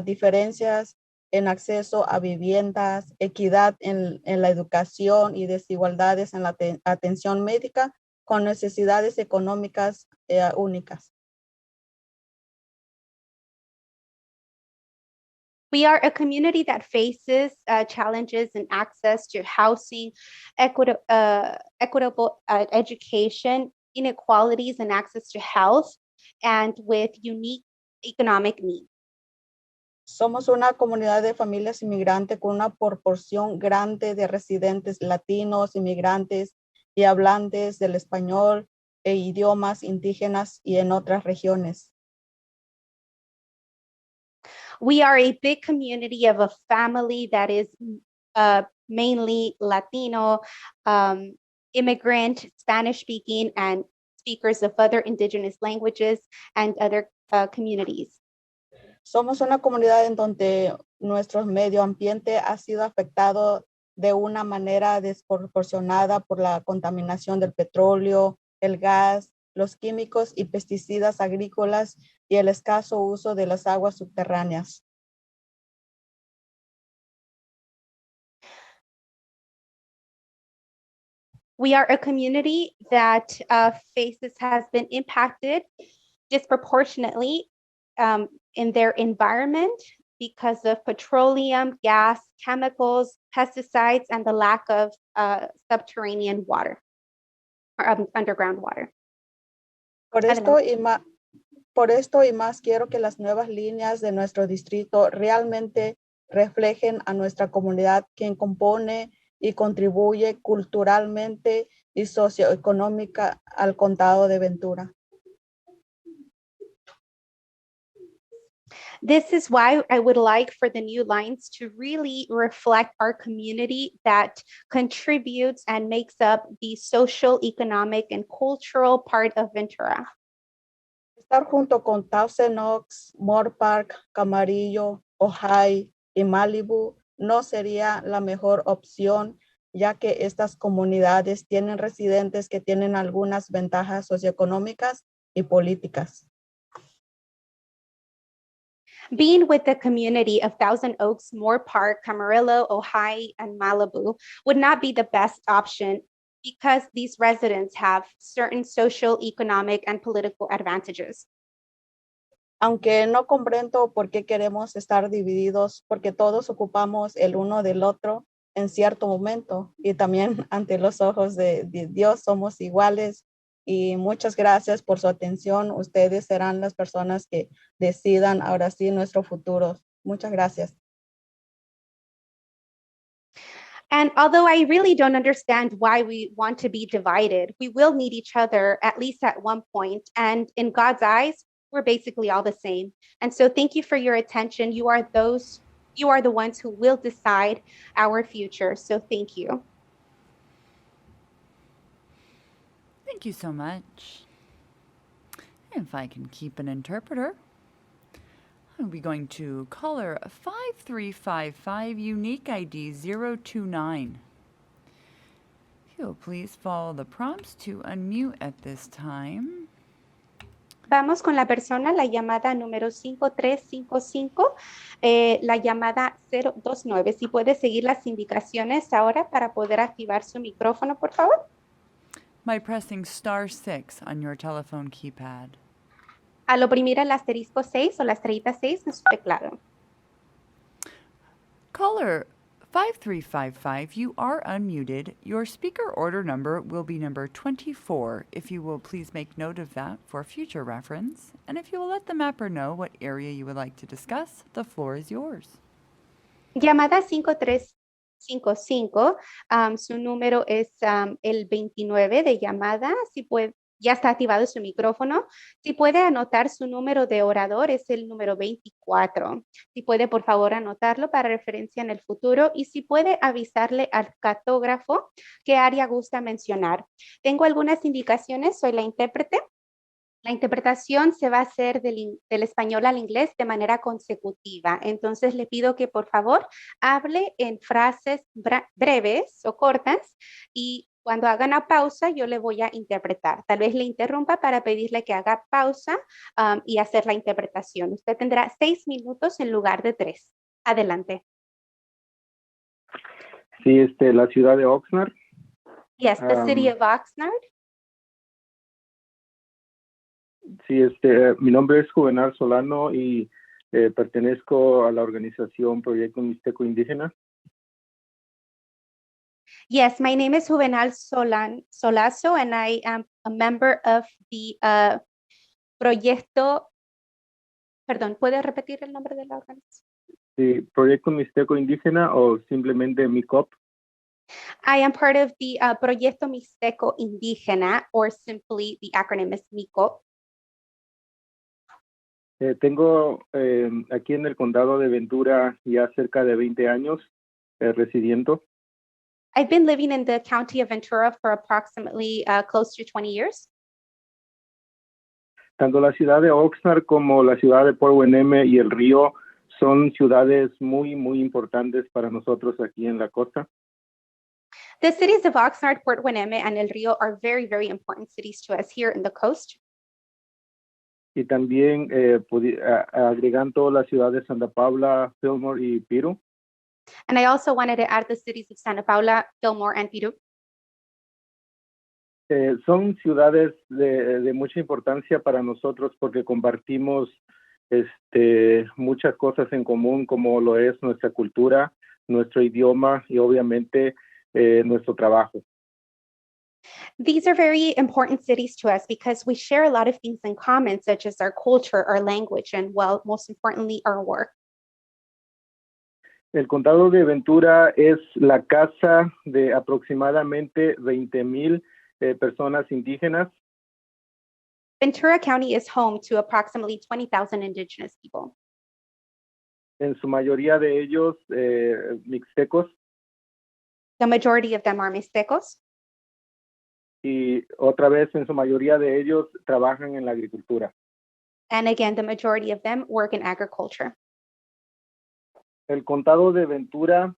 E: diferencias en acceso a viviendas, equidad en la educación y desigualdades en la atención médica con necesidades económicas únicas.
B: We are a community that faces challenges in access to housing, equitable education, inequalities in access to health, and with unique economic needs.
E: Somos una comunidad de familias inmigrantes con una proporción grande de residentes latinos, inmigrantes y hablantes del español e idiomas indígenas y en otras regiones.
B: We are a big community of a family that is mainly Latino, immigrant, Spanish-speaking, and speakers of other indigenous languages and other communities.
E: Somos una comunidad en donde nuestro medio ambiente ha sido afectado de una manera desproporcionada por la contaminación del petróleo, el gas, los químicos y pesticidas agrícolas y el escaso uso de las aguas subterráneas.
B: We are a community that has been impacted disproportionately in their environment because of petroleum, gas, chemicals, pesticides, and the lack of subterranean water or underground water.
E: Por esto y más quiero que las nuevas líneas de nuestro distrito realmente reflejen a nuestra comunidad, quien compone y contribuye culturalmente y socioeconómica al condado de Ventura.
B: This is why I would like for the new lines to really reflect our community that contributes and makes up the social, economic, and cultural part of Ventura.
E: Estar junto con Thousand Oaks, Moore Park, Camarillo, Ojai y Malibu no sería la mejor opción, ya que estas comunidades tienen residentes que tienen algunas ventajas socioeconómicas y políticas.
B: Being with the community of Thousand Oaks, Moore Park, Camarillo, Ojai, and Malibu would not be the best option because these residents have certain social, economic, and political advantages.
E: Aunque no comprendo por qué queremos estar divididos, porque todos ocupamos el uno del otro en cierto momento y también ante los ojos de Dios somos iguales. Y muchas gracias por su atención. Ustedes serán las personas que decidan ahora sí nuestro futuro. Muchas gracias.
B: And although I really don't understand why we want to be divided, we will need each other at least at one point. And in God's eyes, we're basically all the same. And so thank you for your attention. You are the ones who will decide our future. So thank you.
P: Thank you so much. If I can keep an interpreter, I'll be going to caller 5355, unique ID 029. If you'll please follow the prompts to unmute at this time.
B: Vamos con la persona, la llamada número 5355, la llamada 029. Si puede seguir las indicaciones ahora para poder activar su micrófono, por favor.
P: By pressing *6 on your telephone keypad.
B: Al oprimir el asterisco 6 o la estrellita 6 en su teclado.
P: Caller 5355, you are unmuted. Your speaker order number will be number 24. If you will please make note of that for future reference. And if you will let the mapper know what area you would like to discuss, the floor is yours.
B: Llamada 5355, su número es el 29 de llamada. Si puede, ya está activado su micrófono. Si puede anotar su número de orador, es el número 24. Si puede, por favor, anotarlo para referencia en el futuro. Y si puede avisarle al cartógrafo qué área gusta mencionar. Tengo algunas indicaciones, soy la intérprete. La interpretación se va a hacer del español al inglés de manera consecutiva. Entonces, le pido que, por favor, hable en frases breves o cortas y cuando haga una pausa, yo le voy a interpretar. Tal vez le interrumpa para pedirle que haga pausa y hacer la interpretación. Usted tendrá 6 minutos en lugar de 3. Adelante.
G: Sí, la ciudad de Oxnard.
B: Yes, the city of Oxnard.
G: Sí, mi nombre es Juvenal Solano y pertenezco a la organización Proyecto Mixteco Indígena.
B: Yes, my name is Juvenal Solazo, and I am a member of the Proyecto. Perdón, ¿puede repetir el nombre de la organización?
G: Sí, Proyecto Mixteco Indígena o simplemente MICOP.
B: I am part of the Proyecto Mixteco Indígena, or simply the acronym is MICOP.
G: Tengo aquí en el condado de Ventura ya cerca de 20 años residiendo.
B: I've been living in the county of Ventura for approximately close to 20 years.
G: Tanto la ciudad de Oxnard como la ciudad de Port Hueneme y el río son ciudades muy, muy importantes para nosotros aquí en la costa.
B: The cities of Oxnard, Port Hueneme, and El Rio are very, very important cities to us here in the coast.
G: Y también agregando la ciudad de Santa Paula, Fillmore y Piru.
B: And I also wanted to add the cities of Santa Paula, Fillmore, and Piru.
G: Son ciudades de mucha importancia para nosotros porque compartimos muchas cosas en común, como lo es nuestra cultura, nuestro idioma y obviamente nuestro trabajo.
B: These are very important cities to us because we share a lot of things in common, such as our culture, our language, and, well, most importantly, our work.
G: El condado de Ventura es la casa de aproximadamente 20,000 personas indígenas.
B: Ventura County is home to approximately 20,000 indigenous people.
G: En su mayoría de ellos mixtecos.
B: The majority of them are Mixtecos.
G: Y otra vez, en su mayoría de ellos trabajan en la agricultura.
B: And again, the majority of them work in agriculture.
G: El condado de Ventura,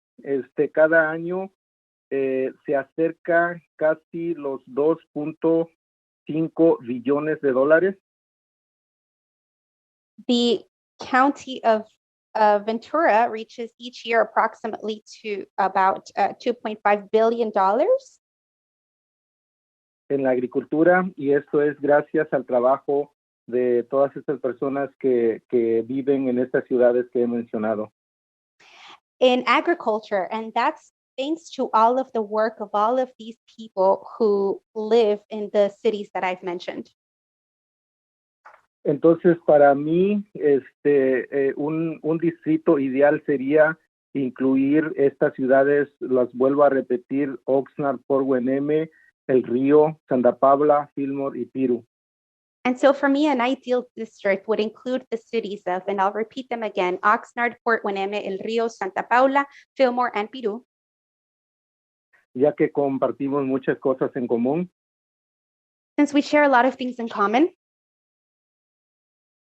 G: cada año se acerca casi los 2.5 billones de dólares.
B: The county of Ventura reaches each year approximately to about $2.5 billion.
G: En la agricultura, y esto es gracias al trabajo de todas estas personas que viven en estas ciudades que he mencionado.
B: In agriculture, and that's thanks to all of the work of all of these people who live in the cities that I've mentioned.
G: Entonces, para mí, un distrito ideal sería incluir estas ciudades, las vuelvo a repetir, Oxnard, Port Hueneme, El Río, Santa Paula, Fillmore y Piru.
B: And so for me, an ideal district would include the cities of, and I'll repeat them again, Oxnard, Port Hueneme, El Río, Santa Paula, Fillmore, and Piru.
G: Ya que compartimos muchas cosas en común.
B: Since we share a lot of things in common.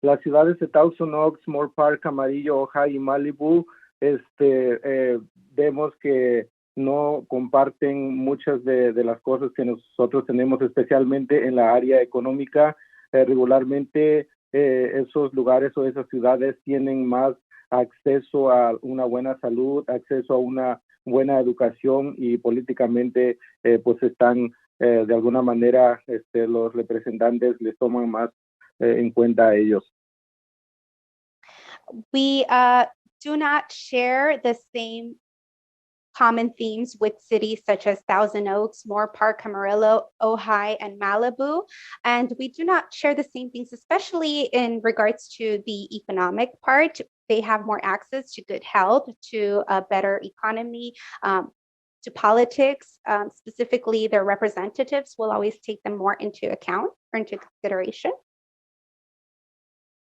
G: Las ciudades de Thousand Oaks, Moore Park, Amarillo, Ojai y Malibu, vemos que no comparten muchas de las cosas que nosotros tenemos, especialmente en la área económica. Regularmente esos lugares o esas ciudades tienen más acceso a una buena salud, acceso a una buena educación y políticamente pues están de alguna manera los representantes les toman más en cuenta a ellos.
B: We do not share the same common themes with cities such as Thousand Oaks, Moore Park, Camarillo, Ojai, and Malibu. And we do not share the same things, especially in regards to the economic part. They have more access to good health, to a better economy, to politics. Specifically, their representatives will always take them more into account or into consideration.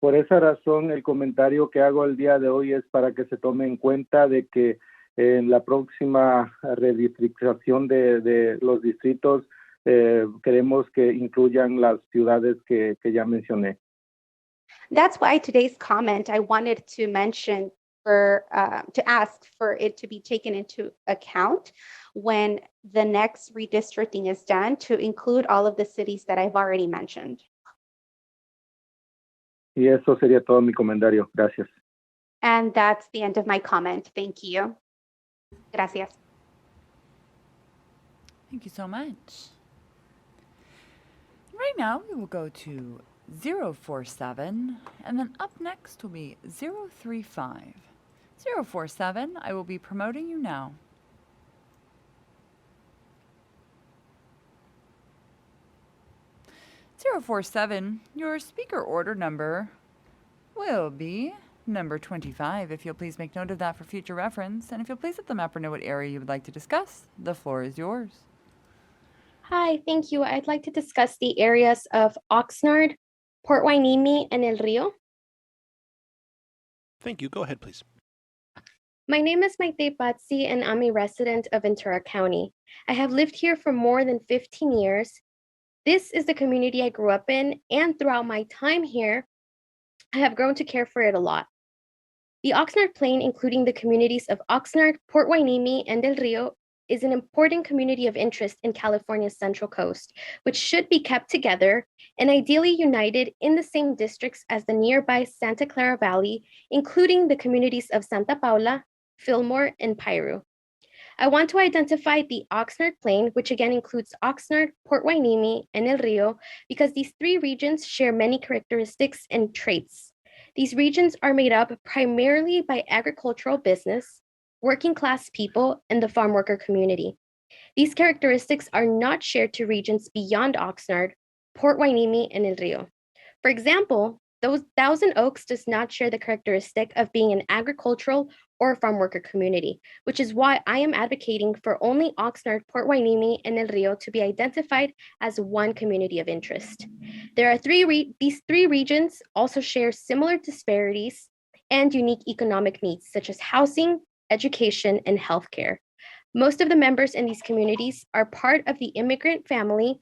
G: Por esa razón, el comentario que hago el día de hoy es para que se tome en cuenta de que en la próxima redistrictación de los distritos queremos que incluyan las ciudades que ya mencioné.
B: That's why today's comment, I wanted to mention to ask for it to be taken into account when the next redistricting is done, to include all of the cities that I've already mentioned.
G: Y eso sería todo mi comentario. Gracias.
B: And that's the end of my comment. Thank you. Gracias.
P: Thank you so much. Right now, we will go to 047, and then up next will be 035. 047, I will be promoting you now. (047), your speaker order number will be number 25. If you'll please make note of that for future reference, and if you'll please let the mapper know what area you would like to discuss, the floor is yours.
I: Hi, thank you. I'd like to discuss the areas of Oxnard, Port Hueneme, and El Rio.
U: Thank you. Go ahead, please.
I: My name is Maite Patsi, and I'm a resident of Ventura County. I have lived here for more than 15 years. This is the community I grew up in, and throughout my time here, I have grown to care for it a lot. The Oxnard Plain, including the communities of Oxnard, Port Hueneme, and El Rio, is an important community of interest in California's Central Coast, which should be kept together and ideally united in the same districts as the nearby Santa Clara Valley, including the communities of Santa Paula, Fillmore, and Piru. I want to identify the Oxnard Plain, which again includes Oxnard, Port Hueneme, and El Rio, because these three regions share many characteristics and traits. These regions are made up primarily by agricultural business, working class people, and the farm worker community. These characteristics are not shared to regions beyond Oxnard, Port Hueneme, and El Rio. For example, Thousand Oaks does not share the characteristic of being an agricultural or farm worker community, which is why I am advocating for only Oxnard, Port Hueneme, and El Rio to be identified as one community of interest. These three regions also share similar disparities and unique economic needs, such as housing, education, and healthcare. Most of the members in these communities are part of immigrant families,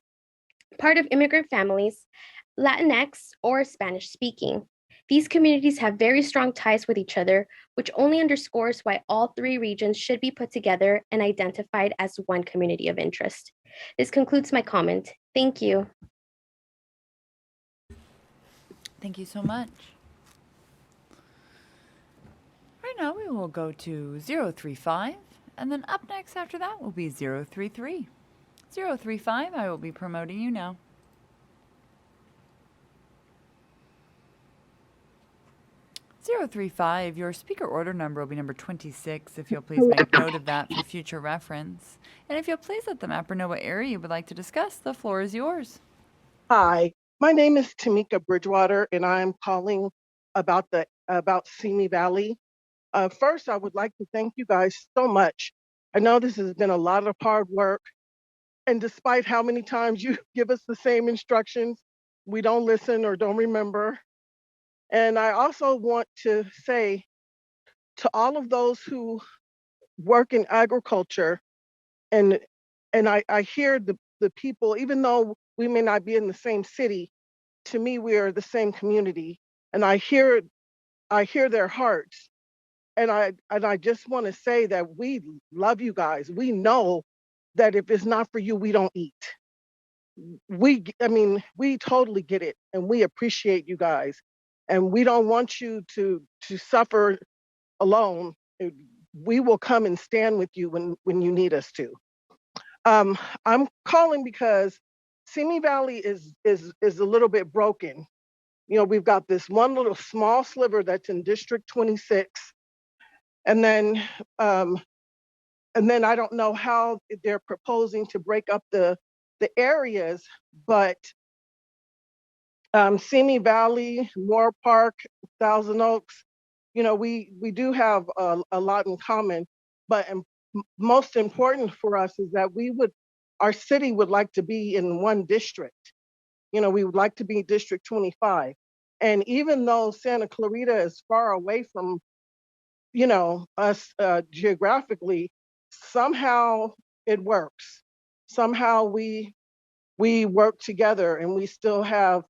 I: Latinx, or Spanish speaking. These communities have very strong ties with each other, which only underscores why all three regions should be put together and identified as one community of interest. This concludes my comment. Thank you.
P: Thank you so much. now we will go to 035, and then up next after that will be 033. 035, I will be promoting you now. Zero 035, your speaker order number will be number 26, if you'll please make note of that for future reference. And if you'll please let the mapper know what area you would like to discuss, the floor is yours.
J: Hi, my name is Tamika Bridgewater, and I'm calling about Simi Valley. First, I would like to thank you guys so much. I know this has been a lot of hard work, and despite how many times you give us the same instructions, we don't listen or don't remember. And I also want to say to all of those who work in agriculture, and I hear the people, even though we may not be in the same city, to me, we are the same community. And I hear their hearts. And I just want to say that we love you guys. We know that if it's not for you, we don't eat. We totally get it, and we appreciate you guys. And we don't want you to suffer alone. We will come and stand with you when you need us to. I'm calling because Simi Valley is a little bit broken. You know, we've got this one little small sliver that's in District 26, and then I don't know how they're proposing to break up the areas, but Simi Valley, Moore Park, Thousand Oaks, you know, we do have a lot in common, but most important for us is that our city would like to be in one district. You know, we would like to be District 25. And even though Santa Clarita is far away from, you know, us geographically, somehow it works. Somehow we work together and we still have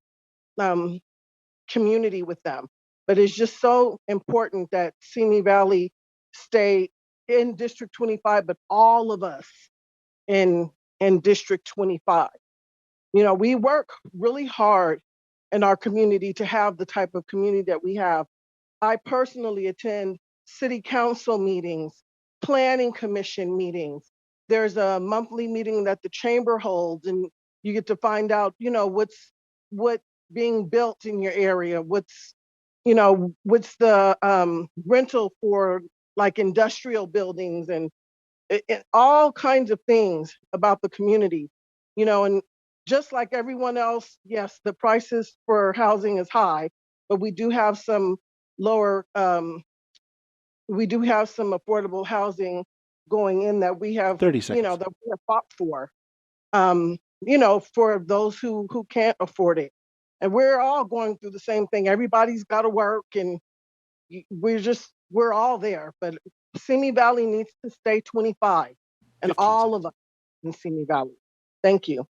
J: community with them. But it's just so important that Simi Valley stay in District 25, but all of us in District 25. You know, we work really hard in our community to have the type of community that we have. I personally attend city council meetings, planning commission meetings. There's a monthly meeting that the chamber holds, and you get to find out, you know, what's being built in your area, what's the rental for like industrial buildings and all kinds of things about the community, you know. And just like everyone else, yes, the prices for housing is high, but we do have some affordable housing going in that we have,
U: 30 seconds.
J: you know, that we have fought for, you know, for those who can't afford it. And we're all going through the same thing. Everybody's got to work, and we're all there. But Simi Valley needs to stay 25, and all of us in Simi Valley. Thank you.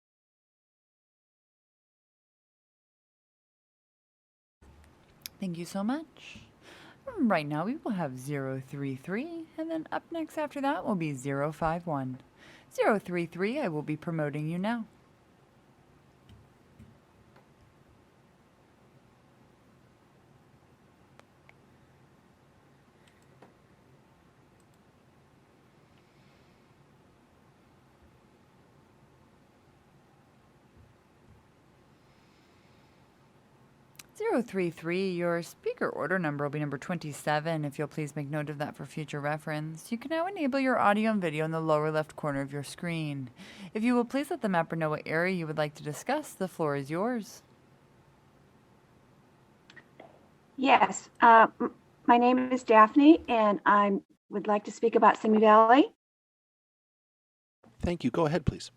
P: Thank you so much. Right now we will have 033, and then up next after that will be 051. 033, I will be promoting you now. Zero 033, your speaker order number will be number 27. If you'll please make note of that for future reference. You can now enable your audio and video in the lower left corner of your screen. If you will please let the mapper know what area you would like to discuss, the floor is yours.
K: Yes, my name is Daphne, and I would like to speak about Simi Valley.
U: Thank you. Go ahead, please.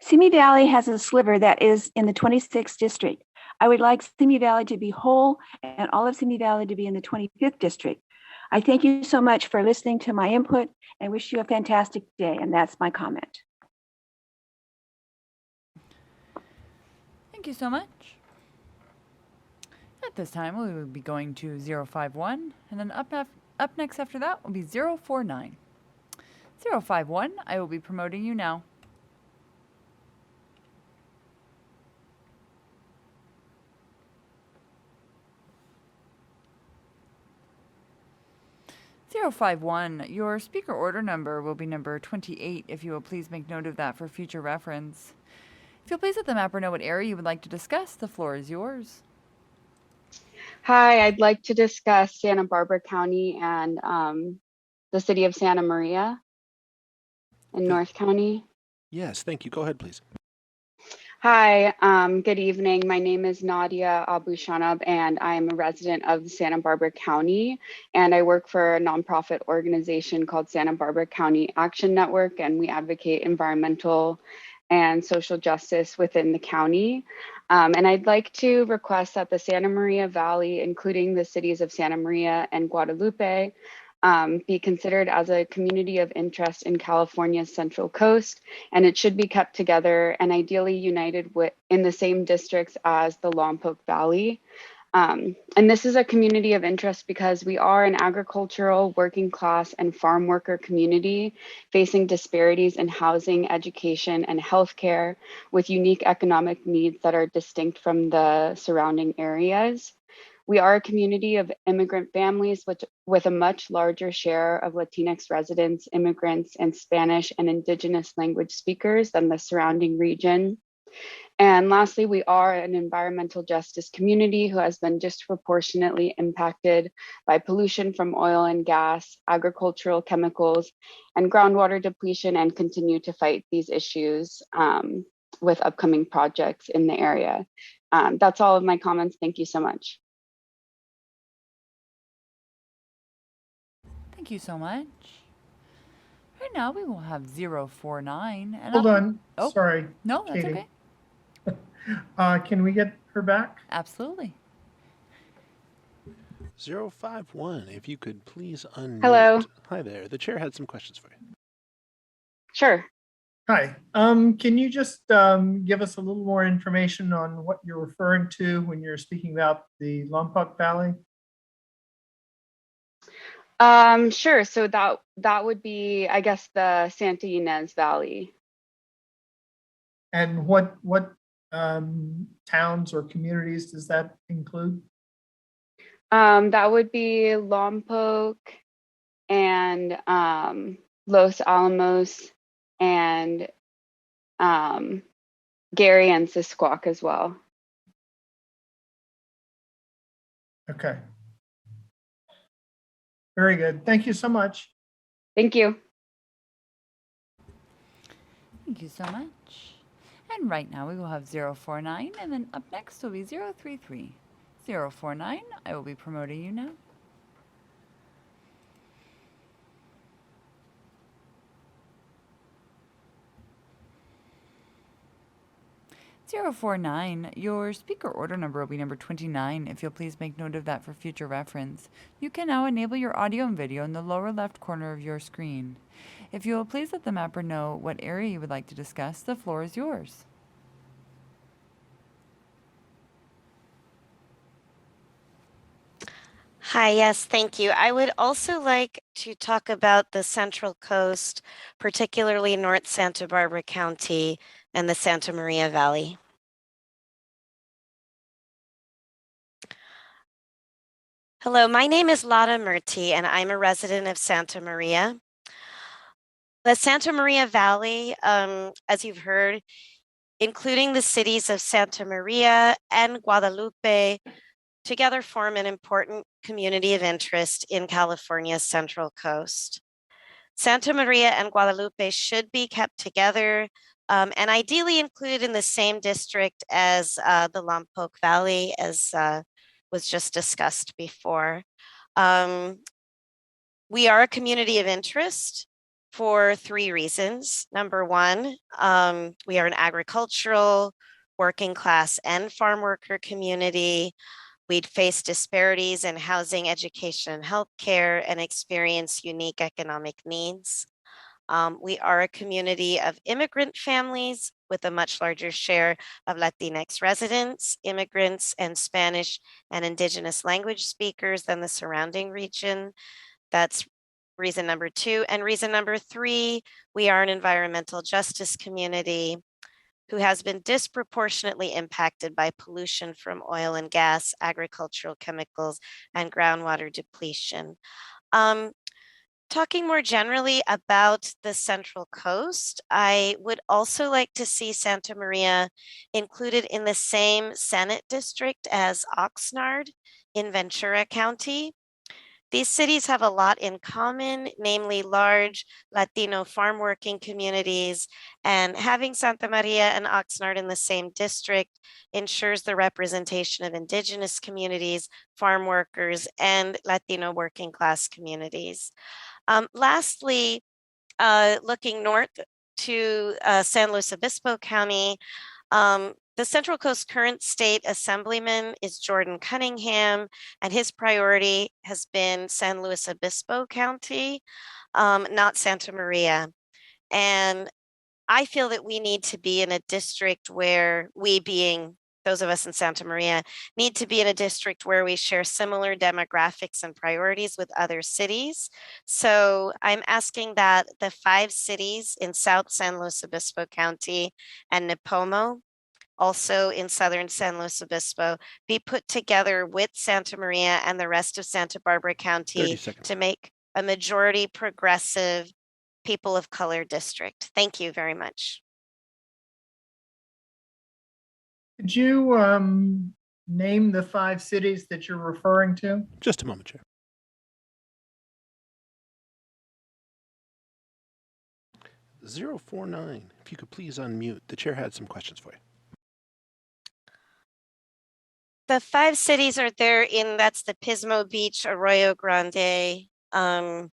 K: Simi Valley has a sliver that is in the 26th district. I would like Simi Valley to be whole and all of Simi Valley to be in the 25th district. I thank you so much for listening to my input and wish you a fantastic day. And that's my comment.
P: Thank you so much. At this time, we will be going to 051, and then up next after that will be 049. 051, I will be promoting you now. 051, your speaker order number will be number 28. If you will please make note of that for future reference. If you'll please let the mapper know what area you would like to discuss, the floor is yours.
D: Hi, I'd like to discuss Santa Barbara County and the city of Santa Maria in North County.
U: Yes, thank you. Go ahead, please.
D: Hi, good evening. My name is Nadia Abushanab, and I'm a resident of Santa Barbara County, and I work for a nonprofit organization called Santa Barbara County Action Network, and we advocate environmental and social justice within the county. And I'd like to request that the Santa Maria Valley, including the cities of Santa Maria and Guadalupe, be considered as a community of interest in California's Central Coast, and it should be kept together and ideally united in the same districts as the Lompoc Valley. And this is a community of interest because we are an agricultural, working class, and farm worker community facing disparities in housing, education, and healthcare with unique economic needs that are distinct from the surrounding areas. We are a community of immigrant families with a much larger share of Latinx residents, immigrants, and Spanish and Indigenous language speakers than the surrounding region. And lastly, we are an environmental justice community who has been disproportionately impacted by pollution from oil and gas, agricultural chemicals, and groundwater depletion, and continue to fight these issues with upcoming projects in the area. That's all of my comments. Thank you so much.
P: Thank you so much. Right now we will have 049. And
N: Hold on.
P: Oh,
N: sorry.
P: No, that's
N: Katie.
P: okay.
N: Can we get her back?
P: Absolutely.
U: 051, if you could please unmute.
D: Hello.
U: Hi there. The chair had some questions for you.
D: Sure.
N: Hi. Can you just give us a little more information on what you're referring to when you're speaking about the Lompoc Valley?
D: Sure. So that would be, I guess, the Santa Ynez Valley.
N: And what towns or communities does that include?
D: That would be Lompoc and Los Alamos and Gary and Sisquoc as well.
N: Okay. Very good. Thank you so much.
D: Thank you.
P: Thank you so much. And right now we will have 049, and then up next will be 033. 049, I will be promoting you now. Zero 49, your speaker order number will be number 29. If you'll please make note of that for future reference. You can now enable your audio and video in the lower left corner of your screen. If you will please let the mapper know what area you would like to discuss, the floor is yours.
M: Hi, yes, thank you. I would also like to talk about the Central Coast, particularly North Santa Barbara County and the Santa Maria Valley. Hello, my name is Lada Murti, and I'm a resident of Santa Maria. The Santa Maria Valley, as you've heard, including the cities of Santa Maria and Guadalupe, together form an important community of interest in California's Central Coast. Santa Maria and Guadalupe should be kept together and ideally included in the same district as the Lompoc Valley, as was just discussed before. We are a community of interest for 3 reasons. Number one, we are an agricultural, working class, and farm worker community. We'd face disparities in housing, education, and healthcare, and experience unique economic needs. We are a community of immigrant families with a much larger share of Latinx residents, immigrants, and Spanish and Indigenous language speakers than the surrounding region. That's reason number 2. And reason number 3, we are an environmental justice community who has been disproportionately impacted by pollution from oil and gas, agricultural chemicals, and groundwater depletion. Talking more generally about the Central Coast, I would also like to see Santa Maria included in the same Senate district as Oxnard in Ventura County. These cities have a lot in common, namely large Latino farm working communities, and having Santa Maria and Oxnard in the same district ensures the representation of indigenous communities, farm workers, and Latino working class communities. Lastly, looking north to San Luis Obispo County, the Central Coast current state assemblyman is Jordan Cunningham, and his priority has been San Luis Obispo County, not Santa Maria. And I feel that we need to be in a district where we, being those of us in Santa Maria, need to be in a district where we share similar demographics and priorities with other cities. So I'm asking that the 5 cities in South San Luis Obispo County and Nipomo, also in southern San Luis Obispo, be put together with Santa Maria and the rest of Santa Barbara
U: 30
M: County
U: seconds.
M: to make a majority progressive people of color district. Thank you very much.
N: Could you name the 5 cities that you're referring to?
U: Just a moment, Chair. .049, if you could please unmute. The chair had some questions for you.
M: The 5 cities are there in, that's the Pismo Beach, Arroyo Grande, and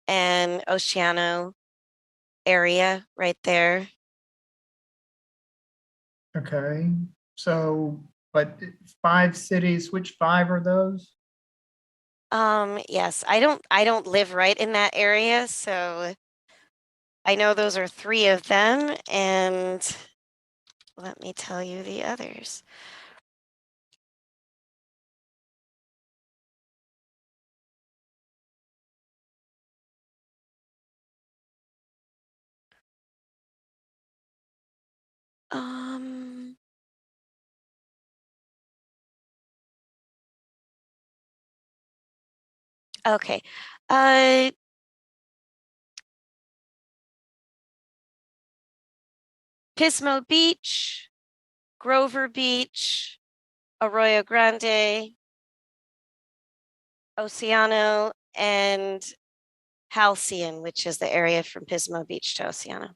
M: Oceano area right there.
N: Okay, so, but 5 cities, which 5 are those?
M: Yes, I don't live right in that area, so I know those are 3 of them, and let me tell you the others. Okay. Pismo Beach, Grover Beach, Arroyo Grande, Oceano, and Halcyon, which is the area from Pismo Beach to Oceano.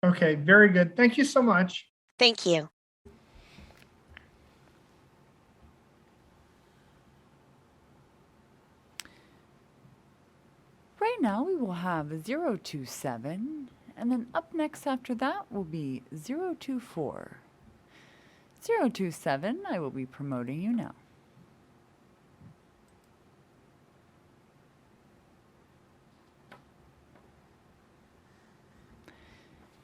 N: Okay, very good. Thank you so much.
M: Thank you.
P: Right now we will have 027, and then up next after that will be 024. 027, I will be promoting you now.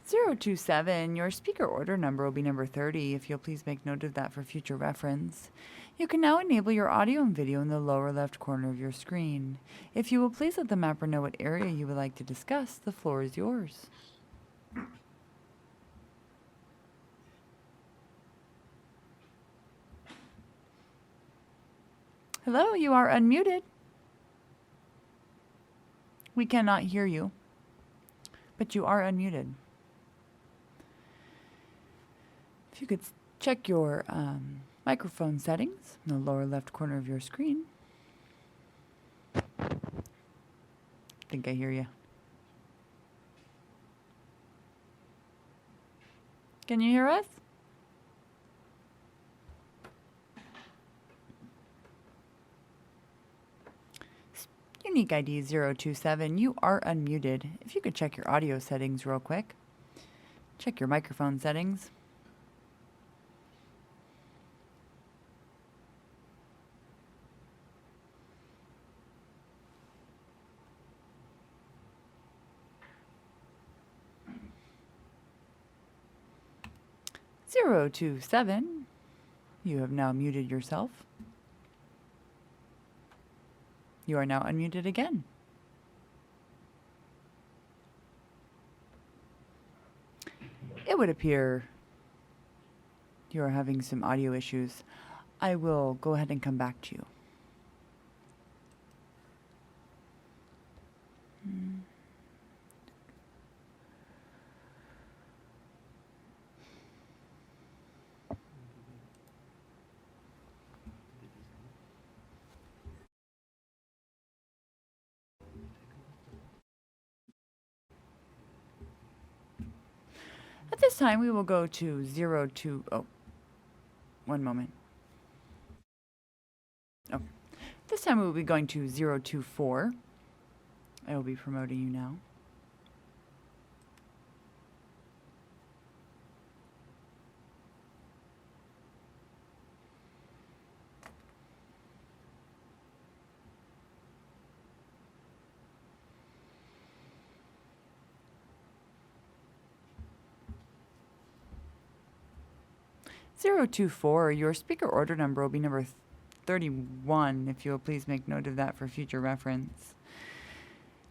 P: .027, your speaker order number will be number 30, if you'll please make note of that for future reference. You can now enable your audio and video in the lower left corner of your screen. If you will please let the mapper know what area you would like to discuss, the floor is yours. Hello, you are unmuted. We cannot hear you, but you are unmuted. If you could check your microphone settings in the lower left corner of your screen. I think I hear you. Can you hear us? Unique ID 027, you are unmuted. If you could check your audio settings real quick. Check your microphone settings. .027, you have now muted yourself. You are now unmuted again. It would appear you are having some audio issues. I will go ahead and come back to you. At this time, we will go to 02. Oh, one moment. Oh, this time we will be going to 024. I will be promoting you now. Zero 024, your speaker order number will be number 31, if you will please make note of that for future reference.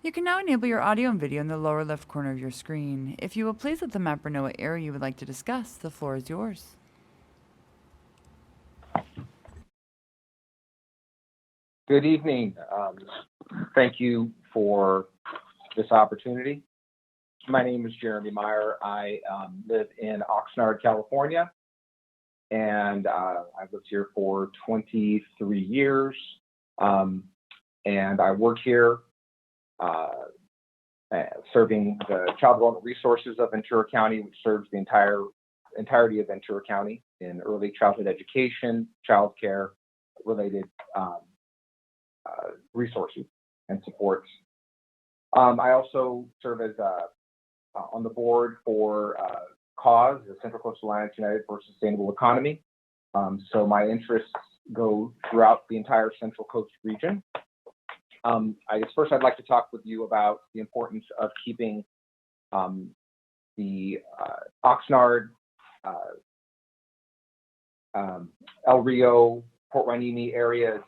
P: You can now enable your audio and video in the lower left corner of your screen. If you will please let the mapper know what area you would like to discuss, the floor is yours.
A: Good evening. Thank you for this opportunity. My name is Jeremy Meyer. I live in Oxnard, California, and I've lived here for 23 years. And I work here serving the Child Development Resources of Ventura County, which serves the entirety of Ventura County in early childhood education, child care related resources and supports. I also serve as on the board for CAUSE, the Central Coast Alliance United for Sustainable Economy. So my interests go throughout the entire Central Coast region. I guess first I'd like to talk with you about the importance of keeping the Oxnard, El Rio, Port Hueneme areas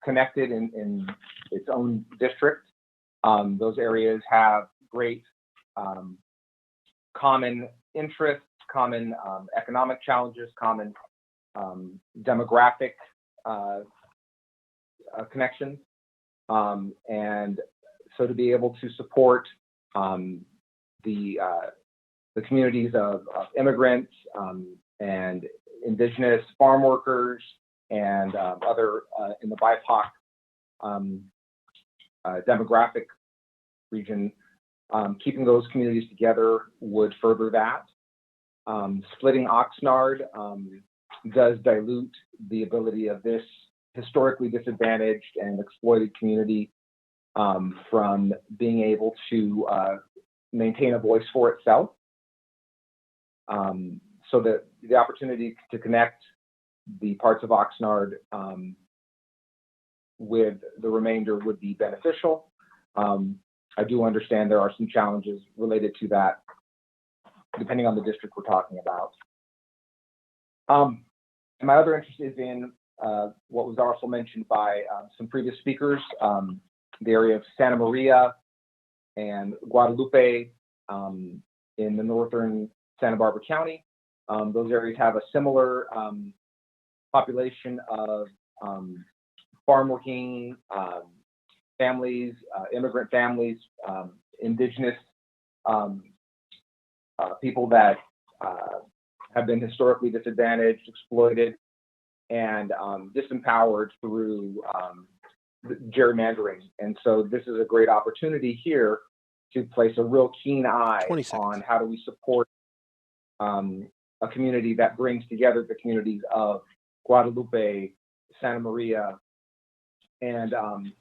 A: connected in its own district. Those areas have great common interests, common economic challenges, common demographic connections. And so to be able to support the communities of immigrants and indigenous farm workers and other in the BIPOC demographic region, keeping those communities together would further that. Splitting Oxnard does dilute the ability of this historically disadvantaged and exploited community from being able to maintain a voice for itself. So that the opportunity to connect the parts of Oxnard with the remainder would be beneficial. I do understand there are some challenges related to that, depending on the district we're talking about. My other interest is in what was also mentioned by some previous speakers, the area of Santa Maria and Guadalupe in the northern Santa Barbara County. Those areas have a similar population of farm working families, immigrant families, indigenous people that have been historically disadvantaged, exploited, and disempowered through gerrymandering. And so this is a great opportunity here to place a real keen eye on how do we support a community that brings together the communities of Guadalupe, Santa Maria, and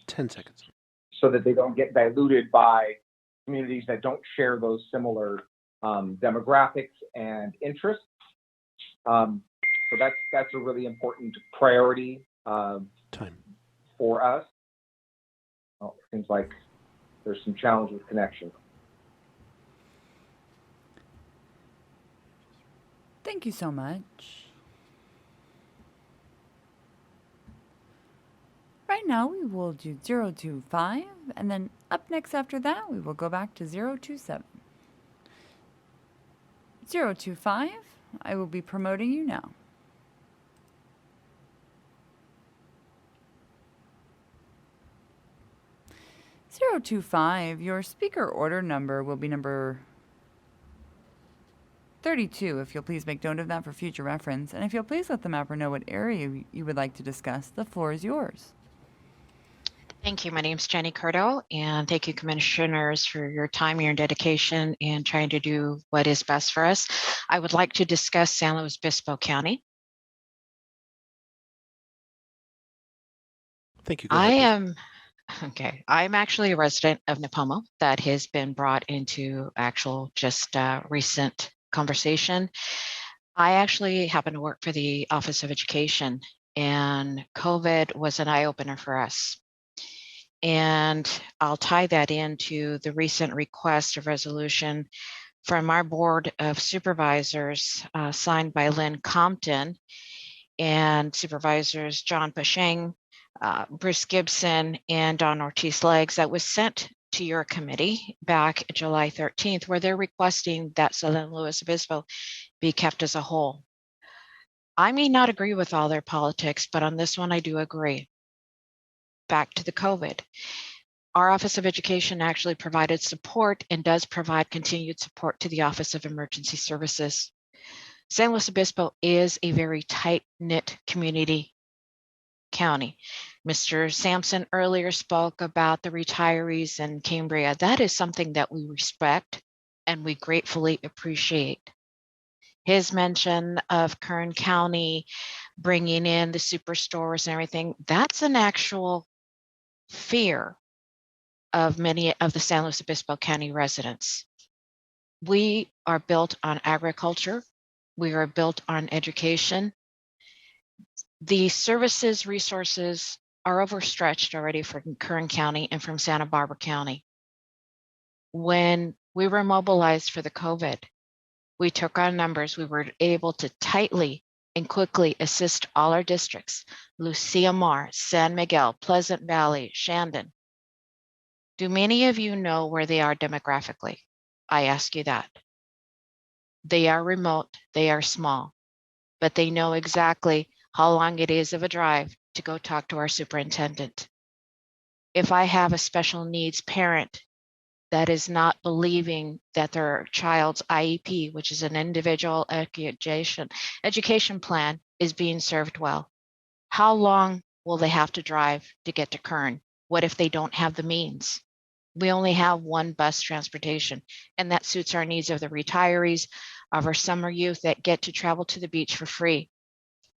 U: 10 seconds.
A: So that they don't get diluted by communities that don't share those similar demographics and interests. So that's a really important priority for us. Well, it seems like there's some challenge with connection.
P: Thank you so much. Right now we will do 025, and then up next after that we will go back to 027. 025, I will be promoting you now. Zero 025, your speaker order number will be number 32, if you'll please make note of that for future reference. And if you'll please let the mapper know what area you would like to discuss, the floor is yours.
O: Thank you. My name is Jenny Curdo, and thank you, commissioners, for your time, your dedication, and trying to do what is best for us. I would like to discuss San Luis Obispo County.
U: Thank you.
O: I'm actually a resident of Nipomo that has been brought into actual just recent conversation. I actually happen to work for the Office of Education, and COVID was an eye-opener for us. And I'll tie that into the recent request of resolution from our Board of Supervisors signed by Lynn Compton and Supervisors John Pashang, Bruce Gibson, and Don Ortiz-Legs that was sent to your committee back July 13th, where they're requesting that San Luis Obispo be kept as a whole. I may not agree with all their politics, but on this one I do agree. Back to the COVID. Our Office of Education actually provided support and does provide continued support to the Office of Emergency Services. San Luis Obispo is a very tight-knit community county. Mr. Sampson earlier spoke about the retirees in Cambria. That is something that we respect and we gratefully appreciate. His mention of Kern County bringing in the superstores and everything, that's an actual fear of many of the San Luis Obispo County residents. We are built on agriculture. We are built on education. The services resources are overstretched already from Kern County and from Santa Barbara County. When we were mobilized for the COVID, we took our numbers. We were able to tightly and quickly assist all our districts, Lucia Mar, San Miguel, Pleasant Valley, Shandon. Do many of you know where they are demographically? I ask you that. They are remote, they are small, but they know exactly how long it is of a drive to go talk to our superintendent. If I have a special needs parent that is not believing that their child's IEP, which is an individual education plan, is being served well, how long will they have to drive to get to Kern? What if they don't have the means? We only have one bus transportation, and that suits our needs of the retirees, of our summer youth that get to travel to the beach for free.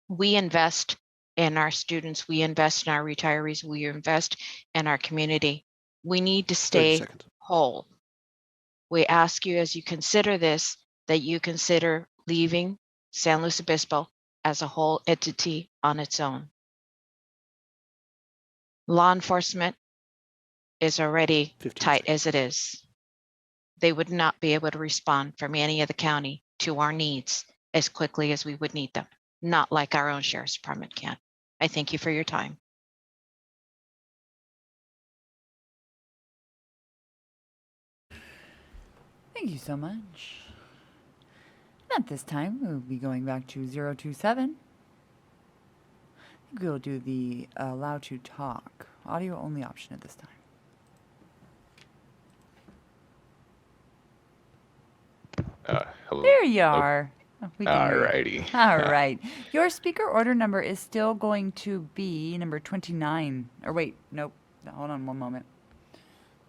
O: We invest in our students, we invest in our retirees, we invest in our community. We need to stay whole. We ask you, as you consider this, that you consider leaving San Luis Obispo as a whole entity on its own. Law enforcement is already tight as it is. They would not be able to respond from any of the county to our needs as quickly as we would need them, not like our own sheriff's department can. I thank you for your time.
P: Thank you so much. And at this time, we'll be going back to 027. I think we'll do the allow to talk, audio only option at this time.
Q: Hello.
P: There you are. Oh,
Q: All righty.
P: All right. Your speaker order number is still going to be number 29. Or wait, nope. Hold on one moment.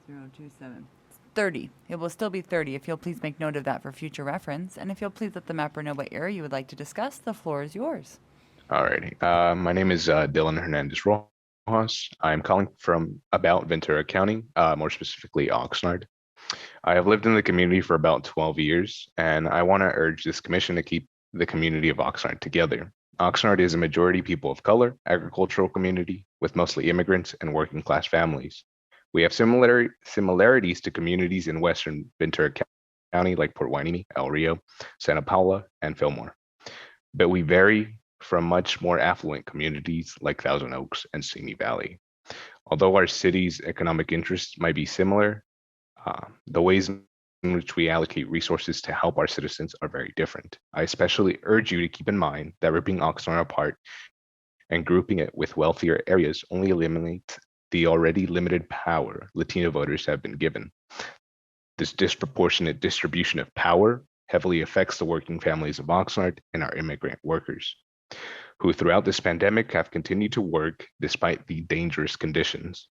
P: 027. 30. It will still be 30 if you'll please make note of that for future reference. And if you'll please let the mapper know what area you would like to discuss, the floor is yours.
Q: All righty. My name is Dylan Hernandez Rojas. I'm calling from about Ventura County, more specifically Oxnard. I have lived in the community for about 12 years, and I want to urge this commission to keep the community of Oxnard together. Oxnard is a majority people of color, agricultural community with mostly immigrants and working class families. We have similarities to communities in Western Ventura County like Port Hueneme, El Rio, Santa Paula, and Fillmore. But we vary from much more affluent communities like Thousand Oaks and Simi Valley. Although our city's economic interests might be similar, the ways in which we allocate resources to help our citizens are very different. I especially urge you to keep in mind that ripping Oxnard apart and grouping it with wealthier areas only eliminates the already limited power Latino voters have been given. This disproportionate distribution of power heavily affects the working families of Oxnard and our immigrant workers, who throughout this pandemic have continued to work despite the dangerous conditions.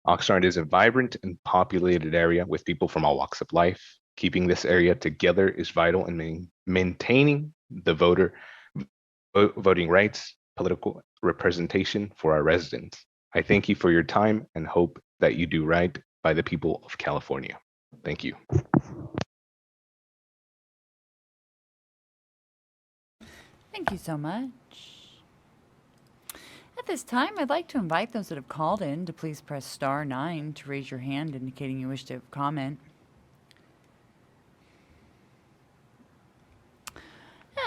Q: Oxnard is a vibrant and populated area with people from all walks of life. Keeping this area together is vital in maintaining the voting rights, political representation for our residents. I thank you for your time and hope that you do right by the people of California. Thank you.
P: Thank you so much. At this time, I'd like to invite those that have called in to please press star 9 to raise your hand indicating you wish to comment.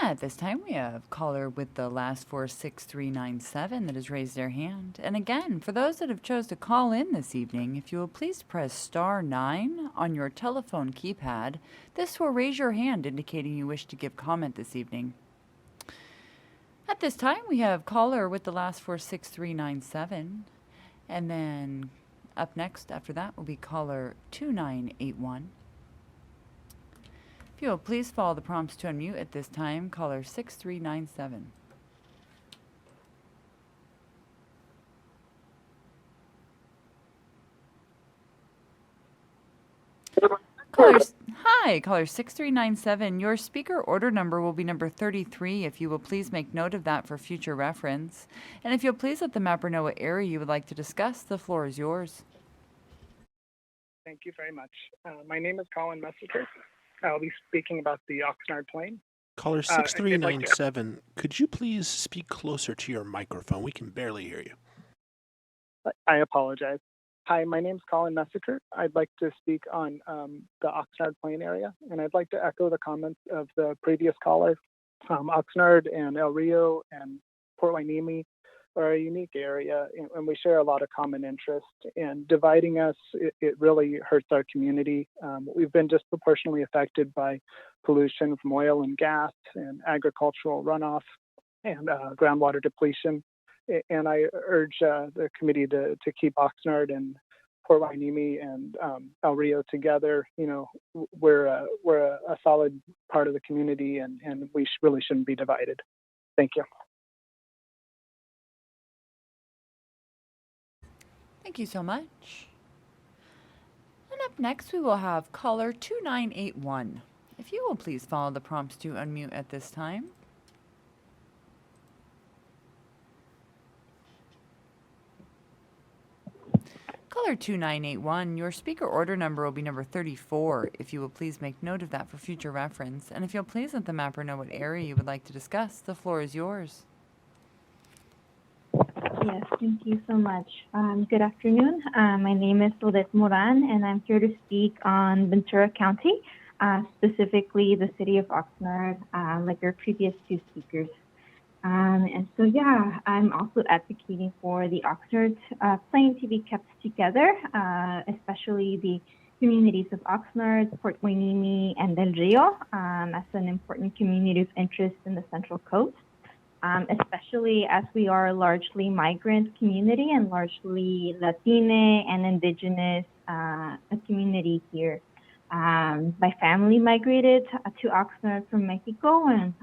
P: At this time, we have caller with the last 46397 that has raised their hand. And again, for those that have chose to call in this evening, if you will please press star 9 on your telephone keypad, this will raise your hand indicating you wish to give comment this evening. At this time, we have caller with the last 46397. And then up next after that will be caller 2981. If you will please follow the prompts to unmute at this time, caller 6397. Hi, caller 6397. Your speaker order number will be number 33. If you will please make note of that for future reference. And if you'll please let the mapper know what area you would like to discuss, the floor is yours.
L: Thank you very much. My name is Colin Messiker. I'll be speaking about the Oxnard Plain.
U: Caller 6397, could you please speak closer to your microphone? We can barely hear you.
L: I apologize. Hi, my name is Colin Messiker. I'd like to speak on the Oxnard Plain area, and I'd like to echo the comments of the previous caller. Oxnard and El Rio and Port Hueneme are a unique area, and we share a lot of common interest. And dividing us, it really hurts our community. We've been disproportionately affected by pollution from oil and gas and agricultural runoff and groundwater depletion. And I urge the committee to keep Oxnard and Port Hueneme and El Rio together. You know, we're a solid part of the community, and we really shouldn't be divided. Thank you.
P: Thank you so much. And up next, we will have caller 2981. If you will please follow the prompts to unmute at this time. Caller 2981, your speaker order number will be number 34. If you will please make note of that for future reference. And if you'll please let the mapper know what area you would like to discuss, the floor is yours.
S: Yes, thank you so much. Good afternoon. My name is Odette Moran, and I'm here to speak on Ventura County, specifically the city of Oxnard, like our previous two speakers. And so, yeah, I'm also advocating for the Oxnard Plain to be kept together, especially the communities of Oxnard, Port Hueneme, and Del Rio, as an important community of interest in the Central Coast. Especially as we are a largely migrant community and largely Latine and indigenous community here. My family migrated to Oxnard from Mexico when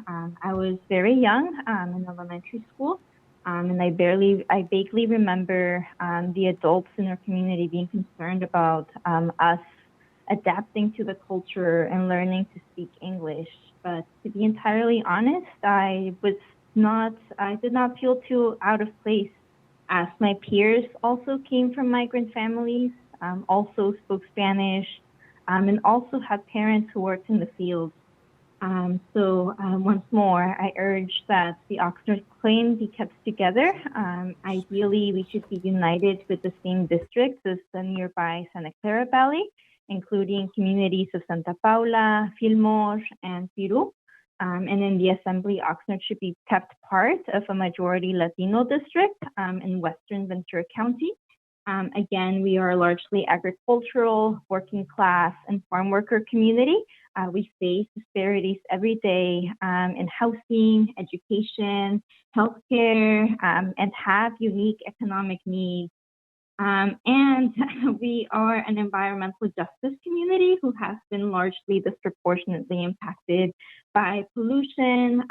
S: I was very young in elementary school. And I vaguely remember the adults in our community being concerned about us adapting to the culture and learning to speak English. But to be entirely honest, I did not feel too out of place, as my peers also came from migrant families, also spoke Spanish, and also had parents who worked in the field. So once more, I urge that the Oxnard Plain be kept together. Ideally, we should be united with the same districts as the nearby Santa Clara Valley, including communities of Santa Paula, Fillmore, and Piru. And in the assembly, Oxnard should be kept part of a majority Latino district in Western Ventura County. Again, we are a largely agricultural, working class, and farm worker community. We face disparities every day in housing, education, healthcare, and have unique economic needs. And we are an environmental justice community who has been largely disproportionately impacted by pollution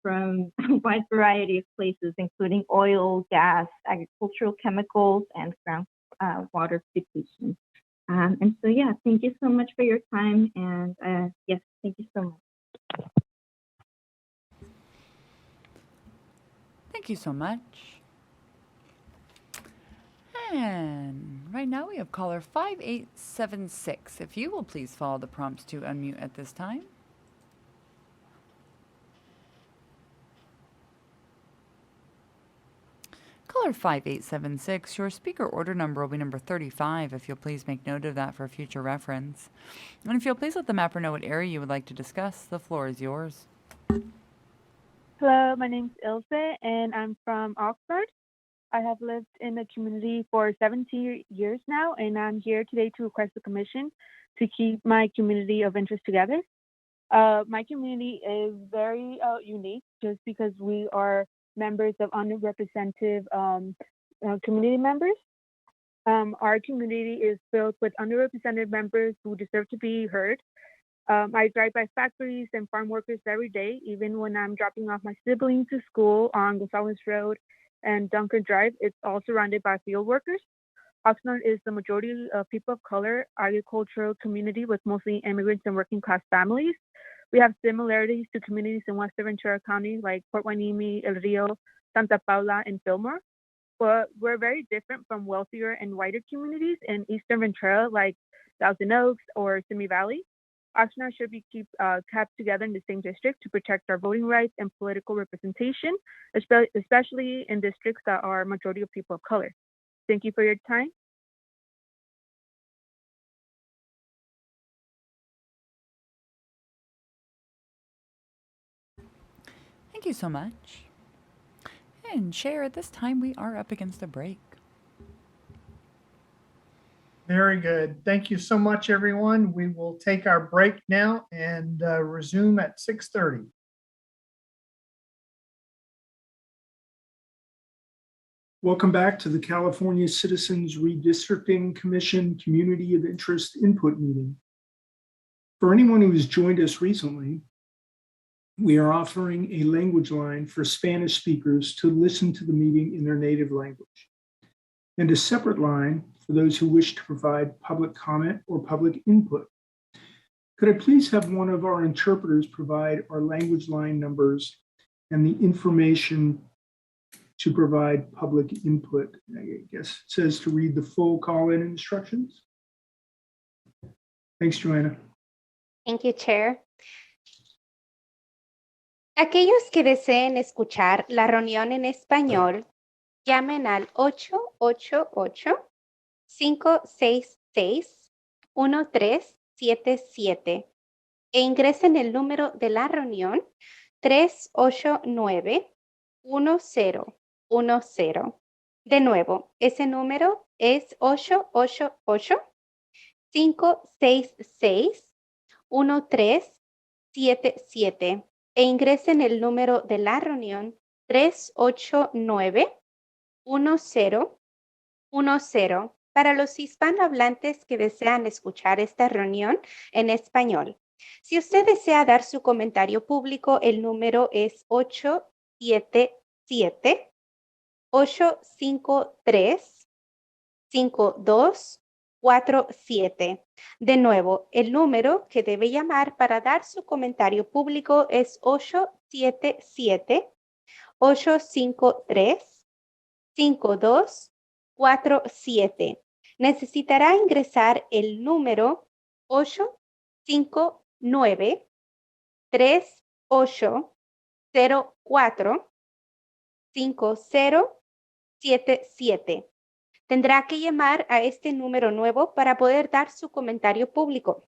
S: from a wide variety of places, including oil, gas, agricultural chemicals, and groundwater depletion. And so, yeah, thank you so much for your time. And yes, thank you so much.
P: Thank you so much. And right now we have caller 5876. If you will please follow the prompts to unmute at this time. Caller 5876, your speaker order number will be number 35, if you'll please make note of that for future reference. And if you'll please let the mapper know what area you would like to discuss, the floor is yours.
R: Hello, my name's Ilse, and I'm from Oxnard. I have lived in the community for 17 years now, and I'm here today to request the commission to keep my community of interest together. My community is very unique just because we are members of underrepresented community members. Our community is filled with underrepresented members who deserve to be heard. I drive by factories and farm workers every day, even when I'm dropping off my siblings to school on Gonzales Road and Duncan Drive. It's all surrounded by field workers. Oxnard is the majority of people of color agricultural community with mostly immigrants and working class families. We have similarities to communities in Western Ventura County like Port Hueneme, El Rio, Santa Paula, and Fillmore. But we're very different from wealthier and whiter communities in Eastern Ventura like Thousand Oaks or Simi Valley. Oxnard should be kept together in the same district to protect our voting rights and political representation, especially in districts that are majority of people of color. Thank you for your time.
P: Thank you so much. And Chair, at this time we are up against a break.
N: Very good. Thank you so much, everyone. We will take our break now and resume at 6:30. Welcome back to the California Citizens Redistricting Commission Community of Interest Input Meeting. For anyone who has joined us recently, we are offering a language line for Spanish speakers to listen to the meeting in their native language, and a separate line for those who wish to provide public comment or public input. Could I please have one of our interpreters provide our language line numbers and the information to provide public input? I guess it says to read the full call-in instructions. Thanks, Joanna.
B: Thank you, Chair. Aquellos que deseen escuchar la reunión en español, llamen al 888-566-1377 e ingresen el número de la reunión 389-1010. De nuevo, ese número es 888-566-1377 e ingresen el número de la reunión 389-1010 para los hispanohablantes que desean escuchar esta reunión en español. Si usted desea dar su comentario público, el número es 877-853-5247. De nuevo, el número que debe llamar para dar su comentario público es 877-853-5247. Necesitará ingresar el número 859-3804-5077. Tendrá que llamar a este número nuevo para poder dar su comentario público.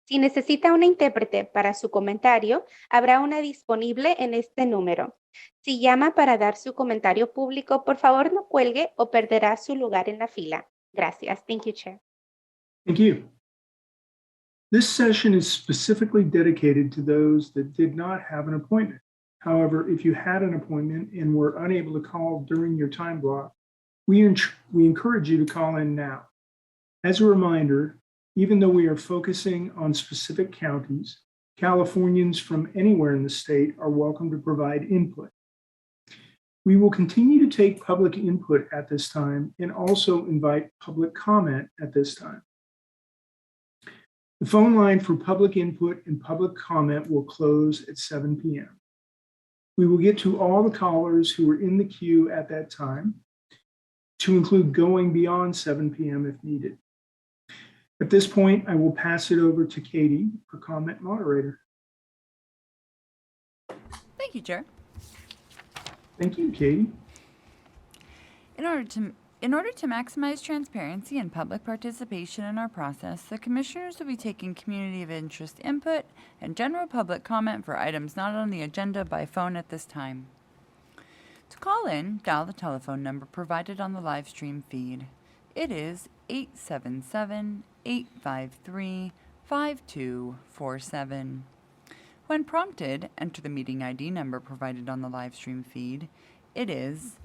B: Si necesita una intérprete para su comentario, habrá una disponible en este número. Si llama para dar su comentario público, por favor no cuelgue o perderá su lugar en la fila. Gracias. Thank you, Chair.
N: Thank you. This session is specifically dedicated to those that did not have an appointment. However, if you had an appointment and were unable to call during your time block, we encourage you to call in now. As a reminder, even though we are focusing on specific counties, Californians from anywhere in the state are welcome to provide input. We will continue to take public input at this time and also invite public comment at this time. The phone line for public input and public comment will close at 7 p.m. We will get to all the callers who are in the queue at that time, to include going beyond 7 p.m. if needed. At this point, I will pass it over to Katie, our comment moderator.
P: Thank you, Chair.
N: Thank you, Katie.
P: In order to maximize transparency and public participation in our process, the Commissioners will be taking community of interest input and general public comment for items not on the agenda by phone at this time. To call in, dial the telephone number provided on the live stream feed. It is 877-853-5247. When prompted, enter the meeting ID number provided on the live stream feed. It is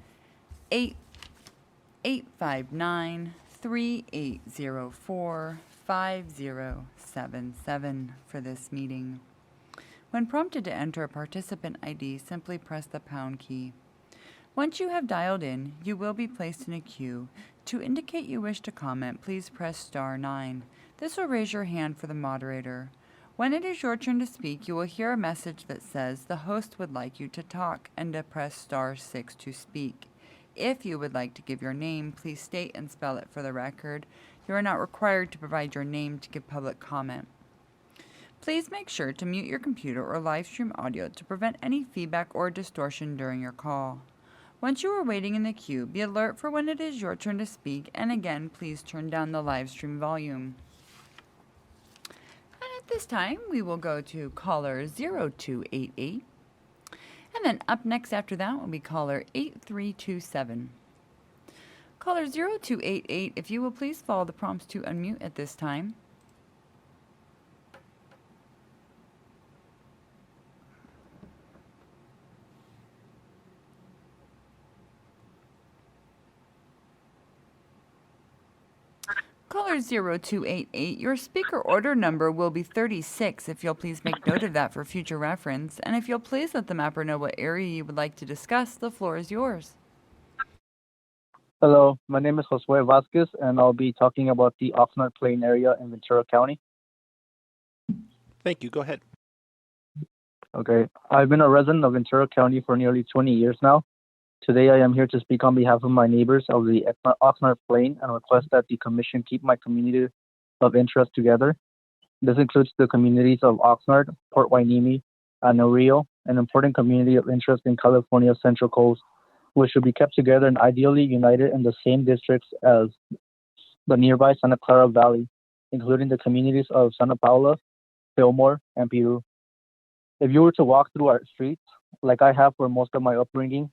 P: 859-3804-5077 for this meeting. When prompted to enter a participant ID, simply press the pound key. Once you have dialed in, you will be placed in a queue. To indicate you wish to comment, please press star 9. This will raise your hand for the moderator. When it is your turn to speak, you will hear a message that says the host would like you to talk and to press star 6 to speak. If you would like to give your name, please state and spell it for the record. You are not required to provide your name to give public comment. Please make sure to mute your computer or live stream audio to prevent any feedback or distortion during your call. Once you are waiting in the queue, be alert for when it is your turn to speak, and again, please turn down the live stream volume. And at this time, we will go to caller 0288. And then up next after that will be caller 8327. Caller 0288, if you will please follow the prompts to unmute at this time. Caller 0288, your speaker order number will be 36 if you'll please make note of that for future reference. And if you'll please let the mapper know what area you would like to discuss, the floor is yours.
T: Hello, my name is Josue Vasquez, and I'll be talking about the Oxnard Plain area in Ventura County.
U: Thank you. Go ahead.
T: Okay, I've been a resident of Ventura County for nearly 20 years now. Today, I am here to speak on behalf of my neighbors of the Oxnard Plain and request that the Commission keep my community of interest together. This includes the communities of Oxnard, Port Hueneme, and El Rio, an important community of interest in California's Central Coast, which should be kept together and ideally united in the same districts as the nearby Santa Clara Valley, including the communities of Santa Paula, Fillmore, and Peru. If you were to walk through our streets, like I have for most of my upbringing,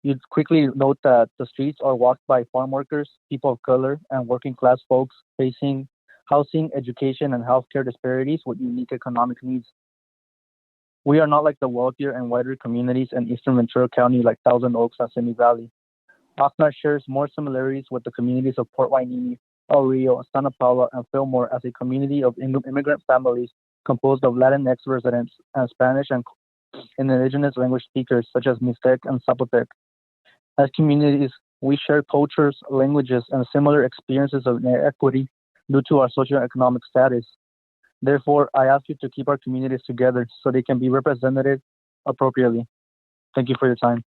T: you'd quickly note that the streets are walked by farm workers, people of color, and working class folks facing housing, education, and healthcare disparities with unique economic needs. We are not like the wealthier and wider communities in eastern Ventura County like Thousand Oaks and Simi Valley. Oxnard shares more similarities with the communities of Port Hueneme, El Rio, Santa Paula, and Fillmore as a community of immigrant families composed of Latinx residents and Spanish and indigenous language speakers such as Mixtec and Zapotec. As communities, we share cultures, languages, and similar experiences of inequity due to our socioeconomic status. Therefore, I ask you to keep our communities together so they can be represented appropriately. Thank you for your time.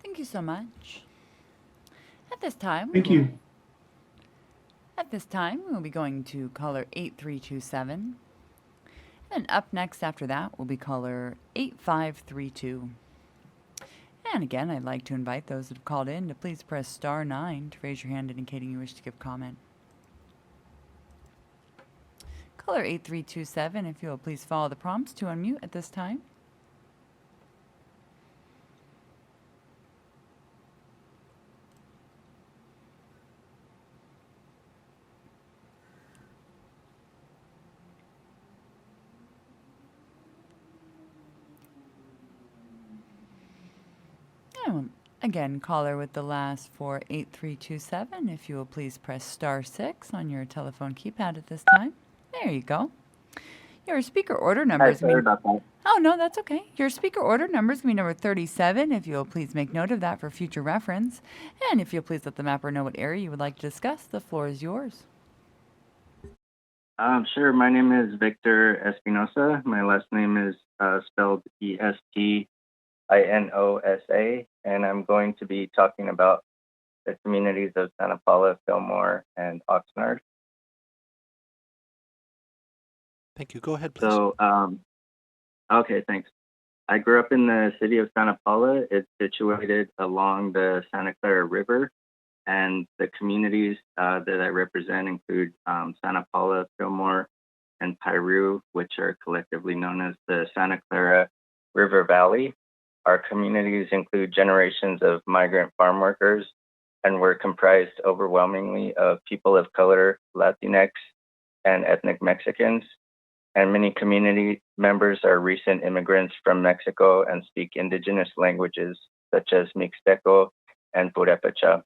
P: Thank you so much. At this time,
N: Thank you.
P: At this time, we'll be going to caller 8327. And up next after that will be caller 8532. And again, I'd like to invite those that have called in to please press *9 to raise your hand indicating you wish to give comment. Caller 8327, if you will please follow the prompts to unmute at this time. And again, caller with the last 48327, if you will please press *6 on your telephone keypad at this time. There you go. Your speaker order number is Oh, no, that's okay. Your speaker order number is going to be number 37. If you'll please make note of that for future reference. And if you'll please let the mapper know what area you would like to discuss, the floor is yours.
C: Sure. My name is Victor Espinosa. My last name is spelled Estinosa, and I'm going to be talking about the communities of Santa Paula, Fillmore, and Oxnard.
U: Thank you. Go ahead, please.
C: So, okay, thanks. I grew up in the city of Santa Paula. It's situated along the Santa Clara River, and the communities that I represent include Santa Paula, Fillmore, and Piru, which are collectively known as the Santa Clara River Valley. Our communities include generations of migrant farm workers, and we're comprised overwhelmingly of people of color, Latinx, and ethnic Mexicans. And many community members are recent immigrants from Mexico and speak indigenous languages such as Mixteco and Purepecha.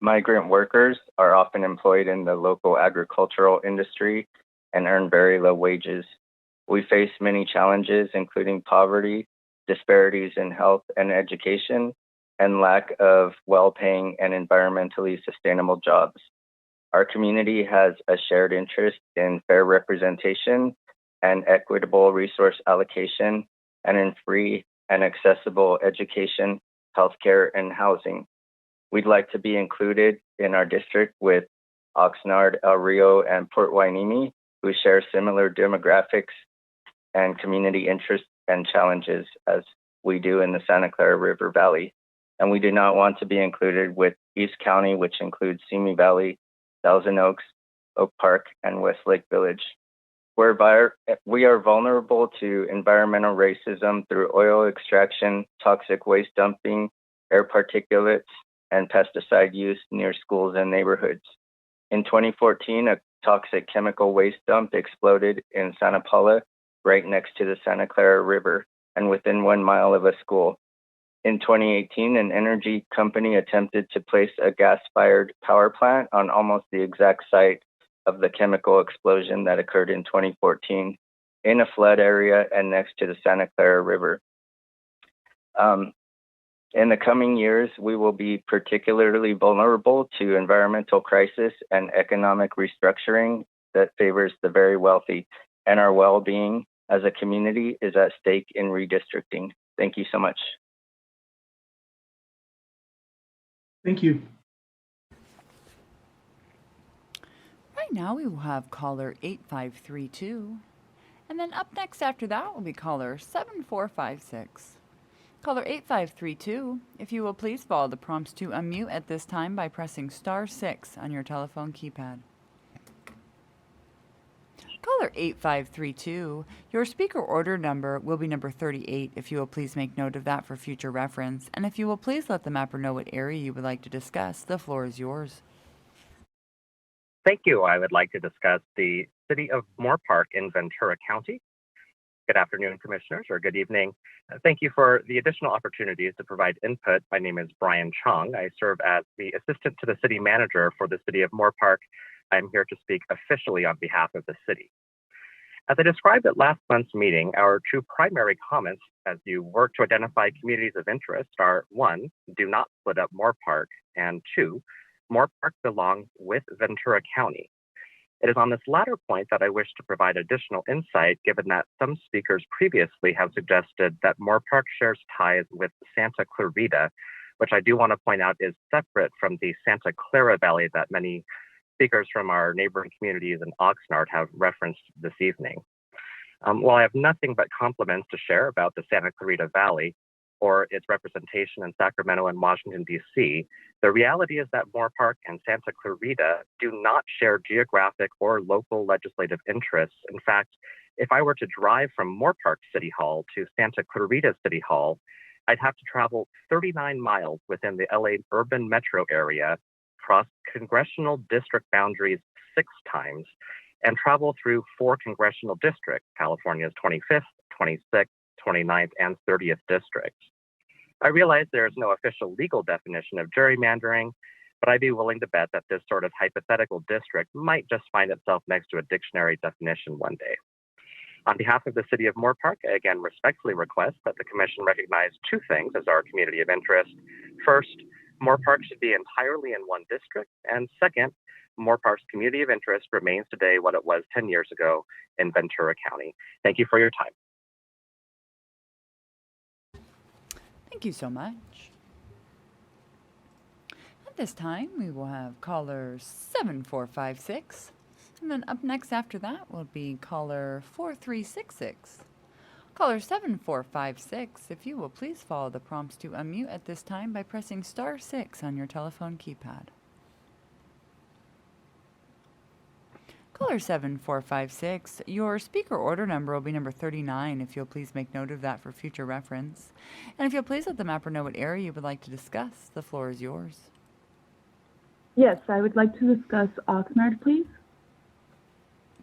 C: Migrant workers are often employed in the local agricultural industry and earn very low wages. We face many challenges, including poverty, disparities in health and education, and lack of well-paying and environmentally sustainable jobs. Our community has a shared interest in fair representation and equitable resource allocation, and in free and accessible education, healthcare, and housing. We'd like to be included in our district with Oxnard, El Rio, and Port Hueneme, who share similar demographics and community interests and challenges as we do in the Santa Clara River Valley. And we do not want to be included with East County, which includes Simi Valley, Thousand Oaks, Oak Park, and Westlake Village. We are vulnerable to environmental racism through oil extraction, toxic waste dumping, air particulates, and pesticide use near schools and neighborhoods. In 2014, a toxic chemical waste dump exploded in Santa Paula, right next to the Santa Clara River and within 1 mile of a school. In 2018, an energy company attempted to place a gas-fired power plant on almost the exact site of the chemical explosion that occurred in 2014 in a flood area and next to the Santa Clara River. In the coming years, we will be particularly vulnerable to environmental crisis and economic restructuring that favors the very wealthy, and our well-being as a community is at stake in redistricting. Thank you so much.
V: Thank you.
P: Right now we will have caller 8532. And then up next after that will be caller 7456. Caller 8532, if you will please follow the prompts to unmute at this time by pressing *6 on your telephone keypad. Caller 8532, your speaker order number will be number 38, if you will please make note of that for future reference. And if you will please let the mapper know what area you would like to discuss, the floor is yours.
W: Thank you. I would like to discuss the city of Moore Park in Ventura County. Good afternoon, commissioners, or good evening. Thank you for the additional opportunities to provide input. My name is Brian Chung. I serve as the assistant to the city manager for the city of Moore Park. I'm here to speak officially on behalf of the city. As I described at last month's meeting, our two primary comments as you work to identify communities of interest are: 1, do not split up Moore Park, and 2, Moore Park belongs with Ventura County. It is on this latter point that I wish to provide additional insight, given that some speakers previously have suggested that Moore Park shares ties with Santa Clarita, which I do want to point out is separate from the Santa Clara Valley that many speakers from our neighboring communities in Oxnard have referenced this evening. While I have nothing but compliments to share about the Santa Clarita Valley, for its representation in Sacramento and Washington, D.C., the reality is that Moore Park and Santa Clarita do not share geographic or local legislative interests. In fact, if I were to drive from Moore Park City Hall to Santa Clarita City Hall, I'd have to travel 39 miles within the LA urban metro area, cross congressional district boundaries 6 times, and travel through 4 congressional districts, California's 25th, 26th, 29th, and 30th districts. I realize there is no official legal definition of gerrymandering, but I'd be willing to bet that this sort of hypothetical district might just find itself next to a dictionary definition one day. On behalf of the City of Moore Park, I again respectfully request that the Commission recognize 2 things as our community of interest. First, Moore Park should be entirely in one district, and second, Moore Park's community of interest remains today what it was 10 years ago in Ventura County. Thank you for your time.
P: Thank you so much. At this time, we will have caller 7456. And then up next after that will be caller 4366. Caller 7456, if you will please follow the prompts to unmute at this time by pressing *6 on your telephone keypad. Caller 7456, your speaker order number will be number 39, if you'll please make note of that for future reference. And if you'll please let the mapper know what area you would like to discuss, the floor is yours.
E: Yes, I would like to discuss Oxnard, please.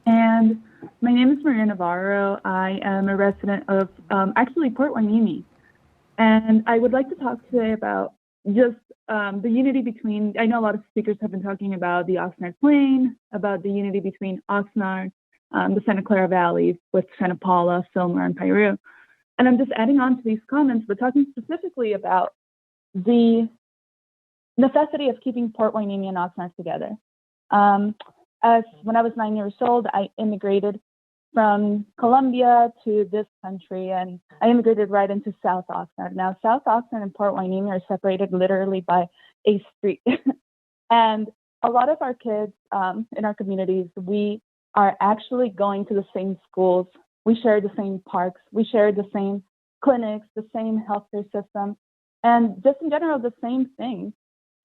E: And my name is Maria Navarro. I am a resident of actually Port Hueneme. And I would like to talk today about just the unity between, I know a lot of speakers have been talking about the Oxnard Plain, about the unity between Oxnard, the Santa Clara Valley with Santa Paula, Fillmore, and Piru. And I'm just adding on to these comments, but talking specifically about the necessity of keeping Port Hueneme and Oxnard together. As when I was 9 years old, I immigrated from Colombia to this country, and I immigrated right into South Oxnard. Now, South Oxnard and Port Hueneme are separated literally by a street. And a lot of our kids in our communities, we are actually going to the same schools. We share the same parks. We share the same clinics, the same healthcare system, and just in general, the same things.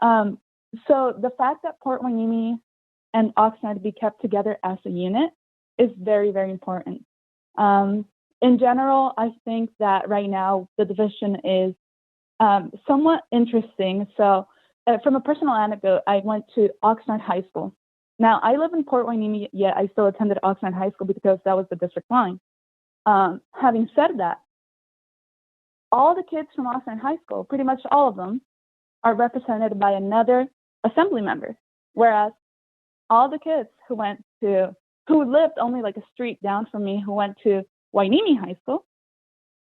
E: So the fact that Port Hueneme and Oxnard be kept together as a unit is very, very important. In general, I think that right now the division is somewhat interesting. So from a personal anecdote, I went to Oxnard High School. Now, I live in Port Hueneme, yet I still attended Oxnard High School because that was the district line. Having said that, all the kids from Oxnard High School, pretty much all of them, are represented by another assembly member, whereas all the kids who lived only like a street down from me, who went to Hueneme High School,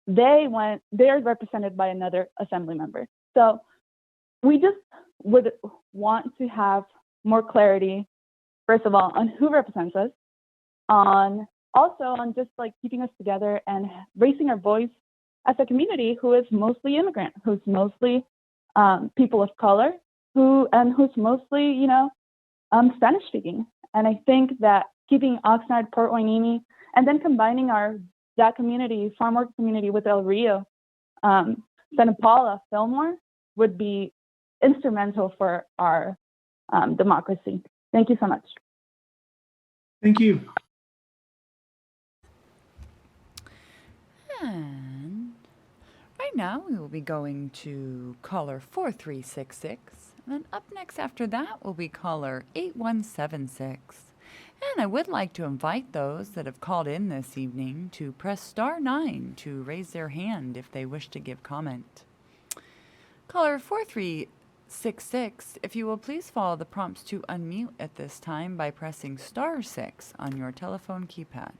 E: they're represented by another assembly member. So we just would want to have more clarity, first of all, on who represents us, also on just like keeping us together and raising our voice as a community who is mostly immigrant, who's mostly people of color, who's mostly, Spanish speaking. And I think that keeping Oxnard, Port Hueneme, and then combining that community, farm work community, with El Rio, Santa Paula, Fillmore, would be instrumental for our democracy. Thank you so much.
V: Thank you.
P: And right now we will be going to caller 4366. And then up next after that will be caller 8176. And I would like to invite those that have called in this evening to press *9 to raise their hand if they wish to give comment. Caller 4366, if you will please follow the prompts to unmute at this time by pressing *6 on your telephone keypad.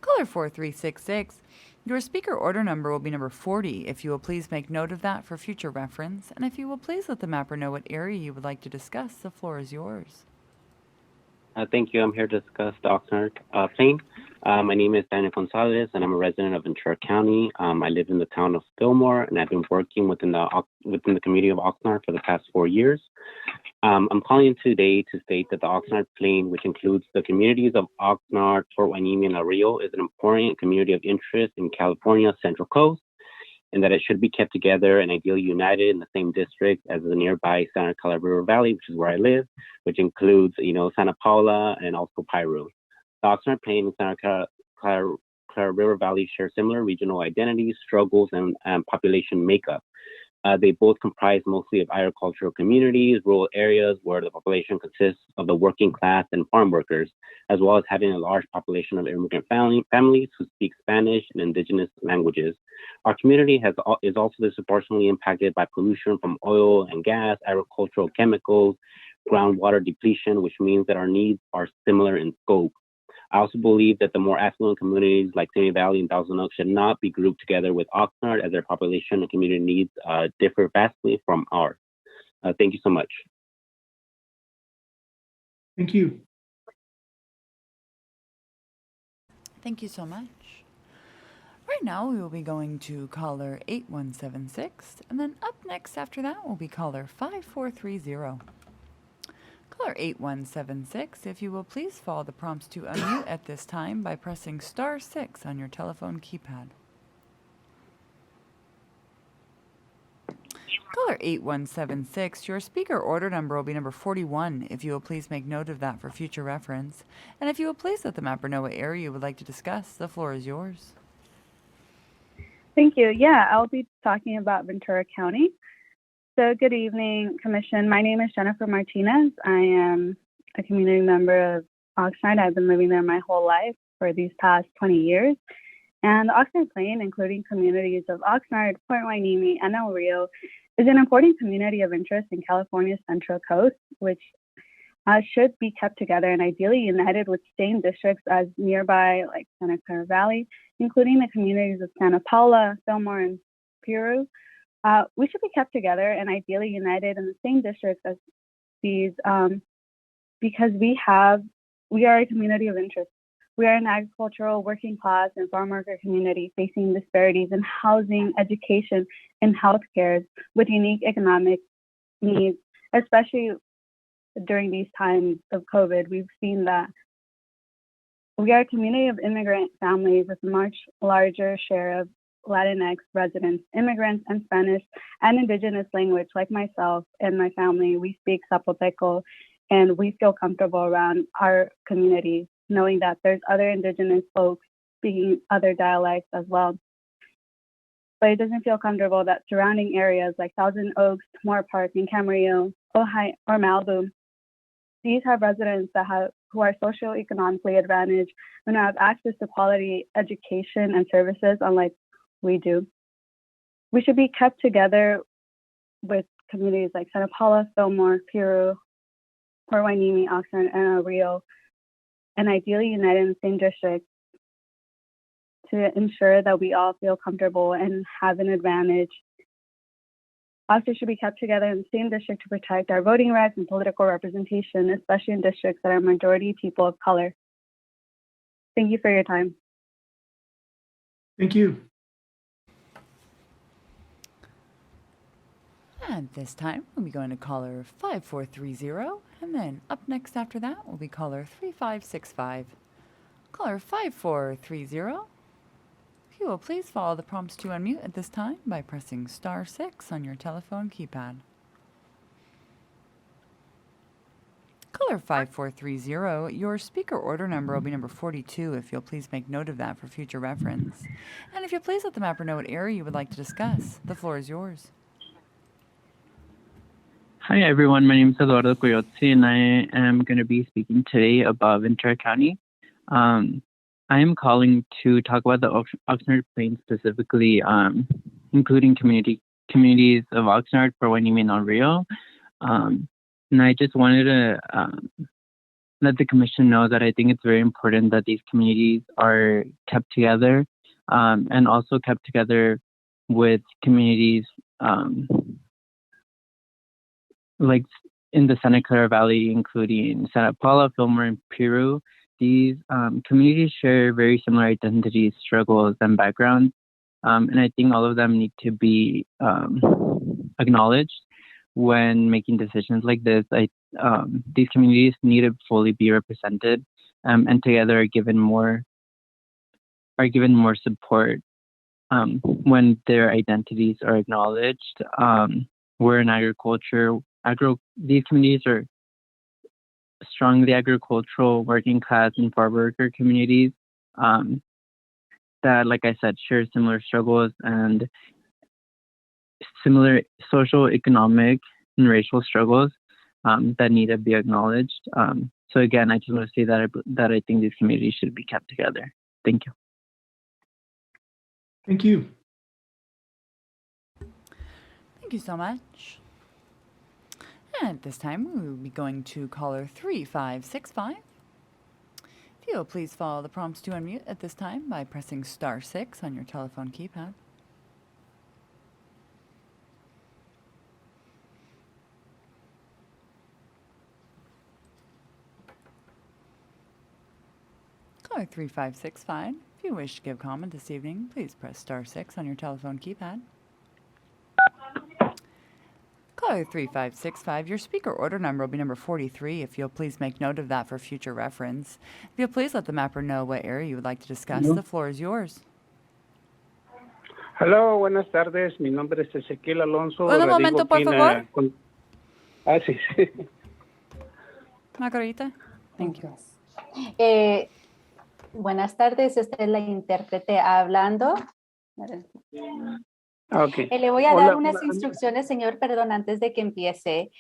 P: Caller 4366, your speaker order number will be number 40. If you will please make note of that for future reference, and if you will please let the mapper know what area you would like to discuss, the floor is yours.
F: Thank you. I'm here to discuss the Oxnard Plain. My name is Daniel Gonzalez, and I'm a resident of Ventura County. I live in the town of Fillmore, and I've been working within the community of Oxnard for the past 4 years. I'm calling in today to state that the Oxnard Plain, which includes the communities of Oxnard, Port Hueneme, and El Rio, is an important community of interest in California's Central Coast. and that it should be kept together and ideally united in the same district as the nearby Santa Clara River Valley, which is where I live, which includes, Santa Paula and also Piru. The Oxnard Plain and Santa Clara River Valley share similar regional identities, struggles, and population makeup. They both comprise mostly of agricultural communities, rural areas where the population consists of the working class and farm workers, as well as having a large population of immigrant families who speak Spanish and indigenous languages. Our community is also disproportionately impacted by pollution from oil and gas, agricultural chemicals, groundwater depletion, which means that our needs are similar in scope. I also believe that the more affluent communities like Simi Valley and Thousand Oaks should not be grouped together with Oxnard, as their population and community needs differ vastly from ours. Thank you so much.
V: Thank you.
P: Thank you so much. Right now, we will be going to caller 8176, and then up next after that will be caller 5430. Caller 8176, if you will please follow the prompts to unmute at this time by pressing *6 on your telephone keypad. Caller 8176, your speaker order number will be number 41, if you will please make note of that for future reference. And if you will please let the mapper know what area you would like to discuss, the floor is yours.
G: Thank you. Yeah, I'll be talking about Ventura County. So good evening, Commission. My name is Jennifer Martinez. I am a community member of Oxnard. I've been living there my whole life for these past 20 years. And the Oxnard Plain, including communities of Oxnard, Point Hueneme, and El Rio, is an important community of interest in California's Central Coast, which should be kept together and ideally united with same districts as nearby, like Santa Clara Valley, including the communities of Santa Paula, Fillmore, and Piru. We should be kept together and ideally united in the same districts as these because we are a community of interest. We are an agricultural, working class, and farm worker community facing disparities in housing, education, and healthcare with unique economic needs, especially during these times of COVID. We've seen that we are a community of immigrant families with a much larger share of Latinx residents, immigrants, and Spanish and indigenous language. Like myself and my family, we speak Zapoteco, and we feel comfortable around our community, knowing that there's other indigenous folks speaking other dialects as well. But it doesn't feel comfortable that surrounding areas like Thousand Oaks, Moore Park, and Camarillo, Ojai, or Malibu, these have residents who are socioeconomically advantaged and have access to quality education and services, unlike we do. We should be kept together with communities like Santa Paula, Fillmore, Piru, Port Hueneme, Oxnard, and El Rio, and ideally united in the same district to ensure that we all feel comfortable and have an advantage. Also should be kept together in the same district to protect our voting rights and political representation, especially in districts that are majority people of color. Thank you for your time.
V: Thank you.
P: At this time, we'll be going to caller 5430, and then up next after that will be caller 3565. Caller 5430, if you will please follow the prompts to unmute at this time by pressing *6 on your telephone keypad. Caller 5430, your speaker order number will be number 42, if you'll please make note of that for future reference. And if you'll please let the mapper know what area you would like to discuss, the floor is yours.
H: Hi everyone, my name is Eduardo Coyote and I am going to be speaking today about Ventura County. I am calling to talk about the Oxnard Plain specifically, including communities of Oxnard, Port Hueneme, and El Rio. And I just wanted to let the commission know that I think it's very important that these communities are kept together and also kept together with communities like in the Santa Clara Valley, including Santa Paula, Fillmore, and Piru. These communities share very similar identities, struggles, and backgrounds. And I think all of them need to be acknowledged when making decisions like this. These communities need to fully be represented and together are given more support when their identities are acknowledged. We're in agriculture. These communities are strongly agricultural, working class, and farm worker communities that, like I said, share similar struggles and similar social, economic, and racial struggles that need to be acknowledged. So again, I just want to say that I think these communities should be kept together. Thank you.
V: Thank you.
P: Thank you so much. And at this time, we will be going to caller 3565. If you'll please follow the prompts to unmute at this time by pressing *6 on your telephone keypad. Caller 3565. If you wish to give comment this evening, please press *6 on your telephone keypad. Caller 3565, your speaker order number will be number 43. If you'll please make note of that for future reference. If you'll please let the mapper know what area you would like to discuss, the floor is yours.
I: Hello, buenas tardes. Mi nombre es Ezequiel Alonso.
P: Un momento, por favor.
I: Sí, sí.
P: Margarita. Thank you.
B: Buenas tardes, esta es la intérprete hablando.
I: Okay.
B: Le voy a dar unas instrucciones, señor, perdón, antes de que empiece.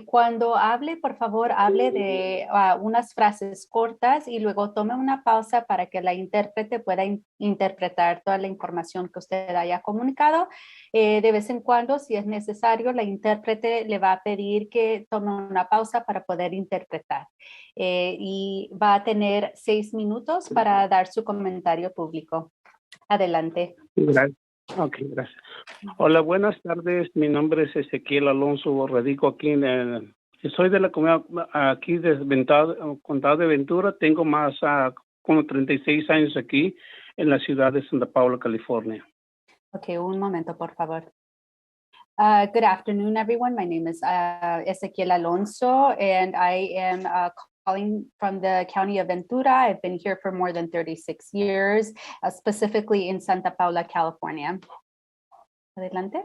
B: Cuando hable, por favor, hable de unas frases cortas y luego tome una pausa para que la intérprete pueda interpretar toda la información que usted haya comunicado. De vez en cuando, si es necesario, la intérprete le va a pedir que tome una pausa para poder interpretar. Y va a tener 6 minutos para dar su comentario público. Adelante.
I: Gracias. Ok, gracias. Hola, buenas tardes. Mi nombre es Ezequiel Alonso. Radico aquí soy de la comunidad aquí de Condado de Ventura. Tengo más como 36 años aquí en la ciudad de Santa Paula, California.
B: Okay, un momento, por favor. Good afternoon, everyone. My name is Ezequiel Alonso, and I am calling from the county of Ventura. I've been here for more than 36 years, specifically in Santa Paula, California. Adelante.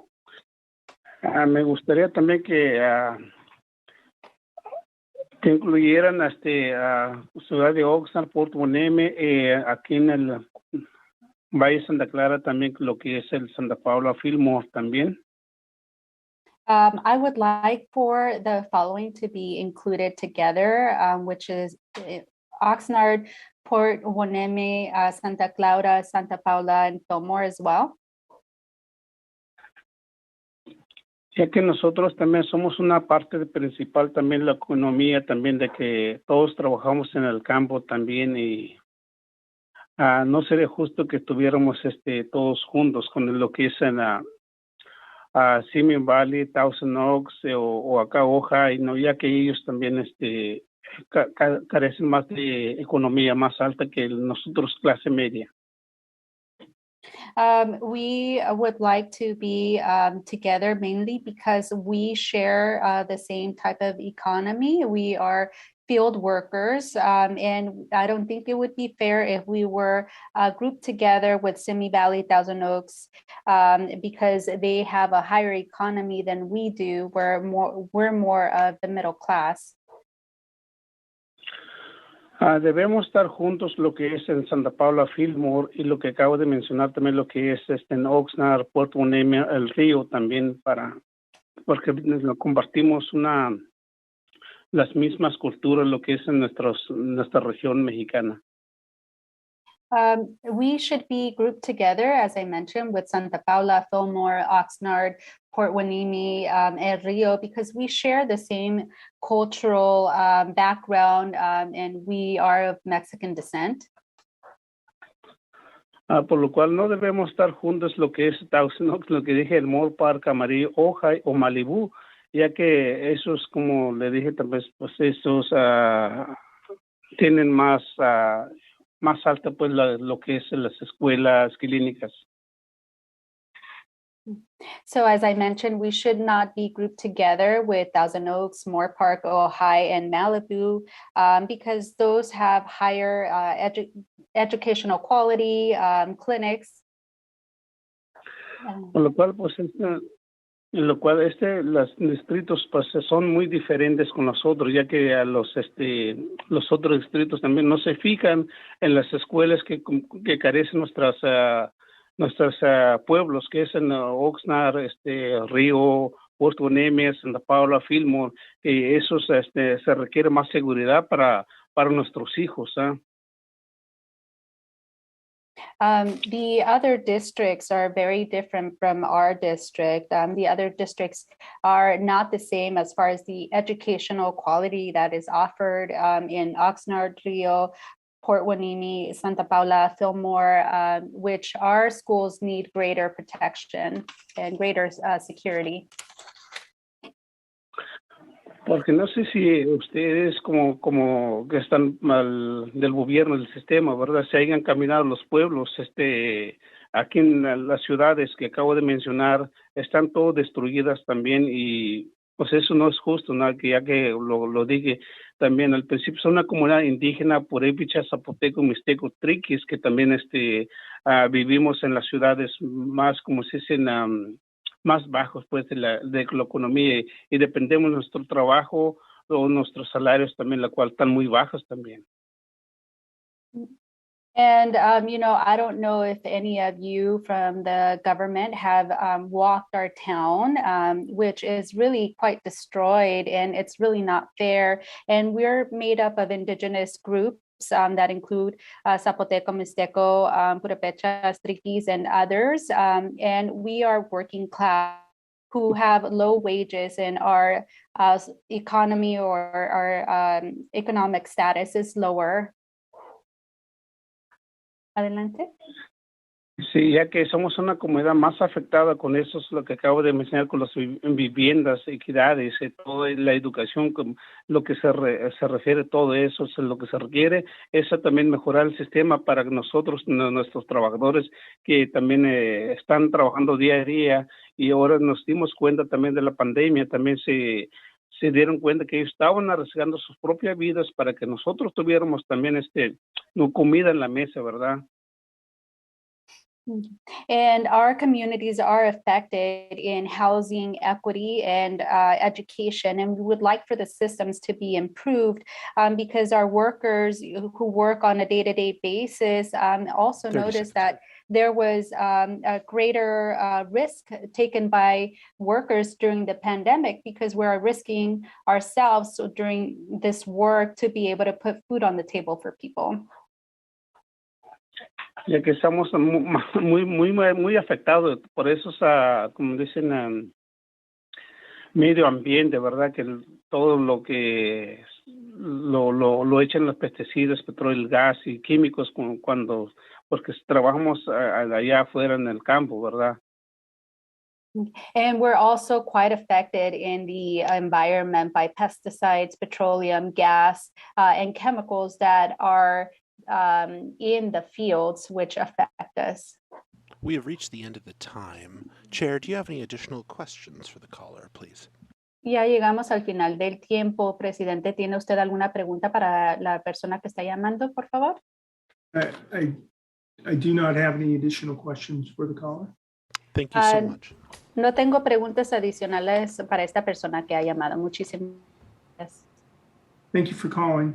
I: Me gustaría también que incluyeran ciudad de Oxnard, Puerto Boneme, aquí en el Valle Santa Clara también lo que es el Santa Paula Fillmore también.
B: I would like for the following to be included together, which is Oxnard, Port Hueneme, Santa Clara, Santa Paula, and Fillmore as well.
I: Ya que nosotros también somos una parte principal también la economía, también de que todos trabajamos en el campo también y no sería justo que estuviéramos todos juntos con lo que es en Simi Valley, Thousand Oaks o acá Ojai, no, ya que ellos también carecen más de economía más alta que nosotros clase media.
B: We would like to be together mainly because we share the same type of economy. We are field workers, and I don't think it would be fair if we were grouped together with Simi Valley, Thousand Oaks, because they have a higher economy than we do. We're more of the middle class.
I: Debemos estar juntos lo que es en Santa Paula, Fillmore, y lo que acabo de mencionar también lo que es en Oxnard, Puerto Boneme, el río también porque compartimos las mismas culturas lo que es en nuestra región mexicana.
B: We should be grouped together, as I mentioned, with Santa Paula, Fillmore, Oxnard, Port Hueneme, El Rio, because we share the same cultural background and we are of Mexican descent.
I: Por lo cual no debemos estar juntos lo que es Thousand Oaks, lo que dije, el Moore Park, Amarillo, Ojai o Malibu, ya que esos, como le dije, tal vez, pues esos tienen más alta pues lo que es las escuelas clínicas.
B: So as I mentioned, we should not be grouped together with Thousand Oaks, Moore Park, Ojai, and Malibu because those have higher educational quality clinics.
I: Con lo cual, pues, en lo cual los distritos pues son muy diferentes con los otros, ya que a los otros distritos también no se fijan en las escuelas que carecen nuestros pueblos, que es en Oxnard, Río, Puerto Nemes, Santa Paula, Fillmore, que esos se requiere más seguridad para nuestros hijos, ¿ah?
B: The other districts are very different from our district. The other districts are not the same as far as the educational quality that is offered in Oxnard, Rio, Port Hueneme, Santa Paula, Fillmore, which our schools need greater protection and greater security.
I: Porque no sé si ustedes como que están mal del gobierno, del sistema, ¿verdad? Se hayan caminado los pueblos, aquí en las ciudades que acabo de mencionar, están todas destruidas también y pues eso no es justo, ¿no? Que ya que lo dije también al principio, son una comunidad indígena, purépecha, zapoteco, mixteco, triquis, que también vivimos en las ciudades más, como se dicen, más bajos pues de la economía y dependemos de nuestro trabajo o nuestros salarios también, la cual están muy bajos también.
B: And, I don't know if any of you from the government have walked our town, which is really quite destroyed and it's really not fair. And we're made up of indigenous groups that include Zapoteco, Mixteco, Purépechas, Triquis, and others. And we are working class who have low wages and our economy or our economic status is lower. Adelante.
I: Sí, ya que somos una comunidad más afectada con eso, es lo que acabo de mencionar, con las viviendas, equidades, toda la educación, lo que se refiere, todo eso es lo que se requiere, es también mejorar el sistema para nosotros, nuestros trabajadores que también están trabajando día a día y ahora nos dimos cuenta también de la pandemia, también se dieron cuenta que ellos estaban arriesgando sus propias vidas para que nosotros tuviéramos también comida en la mesa, ¿verdad?
B: And our communities are affected in housing equity and education, and we would like for the systems to be improved because our workers who work on a day-to-day basis also noticed that there was a greater risk taken by workers during the pandemic because we're risking ourselves during this work to be able to put food on the table for people.
I: Ya que estamos muy afectados por esos, como dicen, medio ambiente, ¿verdad? Que todo lo que lo echan los pesticidas, petróleo, gas y químicos porque trabajamos allá afuera en el campo, ¿verdad?
B: And we're also quite affected in the environment by pesticides, petroleum, gas, and chemicals that are in the fields which affect us.
U: We have reached the end of the time. Chair, do you have any additional questions for the caller, please?
B: Ya llegamos al final del tiempo. Presidente, ¿tiene usted alguna pregunta para la persona que está llamando, por favor?
V: I do not have any additional questions for the caller.
U: Thank you so much.
B: No tengo preguntas adicionales para esta persona que ha llamado. Muchísimas gracias.
V: Thank you for calling.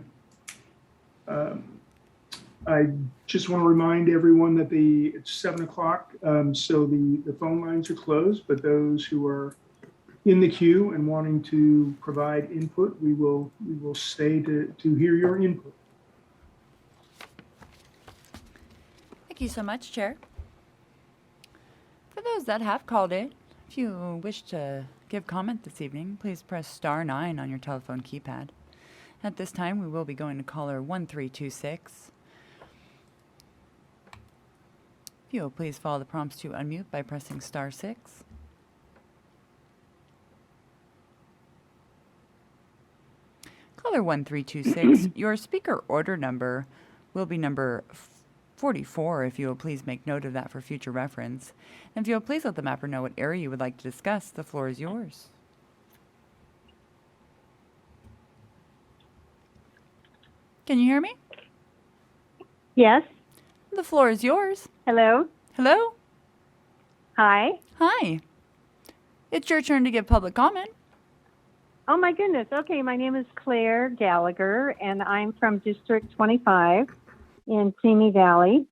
V: I just want to remind everyone that it's 7 o'clock, so the phone lines are closed, but those who are in the queue and wanting to provide input, we will stay to hear your input.
P: Thank you so much, Chair. For those that have called in, if you wish to give comment this evening, please press *9 on your telephone keypad. At this time, we will be going to caller 1326. If you will please follow the prompts to unmute by pressing *6. Caller 1326, your speaker order number will be number 44, if you will please make note of that for future reference. And if you will please let the mapper know what area you would like to discuss, the floor is yours. Can you hear me?
R: Yes.
P: The floor is yours.
R: Hello.
P: Hello.
D: Hi.
P: Hi. It's your turn to give public comment.
D: Oh my goodness. Okay, my name is Claire Gallagher, and I'm from District 25 in Simi Valley.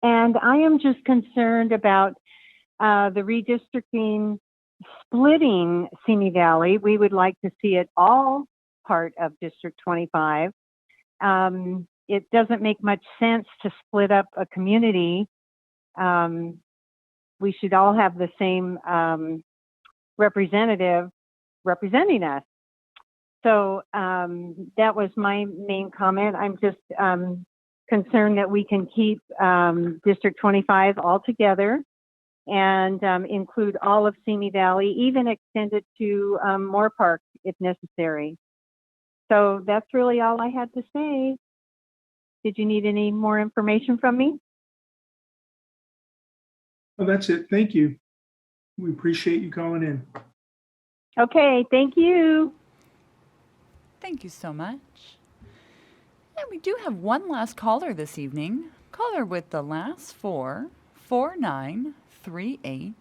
D: And I am just concerned about the redistricting, splitting Simi Valley. We would like to see it all part of District 25. It doesn't make much sense to split up a community. We should all have the same representative representing us. So that was my main comment. I'm just concerned that we can keep District 25 all together and include all of Simi Valley, even extend it to Moore Park if necessary. So that's really all I had to say. Did you need any more information from me?
V: Well, that's it. Thank you. We appreciate you calling in.
D: Okay, thank you.
P: Thank you so much. And we do have one last caller this evening. Caller with the last 4938.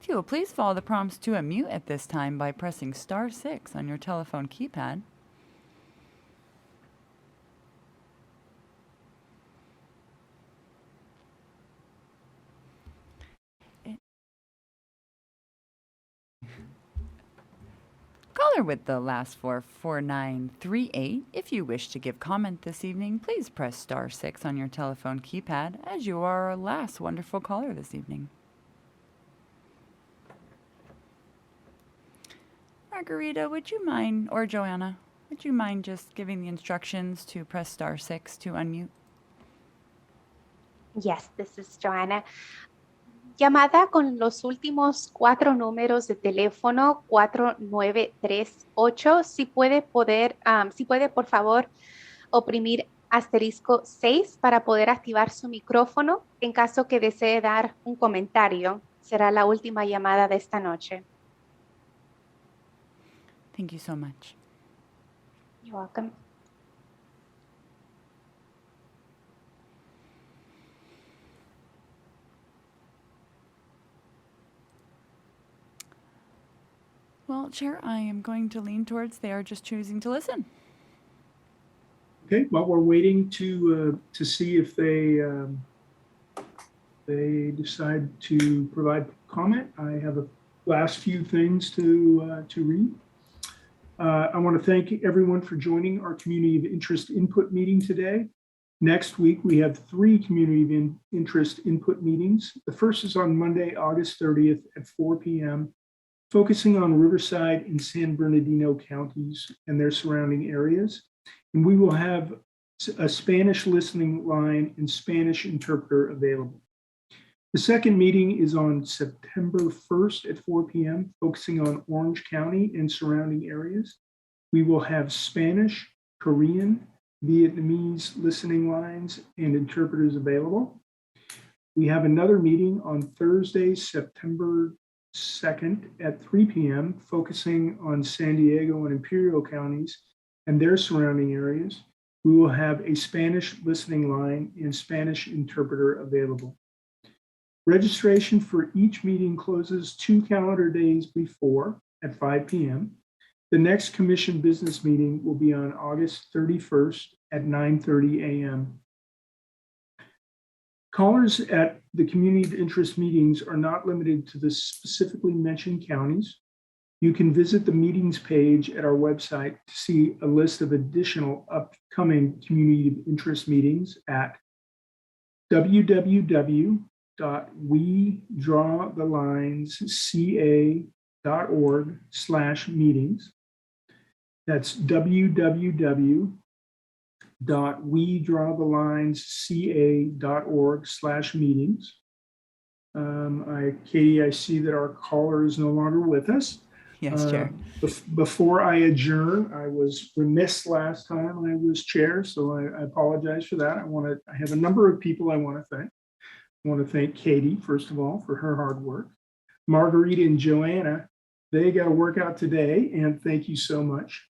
P: If you will please follow the prompts to unmute at this time by pressing *6 on your telephone keypad. Caller with the last 4938. If you wish to give comment this evening, please press *6 on your telephone keypad, as you are our last wonderful caller this evening. Margarita, would you mind, or Joanna, would you mind just giving the instructions to press *6 to unmute?
B: Yes, this is Joanna. Llamada con los últimos 4 números de teléfono 4938. Si puede por favor oprimir *6 para poder activar su micrófono en caso que desee dar un comentario. Será la última llamada de esta noche.
P: Thank you so much.
B: You're welcome.
P: Well, Chair, I am going to lean towards they are just choosing to listen.
V: Okay, while we're waiting to see if they decide to provide comment, I have a last few things to read. I want to thank everyone for joining our Community of Interest Input meeting today. Next week, we have 3 Community of Interest Input meetings. The first is on Monday, August 30th at 4 p.m., focusing on Riverside and San Bernardino counties and their surrounding areas. And we will have a Spanish listening line and Spanish interpreter available. The second meeting is on September 1st at 4 p.m., focusing on Orange County and surrounding areas. We will have Spanish, Korean, Vietnamese listening lines and interpreters available. We have another meeting on Thursday, September 2nd at 3 p.m., focusing on San Diego and Imperial counties and their surrounding areas. We will have a Spanish listening line and Spanish interpreter available. Registration for each meeting closes 2 calendar days before at 5 p.m. The next commission business meeting will be on August 31st at 9:30 a.m. Callers at the community of interest meetings are not limited to the specifically mentioned counties. You can visit the meetings page at our website to see a list of additional upcoming community of interest meetings at www.wedrawthelinesca.org/meetings. That's www.wedrawthelinesca.org/meetings. Katie, I see that our caller is no longer with us.
P: Yes, Chair.
V: Before I adjourn, I was remiss last time I was chair, so I apologize for that. I have a number of people I want to thank. I want to thank Katie, first of all, for her hard work. Margarita and Joanna, they got to work out today, and thank you so much.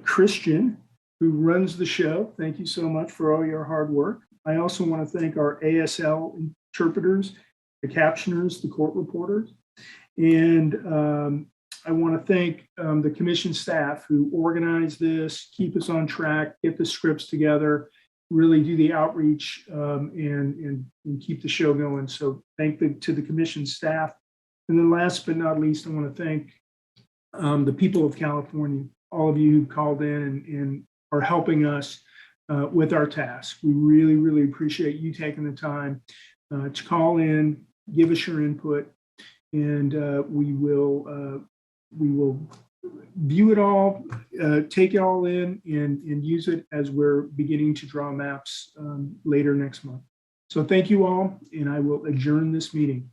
V: Christian, who runs the show, thank you so much for all your hard work. I also want to thank our ASL interpreters, the captioners, the court reporters. And I want to thank the commission staff who organize this, keep us on track, get the scripts together, really do the outreach and keep the show going. So thank to the commission staff. And then last but not least, I want to thank the people of California, all of you who called in and are helping us with our task. We really, really appreciate you taking the time to call in, give us your input, and we will view it all, take it all in, and use it as we're beginning to draw maps later next month. So thank you all, and I will adjourn this meeting.